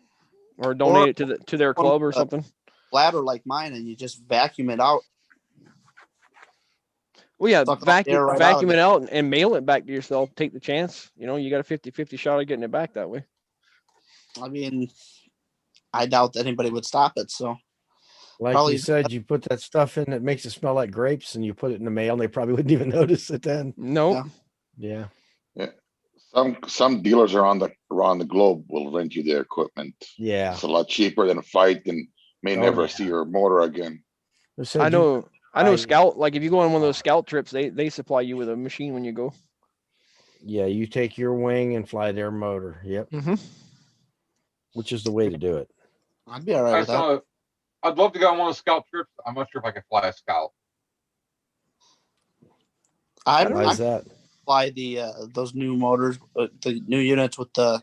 Or donate it to their club or uh, something. Bladder like mine, and you just vacuum it out. Well, yeah, suck all the air right out of vacuum it. it out and mail it back to yourself. Take the chance. You got a 50-50 shot of getting it back that way. I mean, I doubt that anybody would stop it. So Like probably- you said, you put that stuff in that makes it smell like grapes, and you put it in the mail, and they probably wouldn't even notice it then. Nope. Yeah. Yeah, Some dealers around the globe will rent you their equipment. yeah. It's a lot cheaper than a fight and may Oh, never yeah. see your motor again. They said I you- know. I- Scout. Like if you go on one of those Scout trips, they supply you with a machine when you go. Yeah, you take your wing and fly their motor. Yep, Mm-hmm. which is the way to do it. I'd be all right I with that. saw. I'd love to go on one of the scout trips. I'm not sure if I can fly a scout. I'd, Why I'd is that? fly the those new motors, the new units with the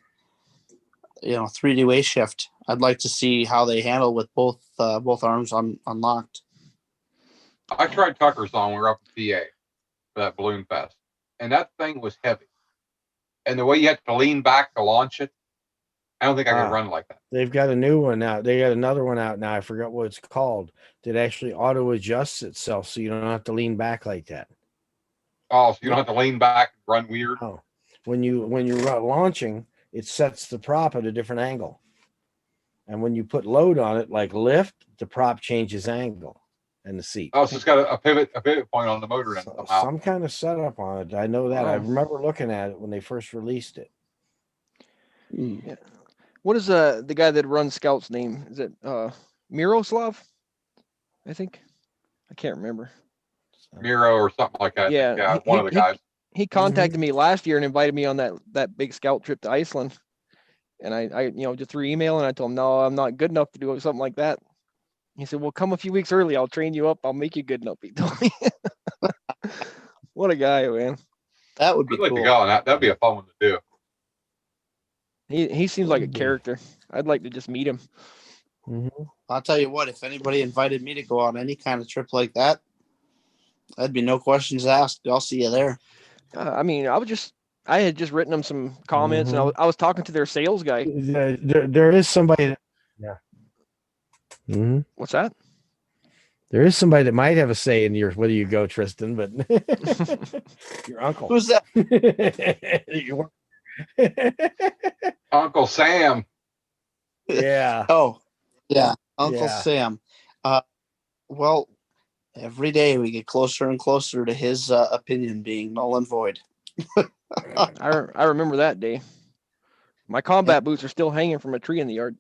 3D wave shift. I'd like to see how they handle with both arms unlocked. I tried Tucker's on. We were up in PA for that balloon fest, and that thing was heavy. And the way you had to lean back to launch it, I don't think I could Ah. run like that. They've got a new one out. They got another one out now. I forgot what it's called. That actually auto adjusts itself, so you don't have to lean back like that. Oh, so you don't have to lean back and run weird. Oh, when you're launching, it sets the prop at a different angle, and when you put load on it, like lift, the prop changes angle and the seat. Oh, so it's got a pivot point on the motor end somehow. Some kind of setup on it. I know that. I Oh. remember looking at it when they first released it. Mm. What is the guy that runs Scout's name? Is it Miroslav? I think. I can't remember. Miro or something like that. Yeah, Yeah, he- one of the guys. He contacted me last year and invited me on that big Scout trip to Iceland. And I just through email, and I told him, no, I'm not good enough to do something like that. He said, well, come a few weeks early. I'll train you up. I'll make you good enough. He told me. What a guy, man. That would be I'd like cool. to go on that. That'd be a fun one to do. He seems like a Mhm. character. I'd like to just meet him. Mhm. I'll tell you what, if anybody invited me to go on any kind of trip like that, that'd be no questions asked. I'll see you there. I had just written them some comments, and I was talking to their sales guy. There is somebody. Yeah. hmm What's that? There is somebody that might have a say in whether you go, Tristan, but your uncle. Who's that? Your- Uncle Sam. yeah. Oh, yeah, Uncle Yeah. Sam. Well, Every day we get closer and closer to his opinion being null and void. I remember that day. My combat boots are still hanging from a tree in the yard.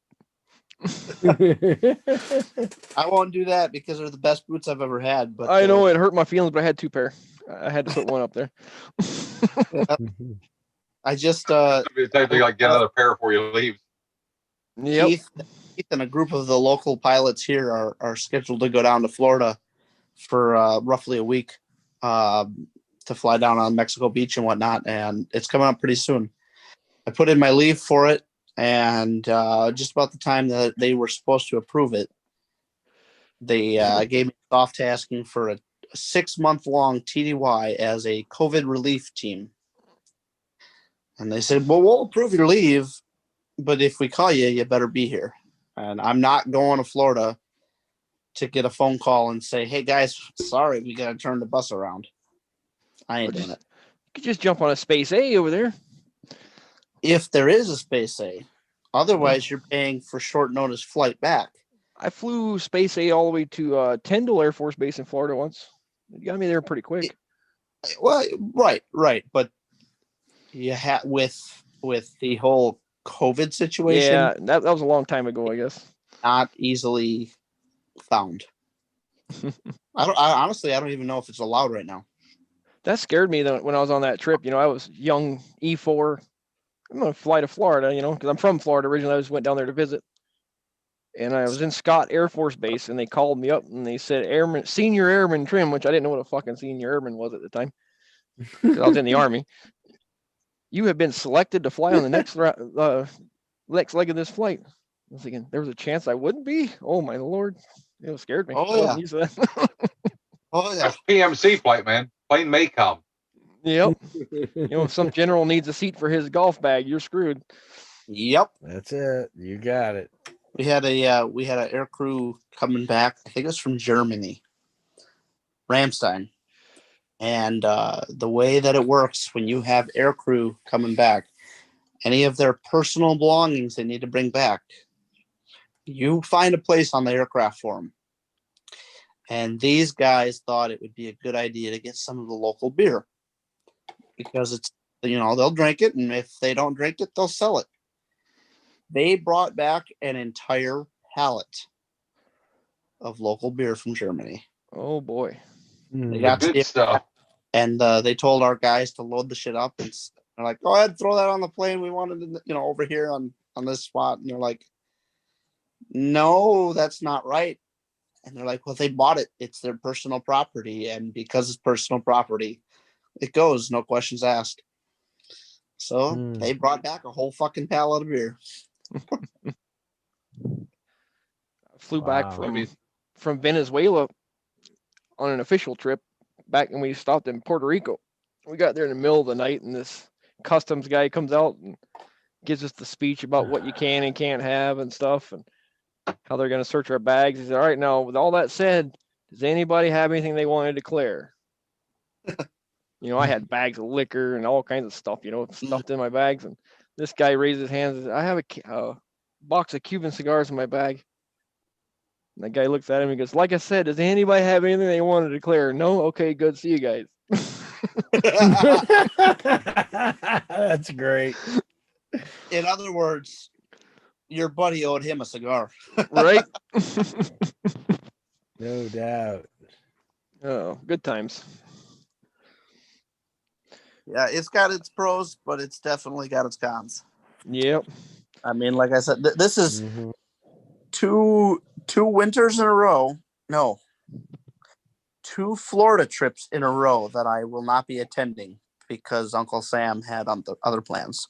I won't do that because they're the best boots I've ever had. But I know it hurt my feelings, but I had 2 pair. I had to put one up there. I just It's actually like get another pair before you leave. Yep. Keith and a group of the local pilots here are scheduled to go down to Florida for roughly a week to fly down on Mexico Beach and whatnot, and it's coming up pretty soon. I put in my leave for it, and just about the time that they were supposed to approve it, they gave me soft tasking for a 6-month-long TDY as a COVID relief team. And they said, well, we'll approve your leave, but if we call you, you better be here. And I'm not going to Florida to get a phone call and say, hey, guys, sorry, we got to turn the bus around. I ain't doing it. You could just jump on a Space A over there. If there is a Space A. Otherwise, you're paying for short notice flight back. I flew Space A all the way to Tyndall Air Force Base in Florida once. It got me there pretty quick. Well, right. But you had with the whole COVID situation. Yeah, that was a long time ago, I guess. Not easily found. I honestly don't even know if it's allowed right now. That scared me though when I was on that trip. I was young E4. I'm gonna fly to Florida, because I'm from Florida originally. I just went down there to visit, and I was in Scott Air Force Base, and they called me up and they said senior airman trim, which I didn't know what a fucking senior airman was at the time because I was in the Army. You have been selected to fly on the next leg of this flight. I was thinking there was a chance I wouldn't be. Oh my Lord, it scared me. Oh yeah. Oh yeah. That's PMC flight, man. Plane may come. Yep. If some general needs a seat for his golf bag, you're screwed. Yep. That's it. You got it. We had an air crew coming back. I think it was from Germany, Ramstein. And the way that it works when you have air crew coming back, any of their personal belongings they need to bring back, you find a place on the aircraft for them. And these guys thought it would be a good idea to get some of the local beer because it's, they'll drink it. And if they don't drink it, they'll sell it. They brought back an entire pallet of local beer from Germany. Oh boy. They got good stuff. And they told our guys to load the shit up. And they're like, go ahead, throw that on the plane. We wanted it, over here on this spot. And they're like, no, that's not right. And they're like, well, they bought it. It's their personal property. And because it's personal property, it goes, no questions asked. So they brought back a whole fucking pallet of beer. I flew back from Venezuela on an official trip back when we stopped in Puerto Rico. We got there in the middle of the night, and this customs guy comes out and gives us the speech about what you can and can't have and stuff, and how they're going to search our bags. He said, all right, now, with all that said, does anybody have anything they want to declare? I had bags of liquor and all kinds of stuff, stuffed in my bags. And this guy raised his hands and said, I have a box of Cuban cigars in my bag. And the guy looks at him and goes, like I said, does anybody have anything they want to declare? No? Okay, good. See you guys. That's great. In other words, your buddy owed him a cigar. Right? No doubt. Oh, good times. Yeah, it's got its pros, but it's definitely got its cons. Yep. I mean, like I said, this is two winters in a row. No, 2 Florida trips in a row that I will not be attending because Uncle Sam had other plans.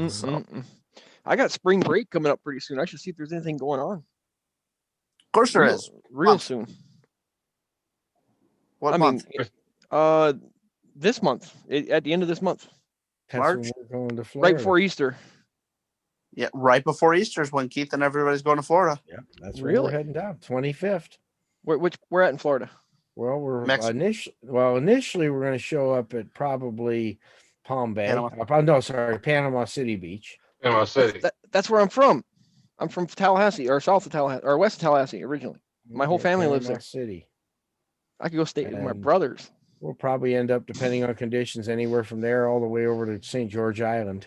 So. I got spring break coming up pretty soon. I should see if there's anything going on. Of course there is. Real soon. What month? This month. At the end of this month. March. We're going to Florida. Right before Easter. Yeah, right before Easter is when Keith and everybody's going to Florida. Yeah, that's where we're heading down. 25th. We're at in Florida. Well, initially we're going to show up at probably Palm Bay. Panama City Beach. Panama City. That's where I'm from. I'm from Tallahassee, or south of Tallahassee, or west of Tallahassee originally. My whole family lives Panama there. City. I could go stay with my And- brothers. We'll probably end up, depending on conditions, anywhere from there all the way over to St. George Island.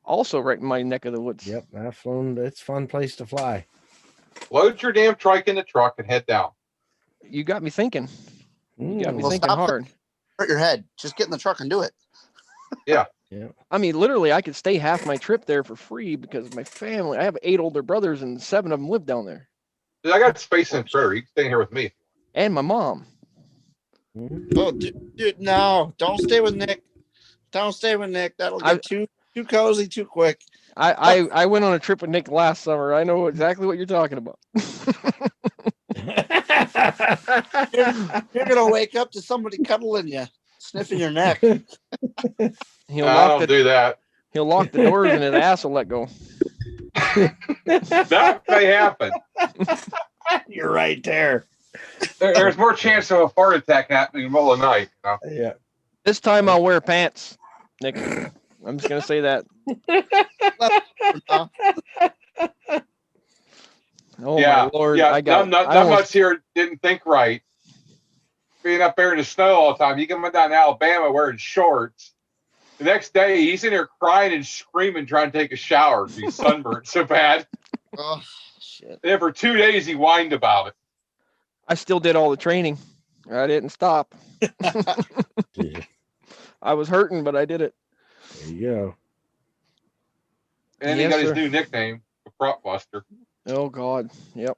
Also right in my neck of the woods. Yep, I've flown. It's a fun place to fly. Load your damn trike in the truck and head down. You got me thinking. You got me Well, thinking stop hard. Hurt your head. Just get in the truck and do it. I mean, literally, I could stay half my trip there for free because my family. I have 8 older brothers and 7 of them live down there, Dude, I got space in the trailer. You can stay here with me. and my mom. Oh, dude, no! Don't stay with Nick. Don't stay with Nick. That'll get too cozy too quick. I went on a trip with Nick last summer. I know exactly what you're talking about. You're gonna wake up to somebody cuddling you, sniffing your neck. He'll I don't do that. He'll lock the doors and his ass will let go. That may happen. You're right there. There's more chance of a heart attack happening in the middle of the night. You know? Yeah. This time I'll wear pants, Nick. I'm just gonna say that. Oh Yeah, my lord! yeah. I got. None I almost- of us here didn't think right. Being up there in the snow all the time. You come down to Alabama wearing shorts. The next day, he's in here crying and screaming, trying to take a shower. He's sunburned so bad. Oh shit! And then for 2 days, he whined about it. I still did all the training. I didn't stop. Yeah, I was hurting, but I did it. there you go. And then Yes, he got sir. his new nickname, the Prop Buster. Oh God. Yep.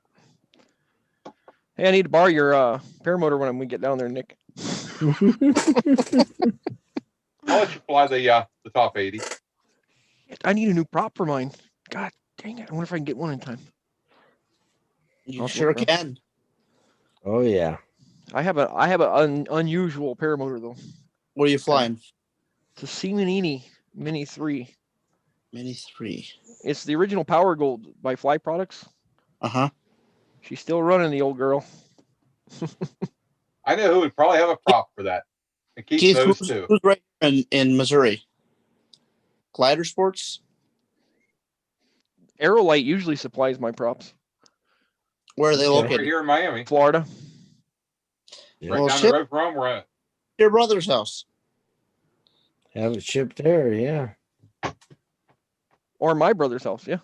Hey, I need to borrow your paramotor when we get down there, Nick. I'll let you fly the top 80. I need a new prop for mine. God dang it! I wonder if I can get one in time. You I'll sure look, bro. can. Oh yeah. I have an unusual paramotor though. What are you flying? It's a Simonini Mini 3. Mini 3. It's the original Power Gold by Fly Products. Uh-huh. She's still running, the old girl. I know who would probably have a prop for that. And Keith Keith, knows who's too. right here in Missouri? Glider Sports? Aerolite usually supplies my props. Where are they Okay. Right located? here in Miami. Florida. Yeah. Right Well, down shit. the road from where we're at. Your brother's house. Have it shipped there. Yeah. Or my brother's house, yeah.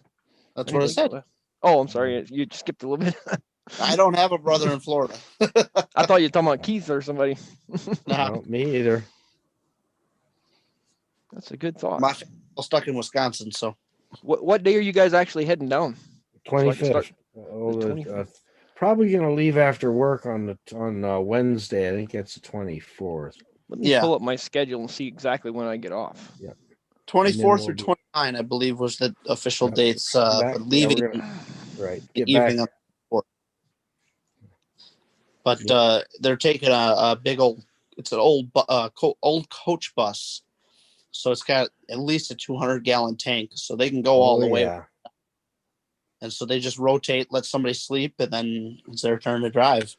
That's what I said. Oh, I'm sorry. You skipped a little bit. I don't have a brother in Florida. I thought you were talking about Keith or somebody. Nah, No, me either. That's a good thought. my family's all stuck in Wisconsin, so What day are you guys actually heading down? So I can 25th. start- Oh, the the, 25th. probably gonna leave after work on Wednesday. I think that's the 24th. Let me Yeah. pull up my schedule and see exactly when I get off. 24th we'll through do- 29, I believe, was the official Yep. dates. Back- But yeah, leaving we're gonna- Right. the Get back. evening of the 4th. But Yep. they're taking a big old. It's an old old coach bus, so it's got at least a 200-gallon tank, so they can go all the way. Yeah. And so they just rotate, let somebody sleep, and then it's their turn to drive.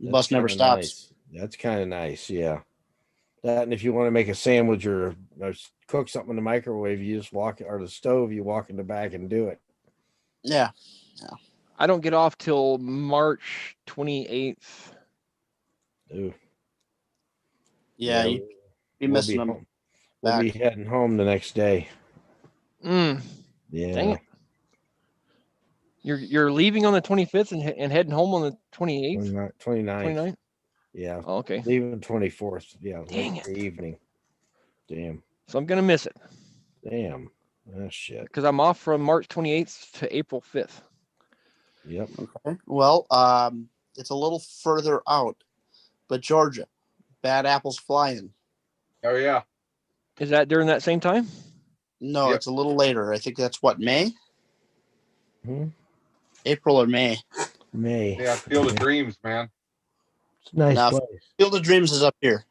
The That's bus never kinda stops. nice. That's kind of nice. Yeah. That, and if you want to make a sandwich or cook something in the microwave, you just walk, or the stove, you walk in the back and do it. Yeah. I don't get off till March 28th. Ooh. Yeah, you'd be we'll missing be them. home. We'll be heading home the next day. Mm, Yeah. dang it. You're leaving on the 25th and heading home on the 28th, 29th. 29th? Yeah. Oh, okay. Leaving 24th. Yeah. Dang late in the evening. Damn. So I'm going to miss it Damn. Ah, shit. because I'm off from March 28th to April 5th. Yep. Okay. Well, it's a little further out, but Georgia, Bad Apples Flying. Oh yeah. Is that during that same time? No, Yep. it's a little later. I think that's what, May? Hmm? April or May. May. Yeah, Field of Dreams, man. It's a nice Now- place. Field of Dreams is up here.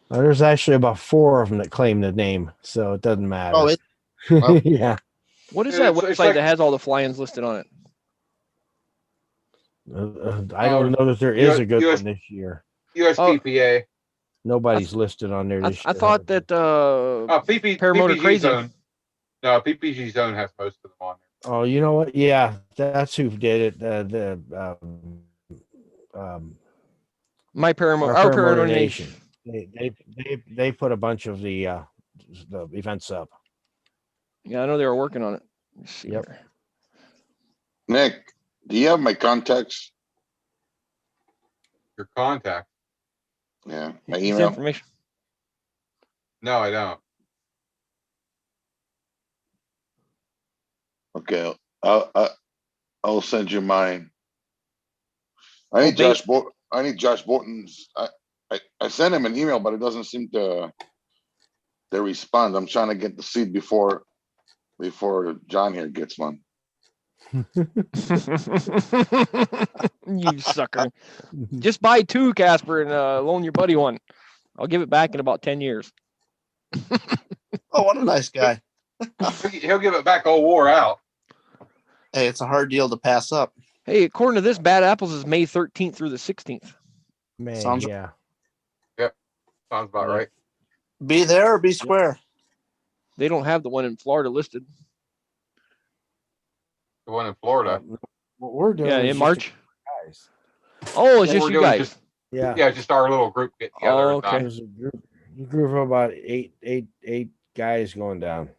There's actually about 4 of them that claim the name, so it doesn't matter. Oh, well- yeah. What is Yeah, that it's website like- that has all the fly-ins listed on it? I don't know that there is a good US one this year. USPPA. Nobody's listed on there I this I year. thought that Oh, Paramotor PPG Crazy. Zone. No, PPG Zone has most of them on there. Oh, you know what? Yeah, that's who did it. My paramotor, Our our Paramotor paramotor Nation. nation. They put a bunch of the events up. Yeah, I know they were working on it. Let's see Yep. here. Nick, do you have my contacts? Your contact. Yeah, my His email. information. No, I don't. Okay, I'll send you mine. I Oh, need Josh Bolton's. I sent him an email, but it doesn't seem to respond. I'm trying to get the seed before John here gets one. You sucker. Just buy 2, Casper, and loan your buddy one. I'll give it back in about 10 years. Oh, what a nice guy. He'll give it back all wore out. Hey, it's a hard deal to pass up. Hey, according to this, Bad Apples is May 13th through the 16th. Man, Sounds- yeah. Sounds about Yeah. right. Be there or be square. They don't have the one in Florida listed. The one in Florida. What we're doing Yeah, is in just March. guys. Oh, it's What just we're you doing is guys. just- Yeah. Yeah, just our little group get together. Oh, and not- okay. There's a group of about eight guys going down.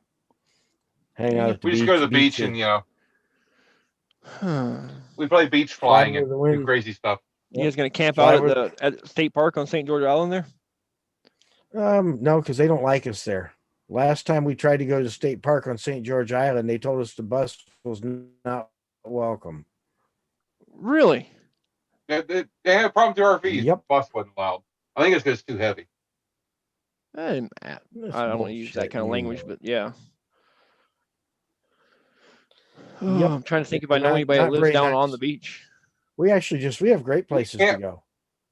Hang out at the We beach. just go to the beach and, you know, we play beach flying and with the wind. do crazy stuff. You guys gonna camp Fly out with- at State Park on St. George Island there? No, because they don't like us there. Last time we tried to go to State Park on St. George Island, they told us the bus was not welcome. Really? They have problems with RVs. Yep. The bus wasn't allowed. I think it's because it's too heavy. I That's don't want to use that bullshit, kind of you language, know but it. yeah. Yep. I'm trying to think if I know Not- anybody that not lives very down nice. on the beach. We have great places to can't- go.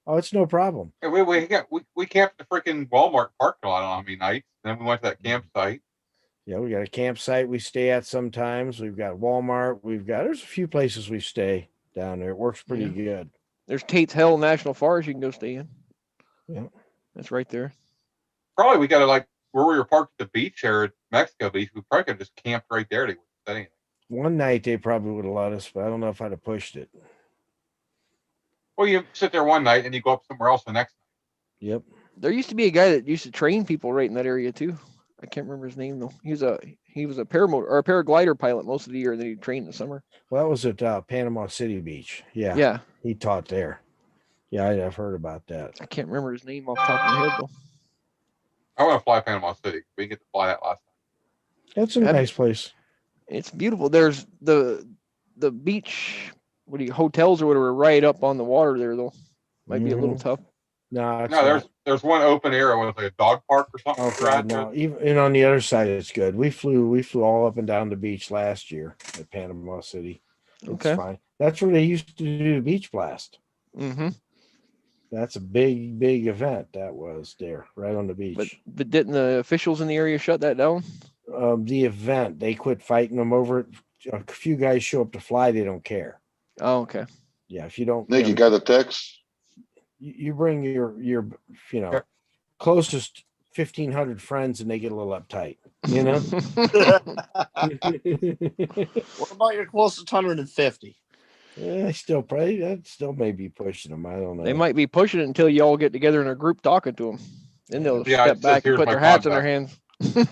Oh, it's no problem. Yeah, we camped at the freaking Walmart parking lot on how many nights. Then we went to that campsite. Yeah, we got a campsite we stay at sometimes. We've got Walmart. There's a few places we stay down there. It works pretty good. There's Tate's Hell National Forest you can go stay in. Yeah. That's right there. Probably we got to like where we were parked at the beach here at Mexico Beach. We probably could have just camped right there. They wouldn't say anything. One night they probably would have let us, but I don't know if I'd have pushed it. Well, you sit there one night and you go up somewhere else the next night. Yep. There used to be a guy that used to train people right in that area too. I can't remember his name though. He was a paramotor or a paraglider pilot most of the year. Then he trained in the summer. Well, that was at Panama City Beach. Yeah. Yeah. He taught there. Yeah, I've heard about that. I can't remember his name off the top of my head though. I want to fly Panama City. We didn't get to fly that last time. That's a Have- nice place. It's beautiful. There's the beach, hotels or whatever, right up on the water there though. Might be a little Mhm. tough. No, it's No, not. there's one open area with like a dog park or something. Oh to ride God, no! to. Even on the other side, it's good. We flew all up and down the beach last year at Panama City. It's Okay. fine. That's where they used to do the beach blast. Mm-hmm. That's a big event. That was there, right on the beach. But didn't the officials in the area shut that down? The event, they quit fighting them over it. A few guys show up to fly, they don't care. Oh, okay. Yeah, if you don't, Nick, you got the text? you bring your closest 1,500 friends, and they get a little uptight. You know. What about your closest 150? Yeah, that still may be pushing them. I don't know. They might be pushing it until you all get together in a group talking to them. Then they'll Yeah, step it says back and here's put my their hats in their contact. hands.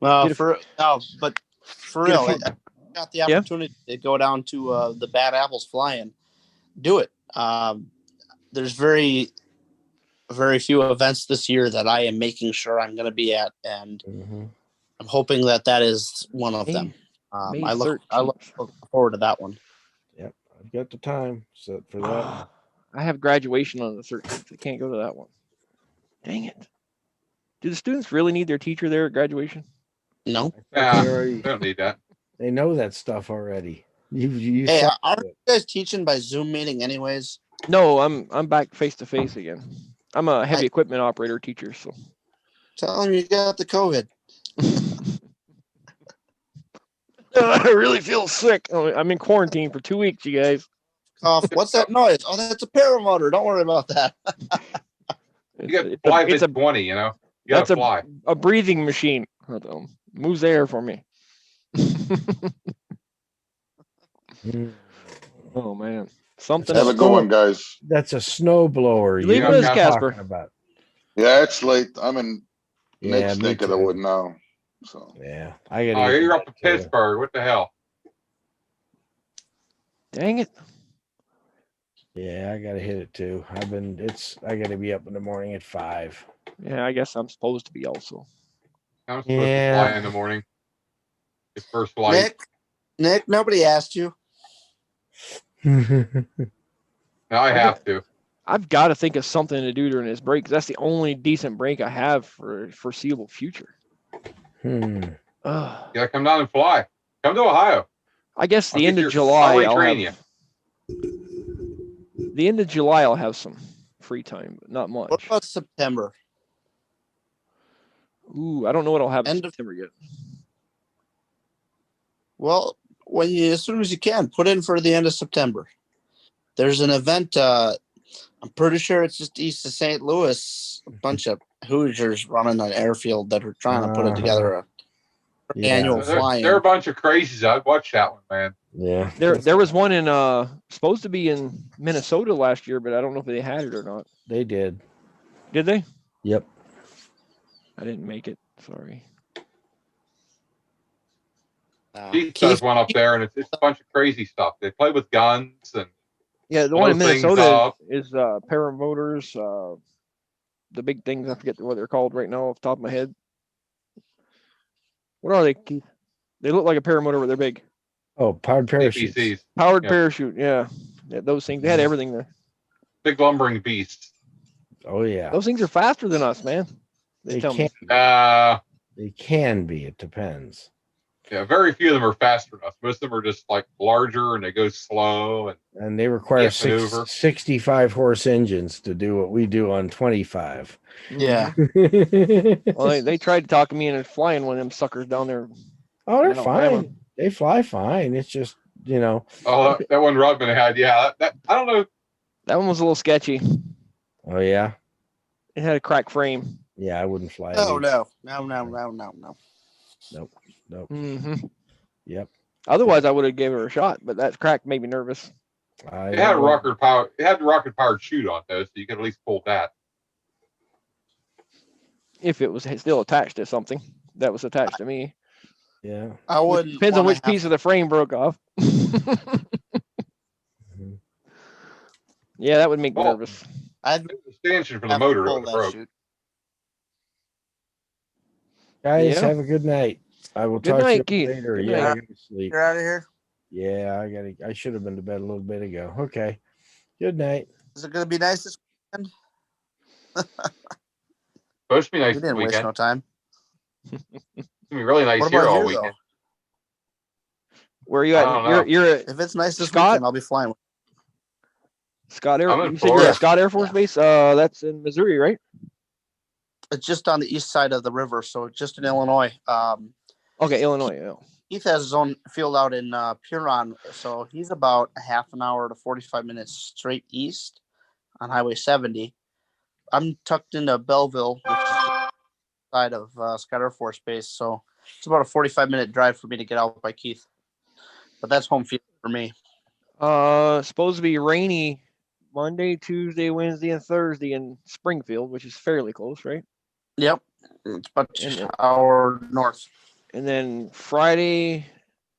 Well, Get but for get a real, few- I got the Yeah? opportunity to go down to the Bad Apples flying. Do it. There's very few events this year that I am making sure I'm going to be at, and Mhm. I'm hoping that is one of May- them. May I look 13th. forward to that one. Yep, I've got the time set for that. I have graduation on the 13th. I can't go to that one. Dang it. Do the students really need their teacher there at graduation? No. Yeah, They already- we don't need that. they know that stuff already. You Hey, saw aren't it. you guys teaching by Zoom meeting anyways? No, I'm back face to face again. I'm a heavy equipment operator teacher, so Tell them you got the COVID. I really feel sick. I'm in quarantine for 2 weeks, you guys. Cough. What's that noise? Oh, that's a paramotor. Don't worry about that. You got It's to fly it's mid 20, you know. You got that's to fly. a breathing machine. Moves the air for me. Mm. Oh man, something Have a else. good one, guys. That's a snow blower. You leaving know us, what I'm Casper? talking about. Yeah, it's late. I'm in Yeah, Nate's me neck of the wood too. now. So Yeah, I gotta Oh, get to you're up bed, to too. Pittsburgh. What the hell? Dang it. Yeah, I gotta hit it too. I gotta be up in the morning at 5. Yeah, I guess I'm supposed to be also. I'm supposed to Yeah. fly in the morning. His first flight. Nick, nobody asked you. Now I have to. I've got to think of something to do during this break, 'cause that's the only decent break I have for foreseeable future. Hmm. Ugh. You gotta come down and fly. Come to Ohio. I guess I'll the end get of your- July, I'll I'll retrain have. The end of July, I'll have some free time, but not much. What about September? Ooh, I don't know what I'll have in End of- September yet. Well, as soon as you can, put in for the end of September. There's an event. I'm pretty sure it's just east of St. Louis. A bunch of Hoosiers running an airfield that are trying to put it together. Yeah. Annual They're flying. a bunch of crazies. I'd watch that one, man. Yeah. There was one in supposed to be in Minnesota last year, but I don't know if they had it or not. They did. Did they? Yep. I didn't make it. Sorry. Keith does one up there, and it's a bunch of crazy stuff. They play with guns and Yeah, the one in blow things Minnesota up. is paramotors. The big things, I forget what they're called right now off the top of my head. What are they, Keith? They look like a paramotor, but they're big. Oh, powered parachutes. APCs. Powered Yeah. parachute, yeah. Those things. They had everything there. Big lumbering beasts. Oh yeah. Those things are faster than us, man. They They tell me. can. They can be. It depends. Yeah, very few of them are faster than us. Most of them are just like larger and they go slow. And they require Can't maneuver. 65 horse engines to do what we do on 25. Yeah. Well, they tried to talk me into flying one of them suckers down there. Oh, they're in Alabama. fine. They fly fine. It's just, Oh, that one Rudman had, yeah. That I don't know. That one was a little sketchy. Oh yeah. It had a cracked frame. Yeah, I wouldn't fly. Oh it either. no. Nope. Mm-hmm. Yep. Otherwise, I would have gave her a shot, but that crack made me nervous. It had a rocket power. It had the rocket powered chute on those, so you could at least pull that. If it was still attached to something that was attached to me. Yeah. I wouldn't. Depends on which piece of the frame broke off. Yeah, that would make me nervous. I'd It was the stanchion for the have to motor pull that that broke. chute. Guys, Yeah. have a good night. I will Good talk night, to you Keith. later. Good Yeah, night. I gotta sleep. You're out of here. Yeah, I should have been to bed a little bit ago. Okay. Good night. Is it going to be nice this weekend? Supposed to be nice We this didn't waste weekend. no time. It's gonna be really nice What here about all here, weekend. Where are you I at? don't know. You're at If it's nice this Scott? weekend, I'll be flying. Scott Air. I'm in You said you're Florida. at Scott Air Force Yeah. Base. That's in Missouri, right? It's just on the east side of the river, so just in Illinois. Okay, Illinois. Yeah. Keith has his own field out in Huron, so he's about a half an hour to 45 minutes straight east on Highway 70. I'm tucked into Belleville, which is the side of Scott Air Force Base, so it's about a 45-minute drive for me to get out by Keith. But that's home field for me. Supposed to be rainy Monday, Tuesday, Wednesday, and Thursday in Springfield, which is fairly close, right? Yep, it's about And an hour north. And then Friday,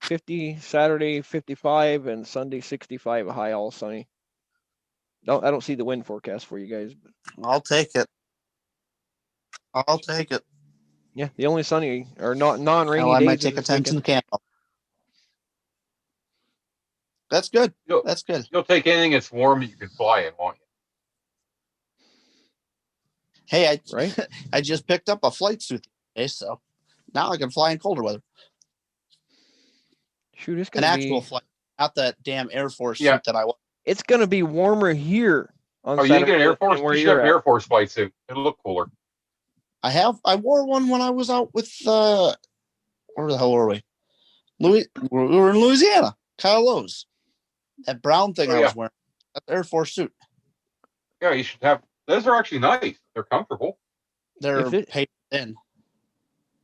50, Saturday, 55, and Sunday, 65, a high, all sunny. No, I don't see the wind forecast for you guys. But I'll take it. I'll take it. yeah, the only sunny or not non-rainy Hell, I days might is take a this weekend. 10 candle. That's good. You'll, That's good. you'll take anything that's warm that you can fly in, won't you? Hey, Right? I just picked up a flight suit today, so now I can fly in colder weather. Shoot, it's An gonna actual be flight, not that damn Air Force Yeah. suit that I was. it's gonna be warmer here on Oh, you didn't get an Saturday Air Force? than where You should you're have an at. Air Force flight suit. It'll look cooler. I wore one when I was out with where the hell were we? We were in Louisiana, Kyle Lowe's. That brown thing Oh, I yeah. was wearing. That's Air Force suit. Yeah, you should have. Those are actually nice. They're comfortable. They're If it- paid in.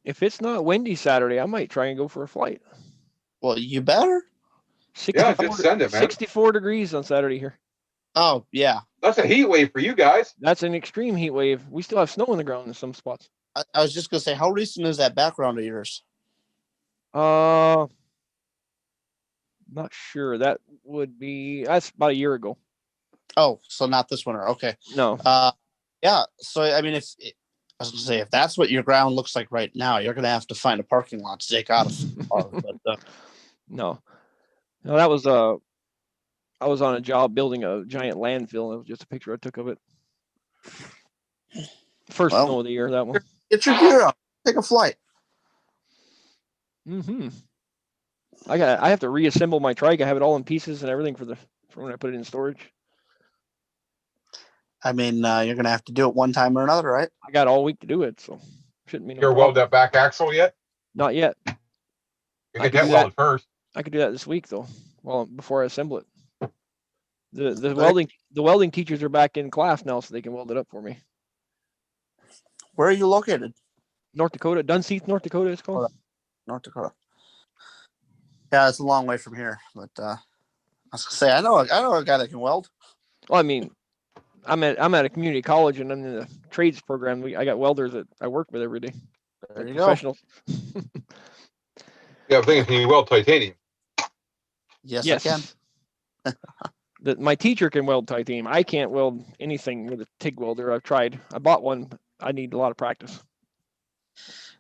If it's not windy Saturday, I might try and go for a flight. Well, you better. 64, just send it, man. 64 degrees on Saturday here. Oh yeah. That's a heat wave for you guys. That's an extreme heat wave. We still have snow on the ground in some spots. I was just gonna say, how recent is that background of yours? Not sure. That's about a year ago. Oh, so not this winter. Okay. No. Yeah. So I mean, I was gonna say, if that's what your ground looks like right now, you're gonna have to find a parking lot to take out of. But No, that was I was on a job building a giant landfill. It was just a picture I took of it. First Well, snow of the year, that one. get your gear up. Take a flight. Mm-hmm. I have to reassemble my trike. I have it all in pieces and everything for when I put it in storage. I mean, you're gonna have to do it one time or another, right? I got all week to do it, so shouldn't be no You're problem. welded that back axle yet? Not yet. You I get could that do welded first. I could do that this week though. Well, before I assemble it. The welding teachers are back in class now, so they can weld it up for me. Where are you located? North Dakota, Dunseith, North Dakota, it's called. North Dakota. Yeah, it's a long way from here, but I was gonna say, I know a guy that can weld. Well, I mean, I'm at a community college and I'm in the trades program. I got welders that I work with every day. There you Professionals. Yeah, I'm thinking, can you weld titanium? Yes, Yes. I can. My teacher can weld titanium. I can't weld anything with a TIG welder. I've tried. I bought one. But I need a lot of practice.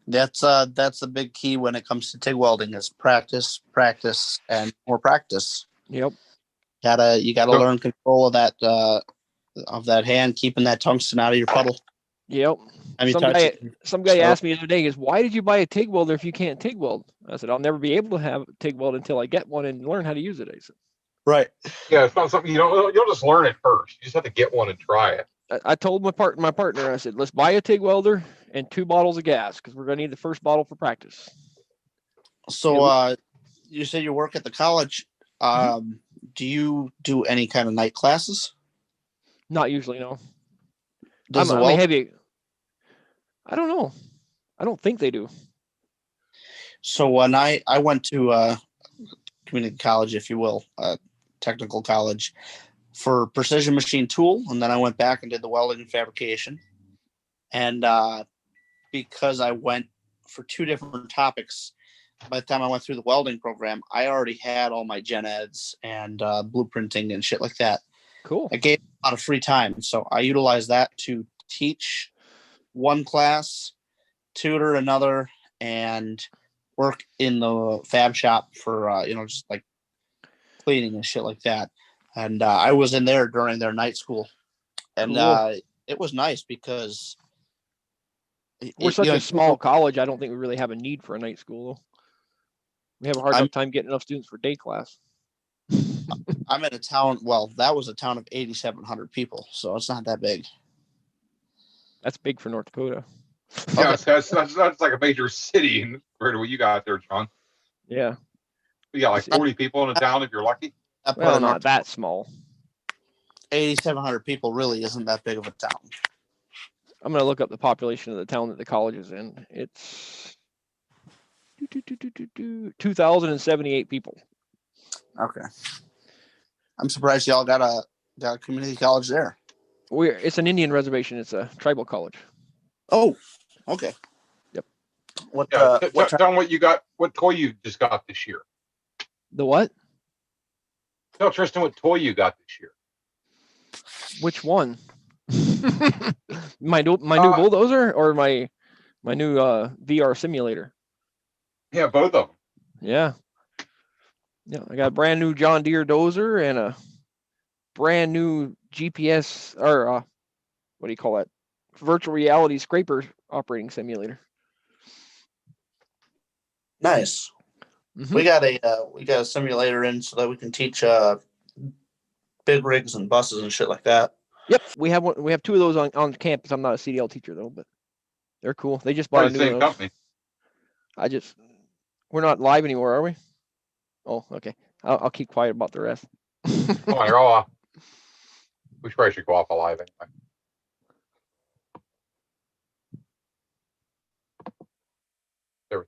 That's a big key when it comes to TIG welding is practice, and more practice. Yep. You gotta learn control of that hand, keeping that tungsten out of your puddle. Yep. I mean, Some guy asked me the other day, why did you buy a TIG welder if you can't TIG weld? I said, I'll never be able to have a TIG weld until I get one and learn how to use it. I said, right. Yeah, it's not something you'll just learn it first. You just have to get one and try it. I told my partner, I said, let's buy a TIG welder and 2 bottles of gas because we're going to need the first bottle for practice. So you said you work at the college. Do you do any kind of night classes? Not usually, no. I'm a heavy. I don't know. I don't think they do. So when I went to community college, if you will, technical college for precision machine tool, and then I went back and did the welding and fabrication. And because I went for 2 different topics, by the time I went through the welding program, I already had all my gen eds and blueprinting and shit like that. Cool. I gave a lot of free time, so I utilized that to teach one class, tutor another, and work in the fab shop for just like cleaning and shit like that. And I was in there during their night school, and Cool. it was nice because we're such a small college. I don't think we really have a need for a night school, though. We have a hard enough time getting enough students for day class. I'm in a town. Well, that was a town of 8,700 people, so it's not that big. That's big for North Dakota. Yeah, that's like a major city compared to what you got there, John. Yeah. You got like 40 people in a town if you're lucky. Well, not that small. 8,700 people really isn't that big of a town. I'm going to look up the population of the town that the college is in. It's 2,078 people. Okay. I'm surprised y'all got a community college there. It's an Indian reservation. It's a tribal college. Oh, okay. Yep. Tell them what toy you just got this year. The what? Tell Tristan what toy you got this year. Which one? my new bulldozer or my new VR simulator? Yeah, both of them. Yeah. Yeah, I got a brand new John Deere dozer and a brand new GPS or what do you call that? Virtual reality scraper operating simulator. Nice. Mm-hmm. We got a simulator in so that we can teach big rigs and buses and shit like that. Yep, we have 2 of those on campus. I'm not a CDL teacher though, but they're cool. They just bought a new same company. We're not live anymore, are we? Oh, okay. I'll keep quiet about the rest. Oh, you're all off. We probably should go off alive anyway.